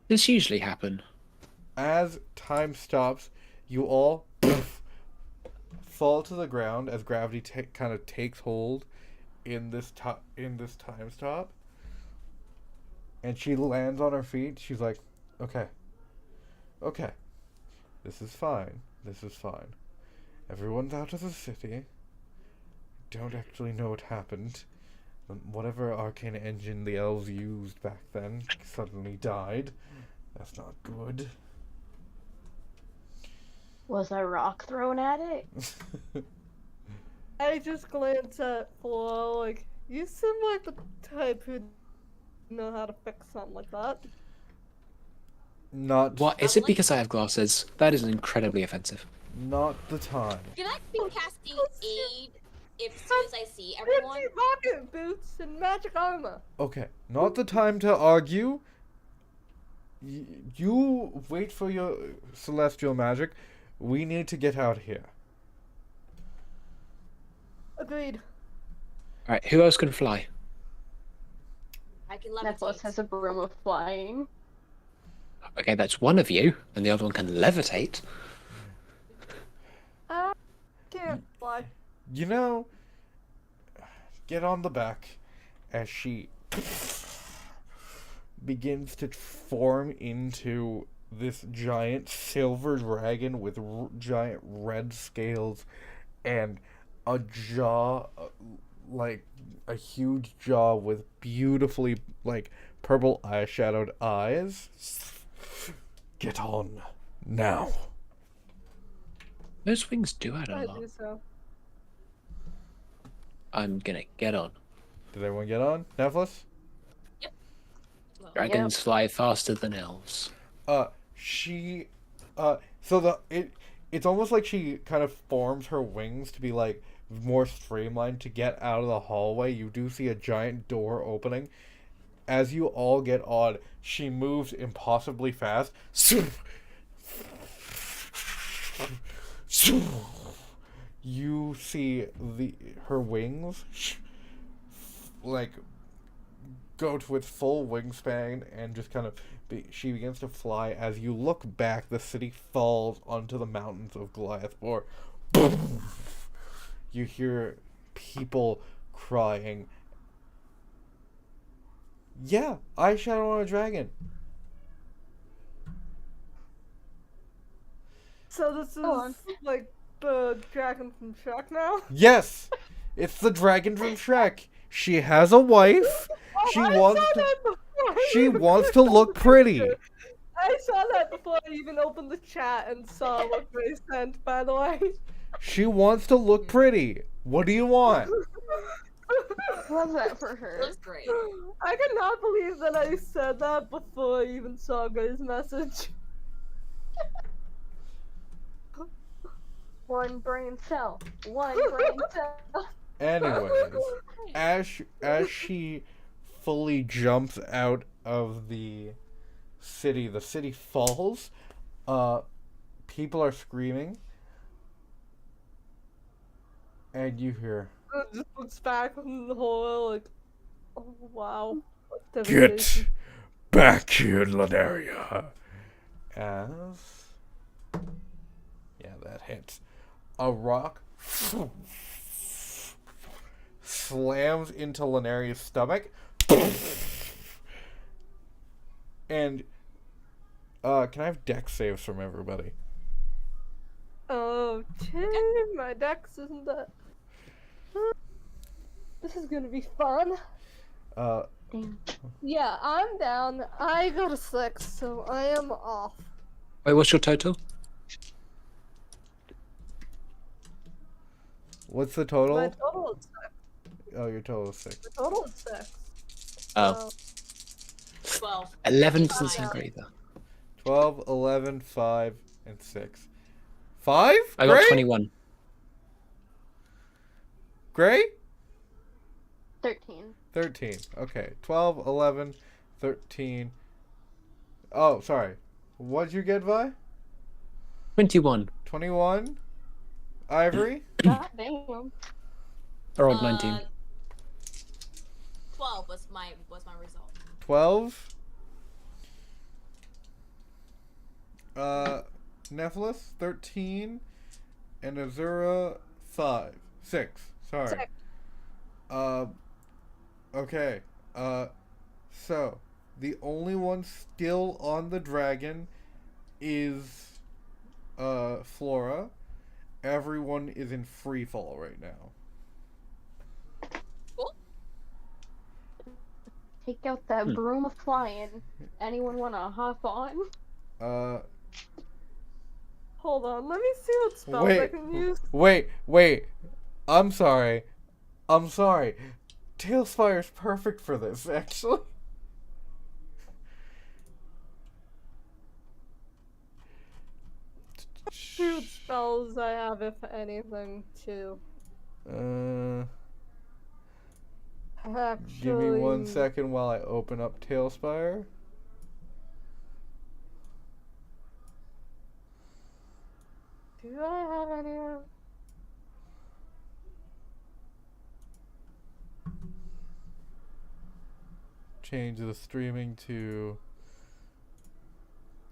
This usually happen. As time stops, you all fall to the ground as gravity kind of takes hold in this time stop. And she lands on her feet. She's like, okay, this is fine. Everyone's out of the city. Don't actually know what happened. Whatever arcane engine the elves used back then suddenly died. That's not good. Was a rock thrown at it? I just glance at Flo, like, you seem like the type who know how to fix something like that. Not What is it because I have glasses? That is incredibly offensive. not the time. Can I be casting aid as soon as I see everyone? Empty rocket boots and magic armor. Okay, not the time to argue. You wait for your celestial magic. We need to get out of here. Agreed. Alright, who else can fly? I can Necklace levitate. has a broom of flying. Okay, that's one of you, and the other one can levitate. Can't fly. You know, get on the back as she begins to form into this giant silver dragon with giant red scales and a jaw, like a huge jaw with beautifully like purple eyeshadowed eyes. Get on now. Those wings do add a I lot. do so. I'm gonna get on. Did everyone get on? Nephilis? Well, Dragons fly faster than elves. she, it's almost like she kind of forms her wings to be like more streamlined to get out of the hallway. You do see a giant door opening. As you all get on, she moves impossibly fast. You see her wings like go to its full wingspan and just kind of she begins to fly. As you look back, the city falls onto the mountains of Goliathport. Boom! You hear people crying. Yeah, I shadow on a dragon. So this on. is like the dragon from Shrek now? Yes, it's the dragon from Shrek. She has a wife. She I wants saw to. that before I She even wants clicked to on look the pretty. picture. I saw that before I even opened the chat and saw what Grace sent, by the way. She wants to look pretty. What do you want? Love that for her. That's great. I cannot believe that I said that before I even saw Grace's message. One brain cell. One brain cell. Anyways, as she fully jumps out of the city falls. People are screaming, and you hear, It just looks back in the hole like, oh wow. What "Get devastation. back here, Lanaria!" As that hits. A rock slams into Lanaria's stomach, and can I have dex saves from everybody? Okay, my dex isn't that. This is gonna be fun. Damn. Yeah, I'm down. I got a 6, so I am off. Wait, what's your total? What's the total? My total is 6. Oh, your total is 6. The total is 6. Oh, 12. 11 doesn't Fine. seem great either. 12, 11, 5, and 6. 5? I got Gray? 21. Gray? 13. 13. Okay. 12, 11, 13. Oh, sorry. What'd you get, Vi? 21. 21? Ivory? God damn. I rolled 19. 12 was my result. 12? Nephilis, 13. And Azura, 5. 6. Sorry. 6. Okay. So, the only one still on the dragon is, Flora. Everyone is in free fall right now. Take out that broom of flying. Anyone wanna hop on? Hold on, let me see what spells I can use. Wait. I'm sorry. Tailspire's perfect for this, actually. See what spells I have, if anything, too. Actually, Give me 1 second while I open up Tailspire. Do I have any? Change the streaming to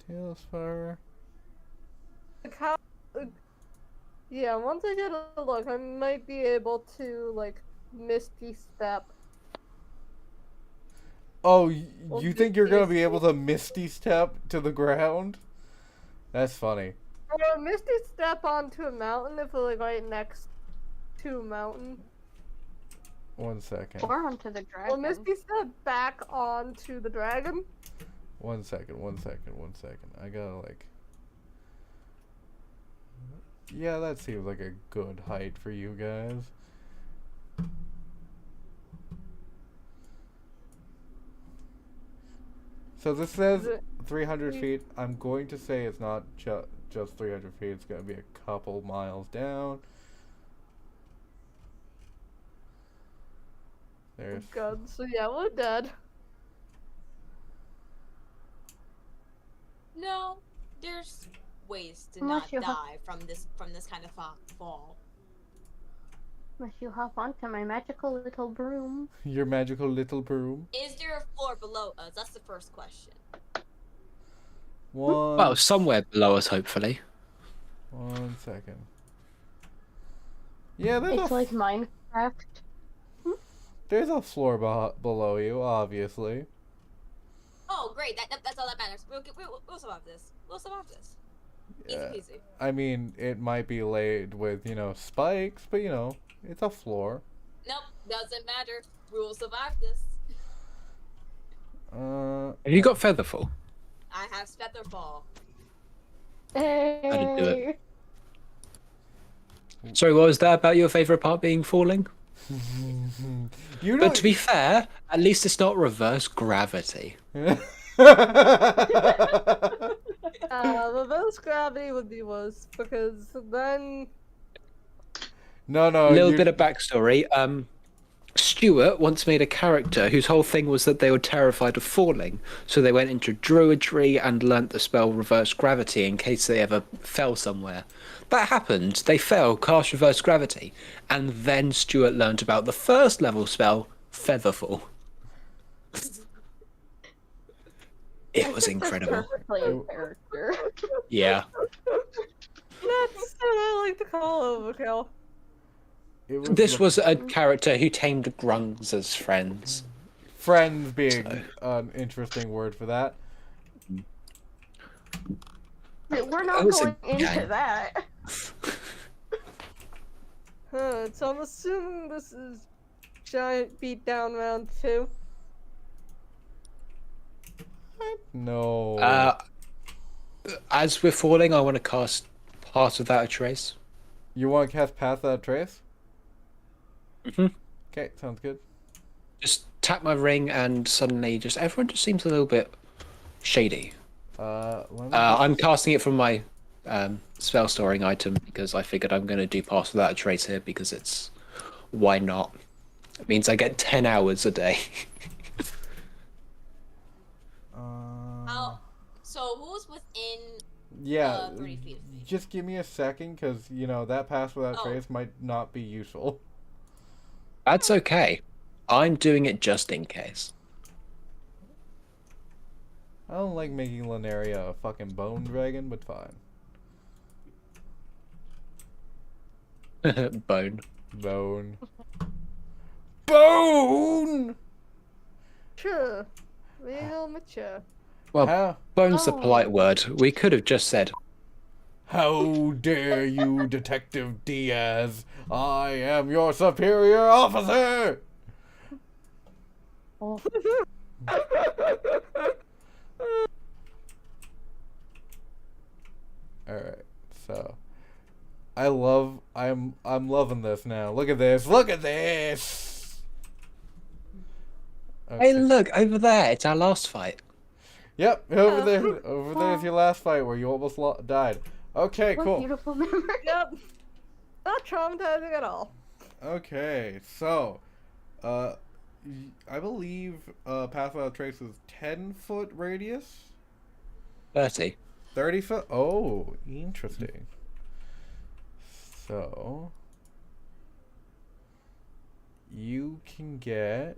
Tailspire. Like how? Yeah, once I get a look, I might be able to like Misty Step. Oh, Well, you think you're gonna be Misty- able to Misty Step to the ground? That's funny. Or Misty Step onto a mountain if we're like right next to a mountain. 1 second. Or onto the Or dragon. Misty Step back onto the dragon. 1 second. I gotta like. Yeah, that seems like a good height for you guys. So this says 300 feet. I'm going to say it's not just 300 feet. It's going to be a couple miles down. There's. God, so yeah, we're dead. No, there's ways to Unless not you die from this kind of fall. Unless you hop onto my magical little broom. Your magical little broom. Is there a floor below us? That's the first question. Well, somewhere below us, hopefully. 1 second. Yeah, there's It's like Minecraft. there's a floor below you, obviously. Oh, great! That's all that matters. We'll survive this. We'll survive this. Easy Yeah. peasy. I mean, it might be laid with, spikes, but, it's a floor. Nope, doesn't matter. We will survive this. Have you got Featherfall? I have Featherfall. That'd do Hey. Sorry, what was that about your favourite part being falling? You But to be fair, at least it's not reverse gravity. Reverse gravity would be worse because then. No, Little bit of backstory. Stuart once made a character whose whole thing was that they were terrified of falling, so they went into druidry and learnt the spell reverse gravity in case they ever fell somewhere. That happened. They fell, cast reverse gravity, and then Stuart learnt about the first level spell, Featherfall. It was incredible. Perfectly in character. Yeah. That's what I like to call overkill. This was a character who tamed grungs as friends. friends being an interesting word for that. We're not was a going into game. that. So I'm assuming this is giant beatdown round 2. No. As we're falling, I want to cast Pass Without a Trace. You want to cast Path Without Trace? Mhm. Okay, sounds good. Just tap my ring, and suddenly, everyone just seems a little bit shady. Let me I'm casting it from my spell storing item because I figured I'm going to do Pass Without a Trace here because it's why not? It means I get 10 hours a day. So who's within yeah, 30 feet of me? just give me a second, because, that Pass Without Oh. Trace might not be useful. That's okay. I'm doing it just in case. I don't like making Lunaria a fucking bone dragon, but fine. Bone. Bone. Bone! Sure. Real mature. Well, How, bone's the Oh. polite word. We could have just said, how dare you, Detective Diaz? I am your superior officer! Oh, Alright, so I'm loving this now. Look at this. Look at this. hey, Okay. look, over there. It's our last fight. Yep, over there. Over there's your last fight where you almost died. Okay, what cool. beautiful memory. Yep. Not traumatizing at all. Okay, so I believe Path Without Trace is 10-foot radius? 30. 30 foot? Oh, interesting. So you can get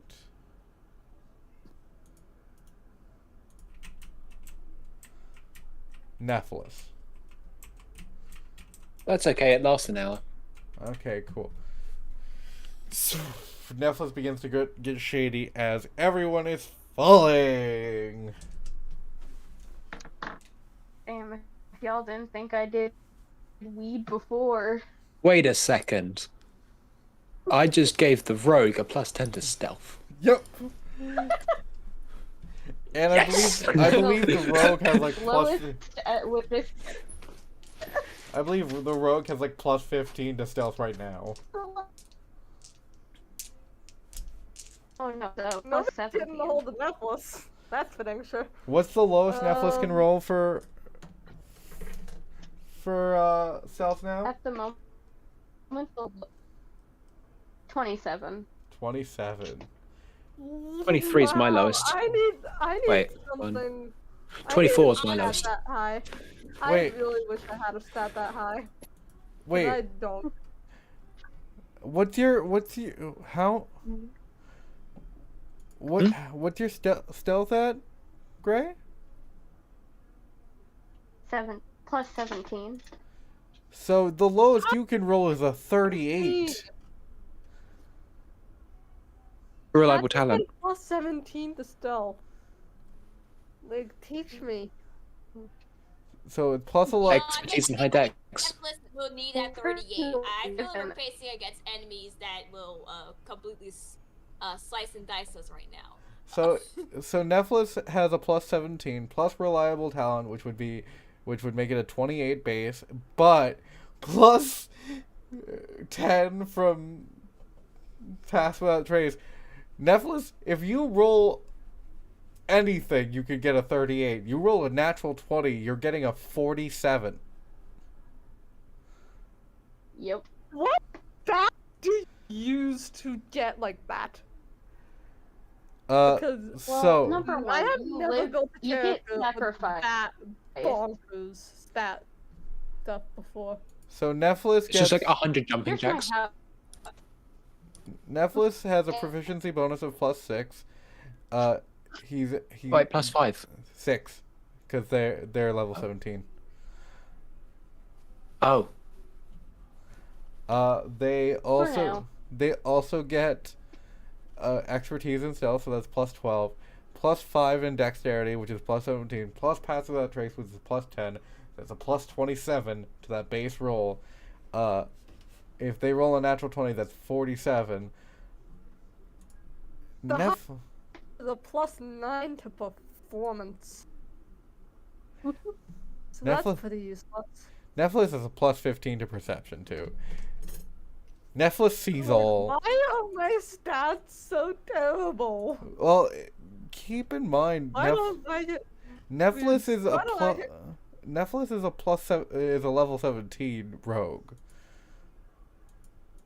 Nephilis. That's okay. It lasts an hour. Okay, cool. So, Nephilis begins to get shady as everyone is falling. Damn, if y'all didn't think I did weed before. Wait a second. I just gave the rogue a +10 to stealth. Yep. And Yes! I believe the rogue has like Lowest with this. I believe the rogue has like +15 to stealth right now. Oh no, so No, plus getting the 17. hold of necklace. That's fitting, sure. What's the lowest Nephilis can Um, roll for stealth now? At the moment, 27. 27. 23 is my wow, lowest. I need Wait, something. 24 is I my need a lowest. stat that high. Wait. I really wish I had a stat that high. But Wait, I don't. what's your how? What's your stealth at, Gray? 7 + 17. So the lowest you can roll is a 38. Reliable That's like talent. plus 17 to stealth. Like, teach me. So it's plus No, 11. Expertise in high dex. Nephilis will need that 38. I feel like we're facing against enemies that will completely slice and dice us right now. So Nephilis has a plus 17 plus reliable talent, which would make it a 28 base, but plus 10 from pass without trace. Nephilis, if you roll anything, you could get a 38. You roll a natural 20, you're getting a 47. Yep. What stat do you use to get like that? Because So number I one, have you never live, built a you get character with sacrificed. that bonkers stat stuff before. so Nephilis It's just gets like 100 jumping Here's my jacks. house. Nephilis has a proficiency bonus of plus 6. He Wait, plus 5. 6, because they're level 17. Oh. They now. also get expertise in stealth, so that's plus 12, plus 5 in dexterity, which is plus 17, plus pass without trace, which is plus 10. That's a plus 27 to that base roll. If they roll a natural 20, that's 47. The plus 9 to performance. So Nephilis- that's pretty useless. Nephilis is a plus 15 to perception, too. Nephilis sees all. Why are my stats so terrible? Well, keep in mind, Why don't I get... Nephilis is a Why don't I plus. get- Nephilis is a level 17 rogue.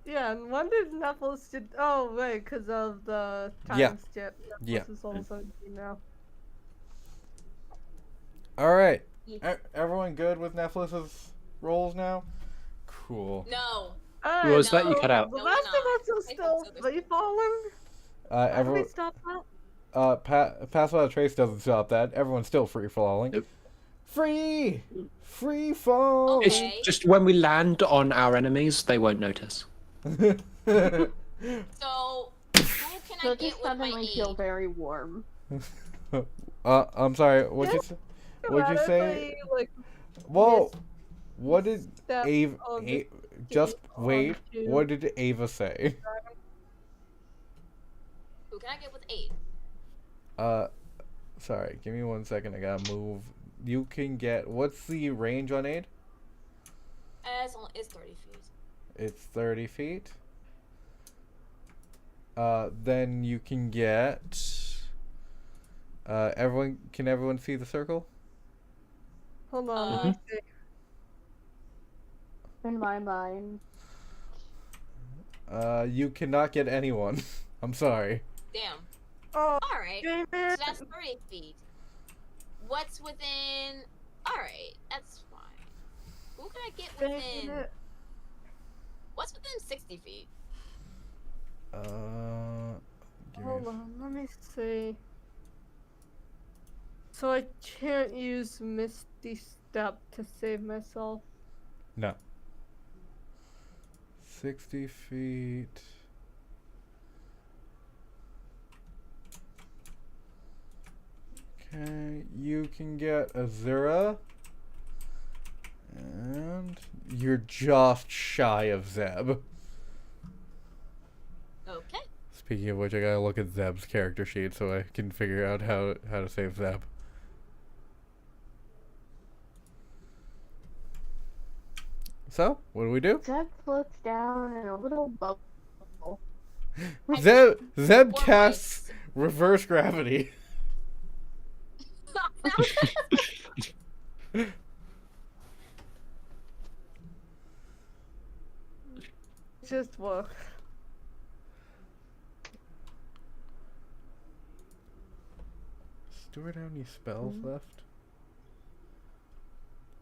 Yeah, and when did Nephilis get... Oh, right, because of the time Yeah. skip. Nephilis Yeah. is level 17 now. All right, Yeah. everyone good with Nephilis's rolls now? Cool. No. What was that you cut out? The No, rest we're of not. us are I still think so. free falling. How do we Everyone. stop that? Pass without trace doesn't stop that. Everyone's still free falling. Nope. Free fall. It's Okay. just when we land on our enemies, they won't notice. So, who can So I it get just with my suddenly feel aid? very warm. I'm sorry. What'd you say? Theoretically, like, Whoa. What did misstep Ava? of the Just on wait. to- What did Ava say? Who can I get with aid? Sorry. Give me 1 second. I gotta move. You can get. What's the range on aid? It's 30 feet. It's 30 feet. Then you can get. Can everyone see the circle? Hold on. let Uh, me see. In my mind. You cannot get anyone. I'm sorry. Damn. Oh, Alright. damn So it. that's 30 feet. What's within... Alright, that's fine. Who can I get Damn within... it. What's within 60 feet? Give me Hold on, let me see. So I can't use Misty Step to save myself. No. 60 feet. Okay, you can get Azura. And you're just shy of Zeb. Okay. Speaking of which, I gotta look at Zeb's character sheet so I can figure out how to save Zeb. So, what do we do? Zeb floats down in a little bubble. Zeb Or casts reverse gravity. Just work. Stuart, have any spells left?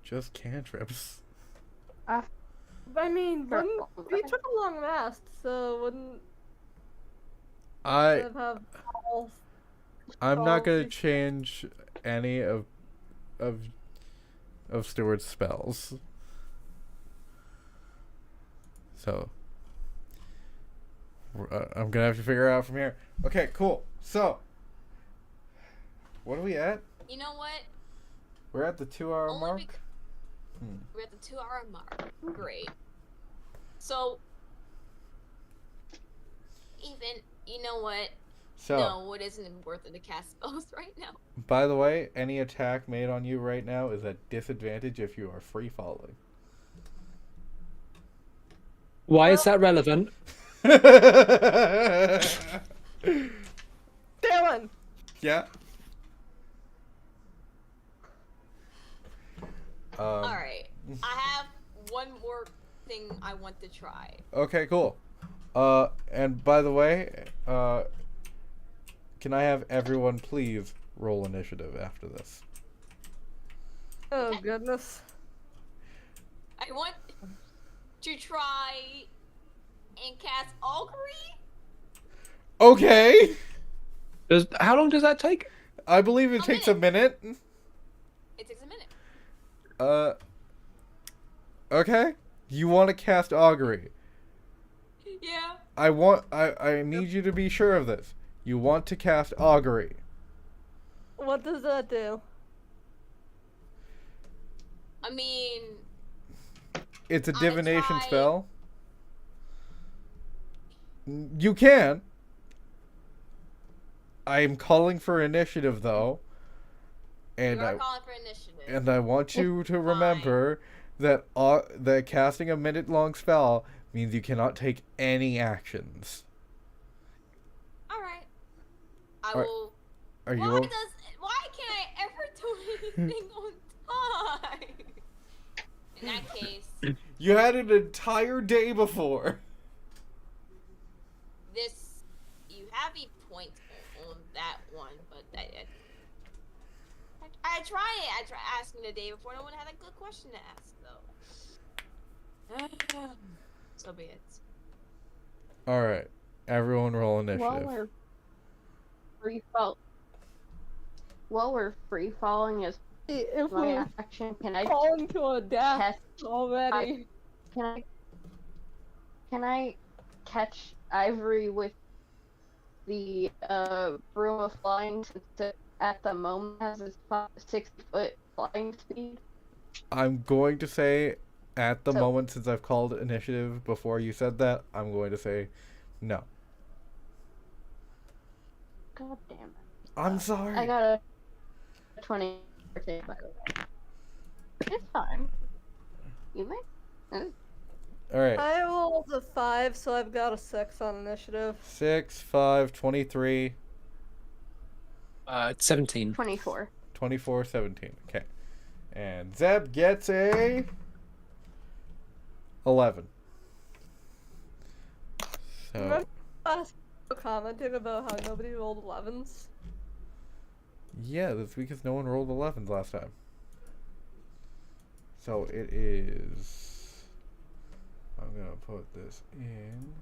Just cantrips. I mean, we took a long rest, so wouldn't have all I'm not gonna spells. change any of Stuart's spells. So I'm gonna have to figure out from here. Okay, cool. So what are we at? You know what? We're at the 2-hour Only mark. bec- We're at the 2-hour mark. Great. So, even, you know what? So, No, it isn't worth it to cast spells right now. by the way, any attack made on you right now is at disadvantage if you are free falling. Why is that relevant? Dylan! Yeah. Alright. I have one more thing I want to try. Okay, cool. And by the way, can I have everyone please roll initiative after this? Oh, goodness. I want to try and cast augury. Okay. How long does that take? I believe it takes a minute. It takes a minute. Okay. You want to cast augury. Yeah. I need you to be sure of this. You want to cast augury. What does that do? I mean, It's a I divination try- spell. You can. I'm calling for initiative though. And you are calling for initiative. And I want you to remember that that casting a minute-long spell means you cannot take any actions. Alright. I Are- will. Are you? Why can't I ever do anything on time? In that case, You had an entire day before. you have a point on that one, but I try it. I try asking the day before. No one had a good question to ask, though. So be it. All right, everyone, roll While initiative. we're free falling as If my we're action, can I falling to a death test? already. Can I catch Ivory with the broom of flying since it at the moment has a 60-foot flying speed? I'm going to say, at the So- moment, since I've called initiative before you said that, I'm going to say, no. God damn it. I'm sorry. I got a 20 by the way. It's fine. You may. All right. I rolled a 5, so I've got a 6 on initiative. 6, 5, 23, 17. 24. 24, 17. Okay. And Zeb gets a 11. So, Remember last commenting about how nobody rolled 11s? yeah, that's because no one rolled 11s last time. So it is. I'm gonna put this in.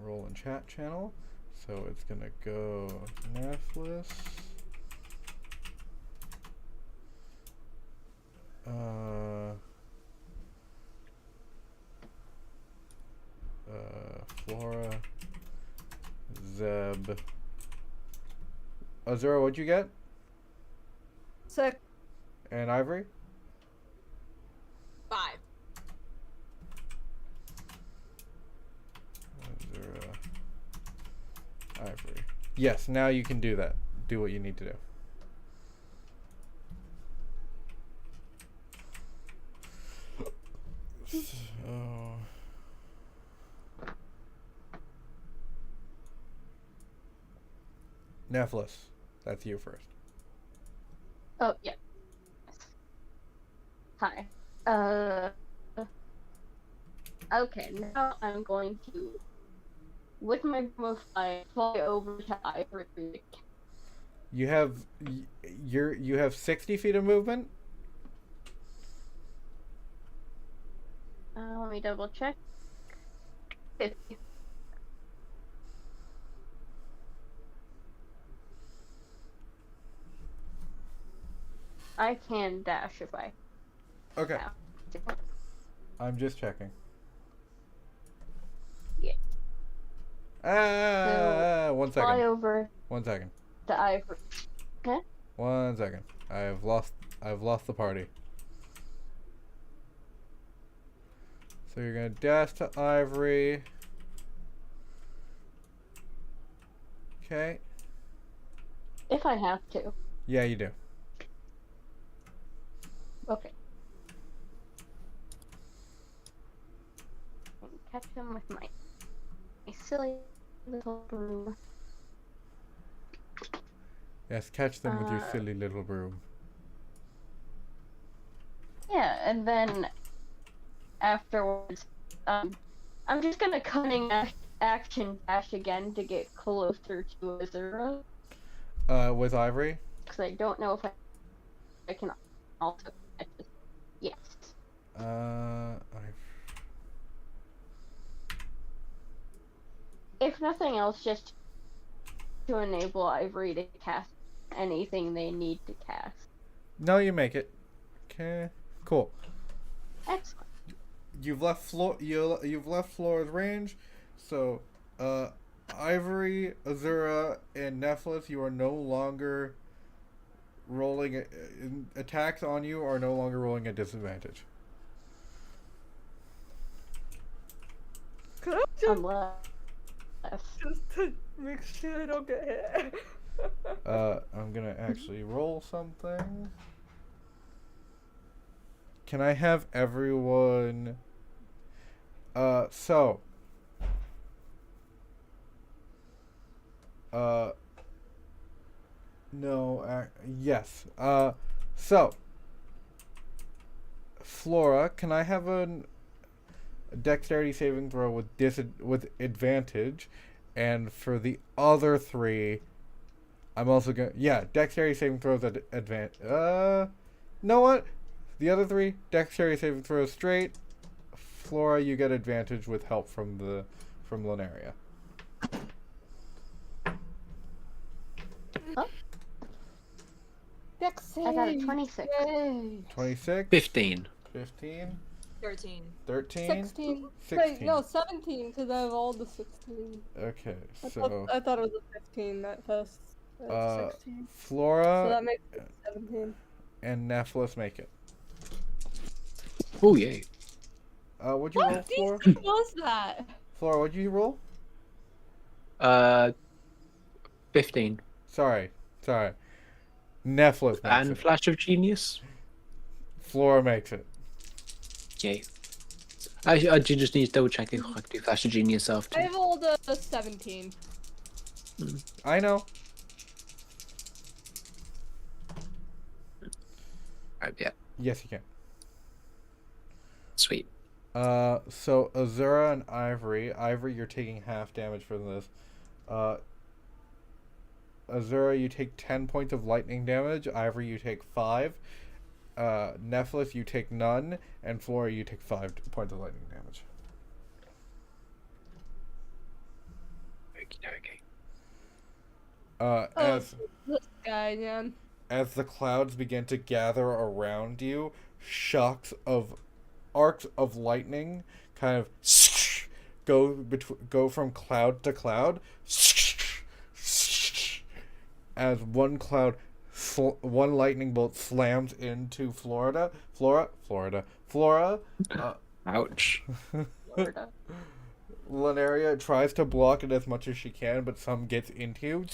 Roll in chat channel. So it's gonna go Netflix. Flora, Zeb. Azura, what'd you get? 6. And Ivory? 5. Azura, Ivory. Yes, now you can do that. Do what you need to do. So, Nephilis, that's you first. Oh, yeah. Hi. Uh. Okay, now I'm going to, with my broom of fly over to Ivory. You have you have 60 feet of movement. Let me double check. 50. I can dash if I Okay, have to. I'm just checking. Yeah. One Fly second. over 1 second. to Ivory. Okay? 1 second. I've lost the party. So you're gonna dash to Ivory. Okay. If I have to. Yeah, you do. Okay. And catch him with my silly little broom. Yes, catch them with your silly little broom. Yeah, and then afterwards, I'm just gonna cunning action dash again to get closer to Azura, With Ivory. because I don't know if I can also catch this. Yes. If nothing else, just to enable Ivory to cast anything they need to cast. No, you make it. Okay. Cool. Excellent. You've left Flora's range, so Ivory, Azura, and Nephilis, you are no longer rolling attacks on you are no longer rolling at disadvantage. Could I Unless. just to make sure I don't get hit? I'm gonna actually roll something. Can I have everyone? So. No. Yes. So. Flora, can I have a dexterity saving throw with advantage, and for the other three, I'm also gonna dexterity saving throws at advantage. Know what? The other three dexterity saving throws straight. Flora, you get advantage with help from Lunaria. Oh, Dex I got a save. 26. Yay. 26. 15. 15. 13. 13. 16. 16. Wait, no, 17, because I have all the 16. Okay, I so thought it was a 15 at first. It's 16. So Flora that makes it 17. and Nephilis make it. Oh, yay. What'd you roll, What Flora? DC was that? Flora, what'd you roll? 15. Sorry. Nephilis makes And it. Flash of Genius? Flora makes it. Yay. I just need to double check if I can do Flash of Genius after. I rolled a 17. I know. Right, yeah. Yes, you can. Sweet. So Azura and Ivory. Ivory, you're taking half damage from this. Azura, you take 10 points of lightning damage. Ivory, you take 5. Nephilis, you take none. And Flora, you take 5 points of lightning damage. Okay. As This guy again. as the clouds begin to gather around you, arcs of lightning kind of go from cloud to cloud as one lightning bolt slams into Flora. Ouch. Florida. Lunaria tries to block it as much as she can, but some gets into you.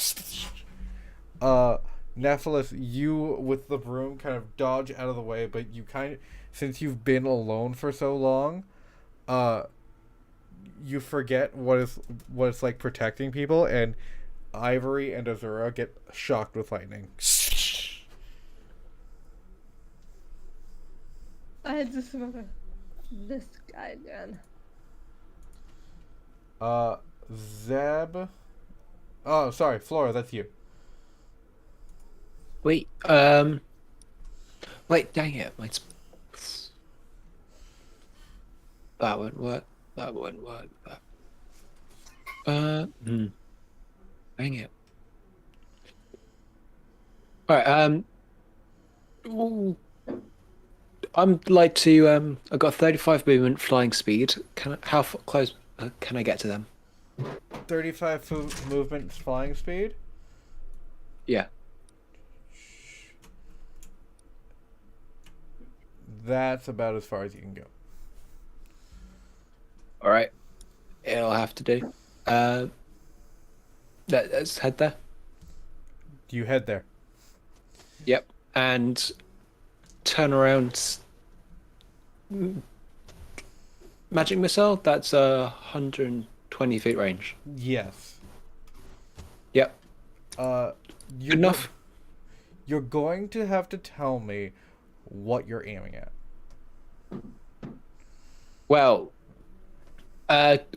Nephilis, you with the broom kind of dodge out of the way, but since you've been alone for so long, you forget what it's like protecting people, and Ivory and Azura get shocked with lightning. I just remember this guy again. Zeb. Oh, sorry, Flora, that's you. Wait, wait, dang it, that won't work. That won't work. Dang it. All right. Ooh. I'm like to. I've got 35 movement, flying speed. How close can I get to them? 35 movement, flying speed. Yeah. That's about as far as you can go. All right. It'll have to do. Let's head there. You head there. Yep. And turn around. Magic missile. That's 120 feet range. Yes. Yep. Good enough. You're going to have to tell me what you're aiming at. Well,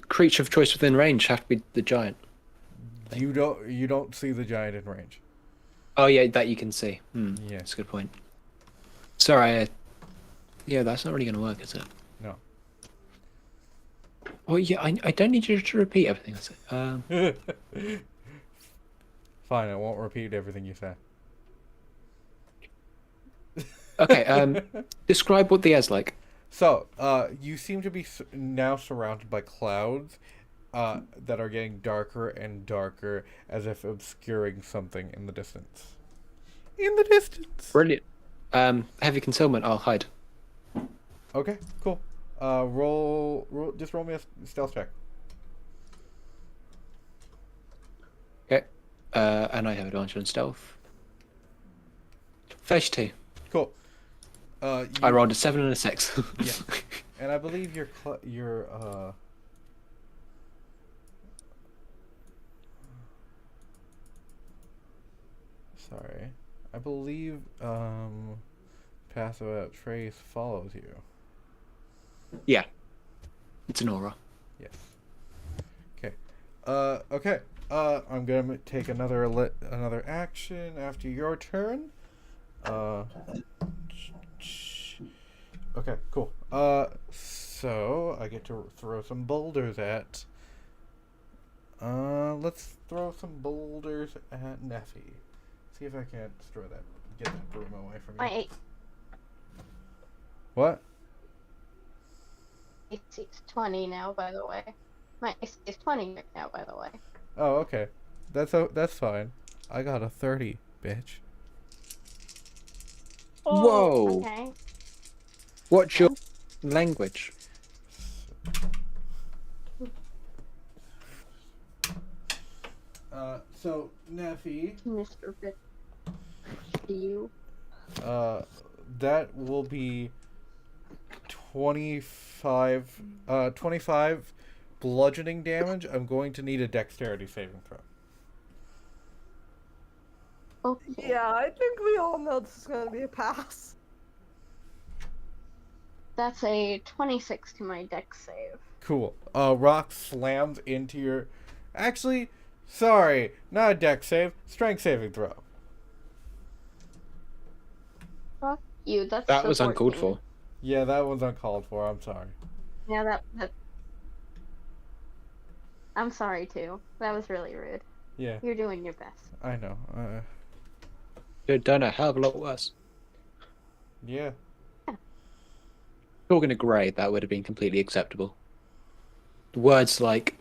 creature of choice within range have to be the giant. You don't see the giant in range. Oh yeah, that you can see. Yeah. That's a good point. Sorry. Yeah, that's not really going to work, is it? No. Well, yeah, I don't need you to repeat everything I said. Fine, I won't repeat everything you said. Okay. Describe what the air's like. So, you seem to be now surrounded by clouds that are getting darker and darker, as if obscuring something in the distance. In the distance. Brilliant. Heavy concealment. I'll hide. Okay, cool. Just roll me a stealth check. Okay. And I have advantage on stealth. 32. Cool. I rolled a 7 and a 6. Yeah. And I believe your sorry. I believe passive at trace follows you. Yeah. It's an aura. Yes. Okay. Okay. I'm gonna take another action after your turn. Okay, cool. So I get to throw some boulders at. Let's throw some boulders at Neffy. See if I can't get that broom away from you. My What? AC is 20 now, by the way. My AC is 20 right now, by the way. Oh, okay. That's fine. I got a 30, bitch. Whoa. Okay. What's your language? So Neffy, Mr. Bit. You. that will be 25 bludgeoning damage. I'm going to need a dexterity saving throw. Okay. Yeah, I think we all know this is gonna be a pass. That's a 26 to my dex save. Cool. Rock slams into your... Actually, sorry, not a dex save. Strength saving throw. Fuck you, that's That so was uncalled 14. for. Yeah, that one's uncalled for. I'm sorry. Yeah, that... I'm sorry, too. That was really rude. Yeah, You're doing your best. I know. You've done a hell of a lot worse. Yeah. Talking to Grey, that would have been completely acceptable. Words like...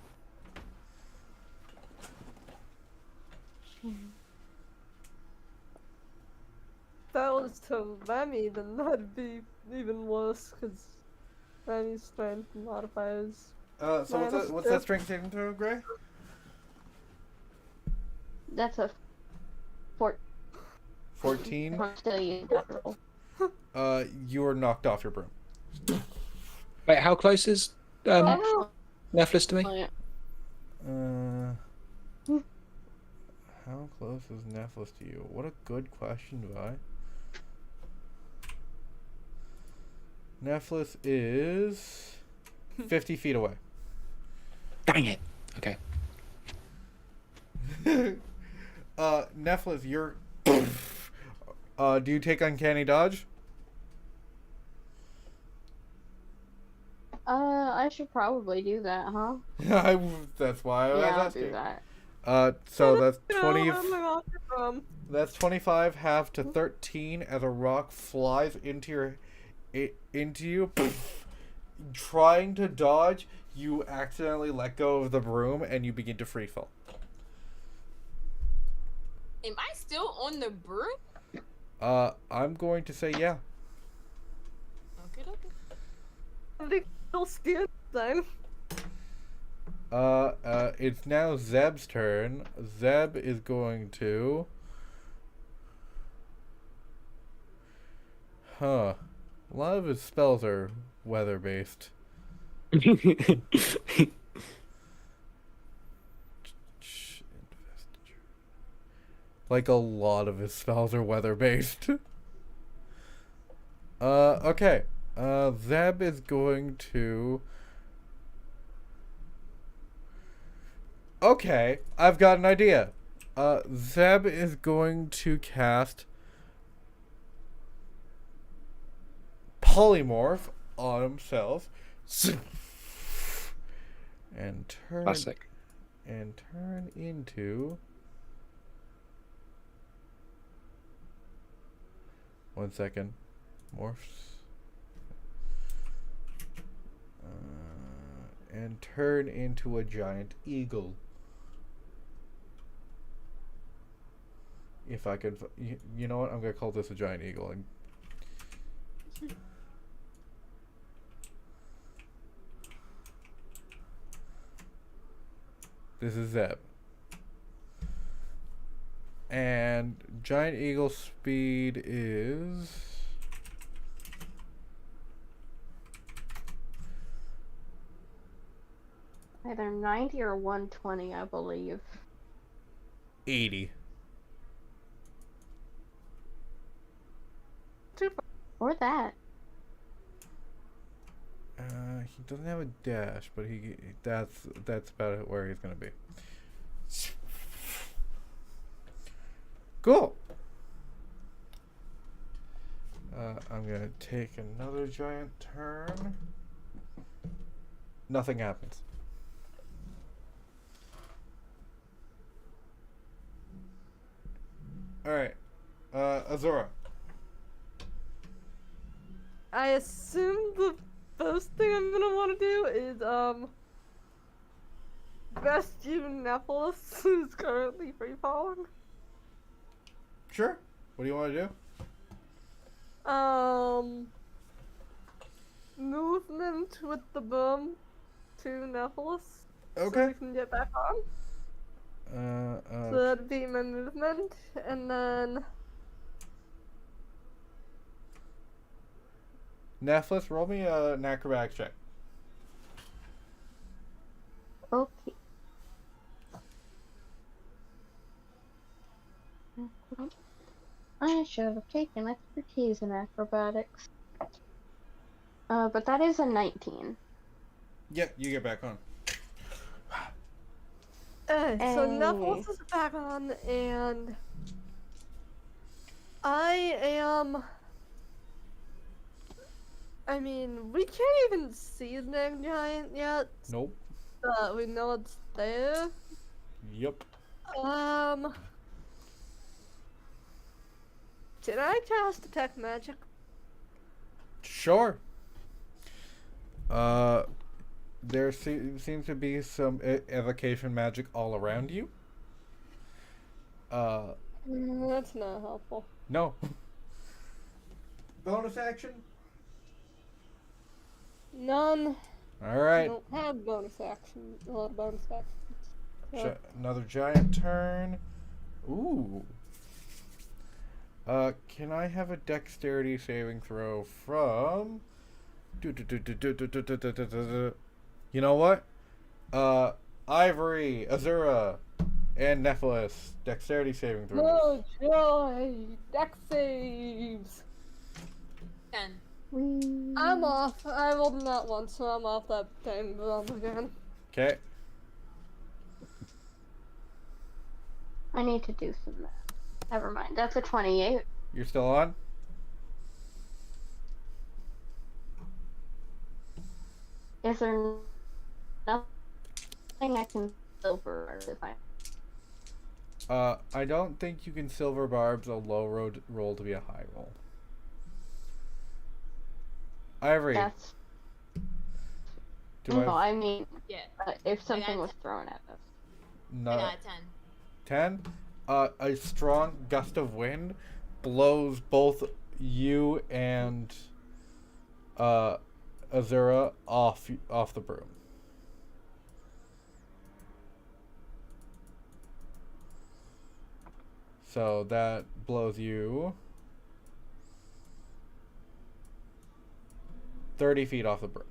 If that was to Remy, then that'd be even worse, because Remy's strength modifiers. So what's that strength saving throw, Gray? That's a 14. I'm still using that roll. You are knocked off your broom. Wait, how close is Excellent. Nephilis to me? Uh, How close is Nephilis to you? What a good question, Vi. Nephilis is 50 feet away. Dang it. Okay. Nephilis, you're... do you take Uncanny Dodge? I should probably do that, huh? That's why I was Yeah, I'll asking. do that. So that's You know, 20... I'm not That's 25 half to 13 as a rock flies into you. Trying to dodge, you accidentally let go of the broom and you begin to free fall. Am I still on the broom? I'm going to say yeah. Okay, okay. they still stand then. It's now Zeb's turn. Zeb is going to... A lot of his spells are weather-based. Like, a lot of his spells are weather-based. Okay. Zeb is going to... Okay, I've got an idea. Zeb is going to cast Polymorph on himself. And turn... Classic. And turn into... One second. Morphs. And turn into a giant eagle. If I can... You know what? I'm going to call this a giant eagle. This is Zeb. And giant eagle speed is... Either 90 or 120, I believe. 80. Or that. He doesn't have a dash, but that's about where he's gonna be. Cool. I'm gonna take another giant turn. Nothing happens. Alright. Azura. I assume the first thing I'm gonna want to do is rescue Nephilis, who's currently free falling. Sure. What do you want to do? Movement with the boom to Nephilis. So Okay. we can get back on. So that'd be my movement, and then Nephilis, roll me an acrobatics check. Okay. I should have taken expertise in acrobatics. But that is a 19. Yep, you get back on. so Hey. Nephilis is back on, and I mean, we can't even see the neck giant yet, Nope. but we know it's there. Yep. Did I cast Detect Magic? Sure. There seems to be some evocation magic all around you. That's not helpful. No. Bonus action? None. I Alright. don't have bonus action. A lot of bonus actions. So, Another giant turn. Ooh. Can I have a dexterity saving throw from... You know what? Ivory, Azura, And Nephilis, dexterity saving throws. No joy! Deck saves! 10. Whee. I'm off. I rolled in that one, so I'm off that thing again. Okay. I need to do some math. Never mind. That's a 28. You're still on? Is there nothing I can silver if I? I don't think you can silver barbs a low roll to be a high roll. Ivory, That's. do No, I I mean, Yeah. if something got was thrown at us. I not got a 10. 10? A strong gust of wind blows both you and Azura off the broom. So that blows you 30 feet off the broom.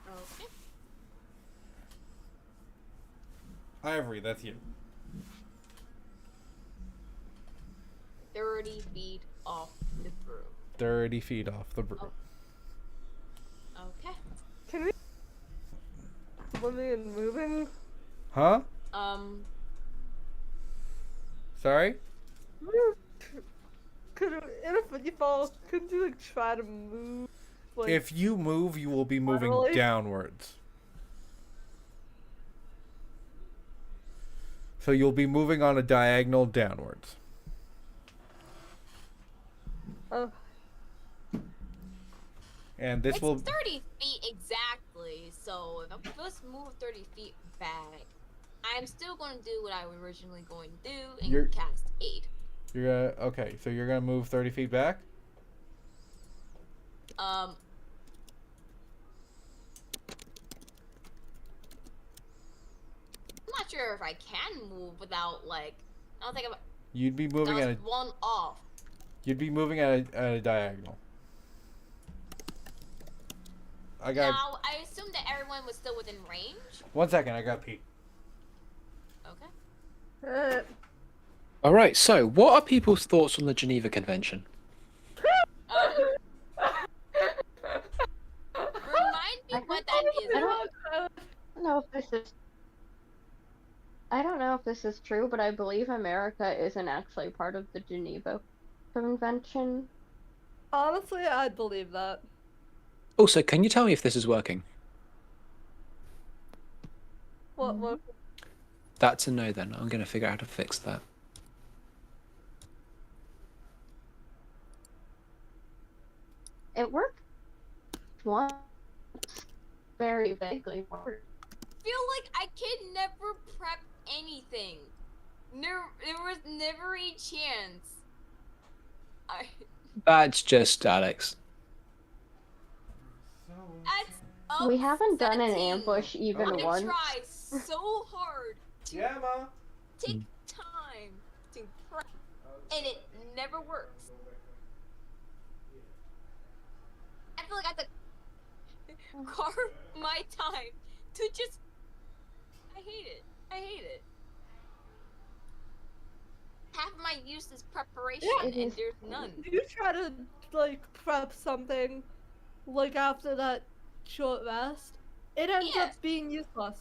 Okay. Ivory, that's you. 30 feet off the broom. 30 feet off the broom. Okay. Can we swimming and moving? Huh? Sorry? Could in a free fall, could you like try to move? Like, If you move, you will be moving laterally? downwards. So you'll be moving on a diagonal downwards. oh, And this It's will 30 feet exactly, so if I'm supposed to move 30 feet back, I'm still going to do what I was originally going to do and You're- cast Aid. you're gonna okay, so you're gonna move 30 feet back? I'm not sure if I can move without, like, I don't think I'm. You'd be moving That at was a one off. you'd be moving at a diagonal. I got Now, I assume that everyone was still within range. 1 second, I got Pete. Okay. All right. So, what are people's thoughts on the Geneva Convention? Remind me what that is. I don't know if this is. I don't know if this is true, but I believe America isn't actually part of the Geneva Convention. honestly, I'd believe that. Also, can you tell me if this is working? What? That's a no. Then I'm going to figure out how to fix that. It worked once, very vaguely. Feel like I can never prep anything. There was never a chance. That's just Alex. That's We haven't done an upsetting. ambush even I once. try so hard to Yeah, Ma. take time to prep, and it never works. I feel like I have to carve my time to just. I hate it. I hate it. Half my use is preparation, Yeah, it and is. there's none. You try to like prep something, like after that short rest, it ends Yeah. up being useless.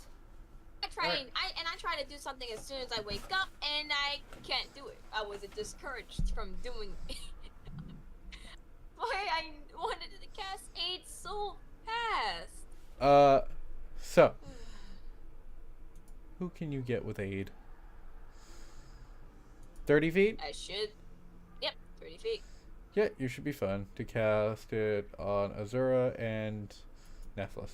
I try and I try to do something as soon as I wake up, and I can't do it. I was discouraged from doing it. Why I wanted to cast Aid so fast. So who can you get with aid? 30 feet? I should. Yep, 30 feet. Yeah, you should be fun to cast it on Azura and Nephilis.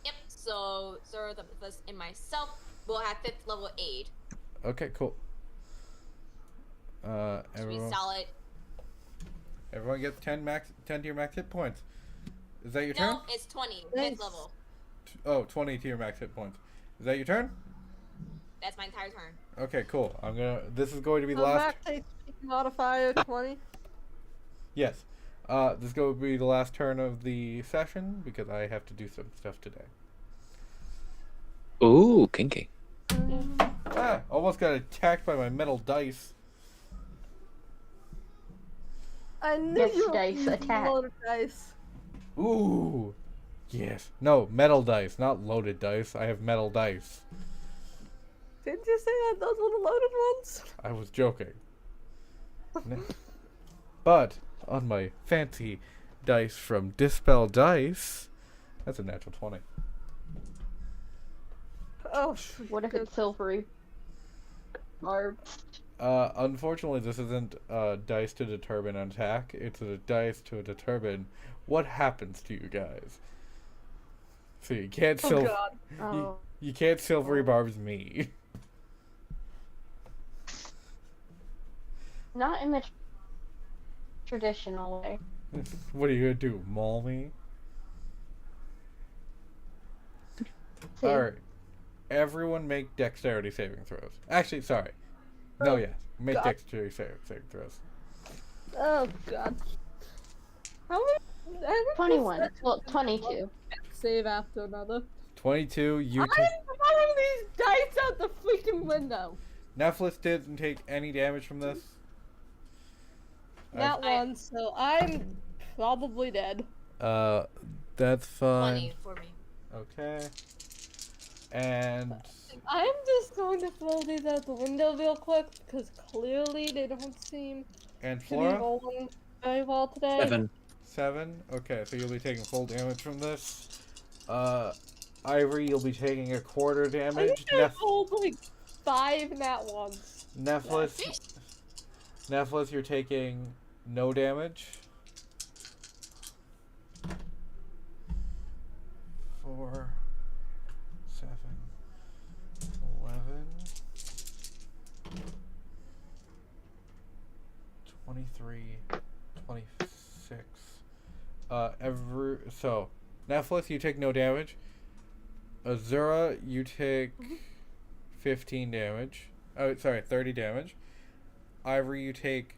Yep. So Zora, the and myself will have 5th level Aid. Okay, cool. Should be Everyone, solid. everyone gets 10 to your max hit points. Is that your turn? No, it's 20. Thanks. 5th level. Oh, 20 to your max hit points. Is that your turn? That's my entire turn. Okay, cool. This is going to be the So last. max HP modifier 20. Yes. This is going to be the last turn of the session because I have to do some stuff today. Ooh, kinky. Ah, almost got attacked by my metal dice. I knew Yes, you were dice, using attack. loaded dice. Ooh. Yes. No, metal dice, not loaded dice. I have metal dice. Didn't you say that those were the loaded ones? I was joking. But on my fancy dice from Dispel Dice, that's a natural 20. Oh, sweet What if good. it's silvery? Barbs. Unfortunately, this isn't a dice to determine an attack. It's a dice to determine what happens to you guys. So you can't Oh god. Oh. you can't silvery barbs me. Not in the traditional way. What are you gonna do? Maul me? See? Alright. Everyone make dexterity saving throws. Actually, sorry. No, Oh, yes. Make God. dexterity saving throws. Oh god. How many? I think 21. this Well, is 22. one save after another. 22, you I'm take... throwing these dice out the freaking window. Nephilis didn't take any damage from this. Not one, so I'm probably dead. That's fine. 20 for me. Okay. And... I'm just going to throw these out the window real quick because clearly they don't seem And to be Flora? rolling very well today. 7. 7? Okay, so you'll be taking full damage from this. Ivory, you'll be taking a quarter I damage. think I rolled like 5 nat ones. Nephilis, you're taking no damage. 4, 7, 11, 23, 26. So, Nephilis, you take no damage. Azura, you take 15 damage. Oh, sorry, 30 damage. Ivory, you take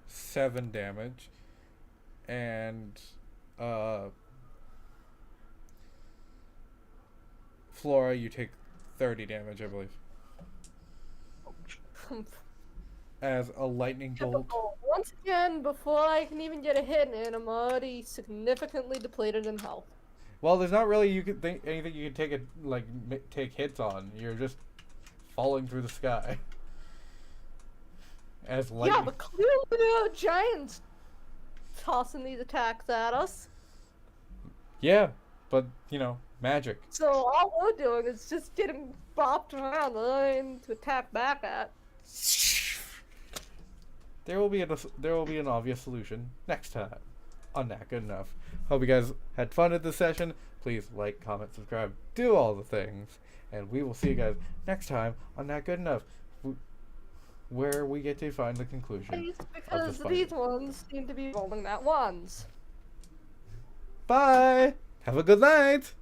7 damage. And, Flora, you take 30 damage, I believe. As a lightning bolt. Once again, before I can even get a hit in, I'm already significantly depleted in health. Well, there's not really anything you can take hits on. You're just falling through the sky. As lightning. Yeah, but clearly there are giants tossing these attacks at us. Yeah, but magic. So all we're doing is just getting bopped around and to attack back at. There will be an obvious solution next time on Not Good Enough. Hope you guys had fun at this session. Please like, comment, subscribe, do all the things, and we will see you guys next time on Not Good Enough, where we get to find the conclusion. Because fight. these ones seem to be rolling nat ones. Bye. Have a good night.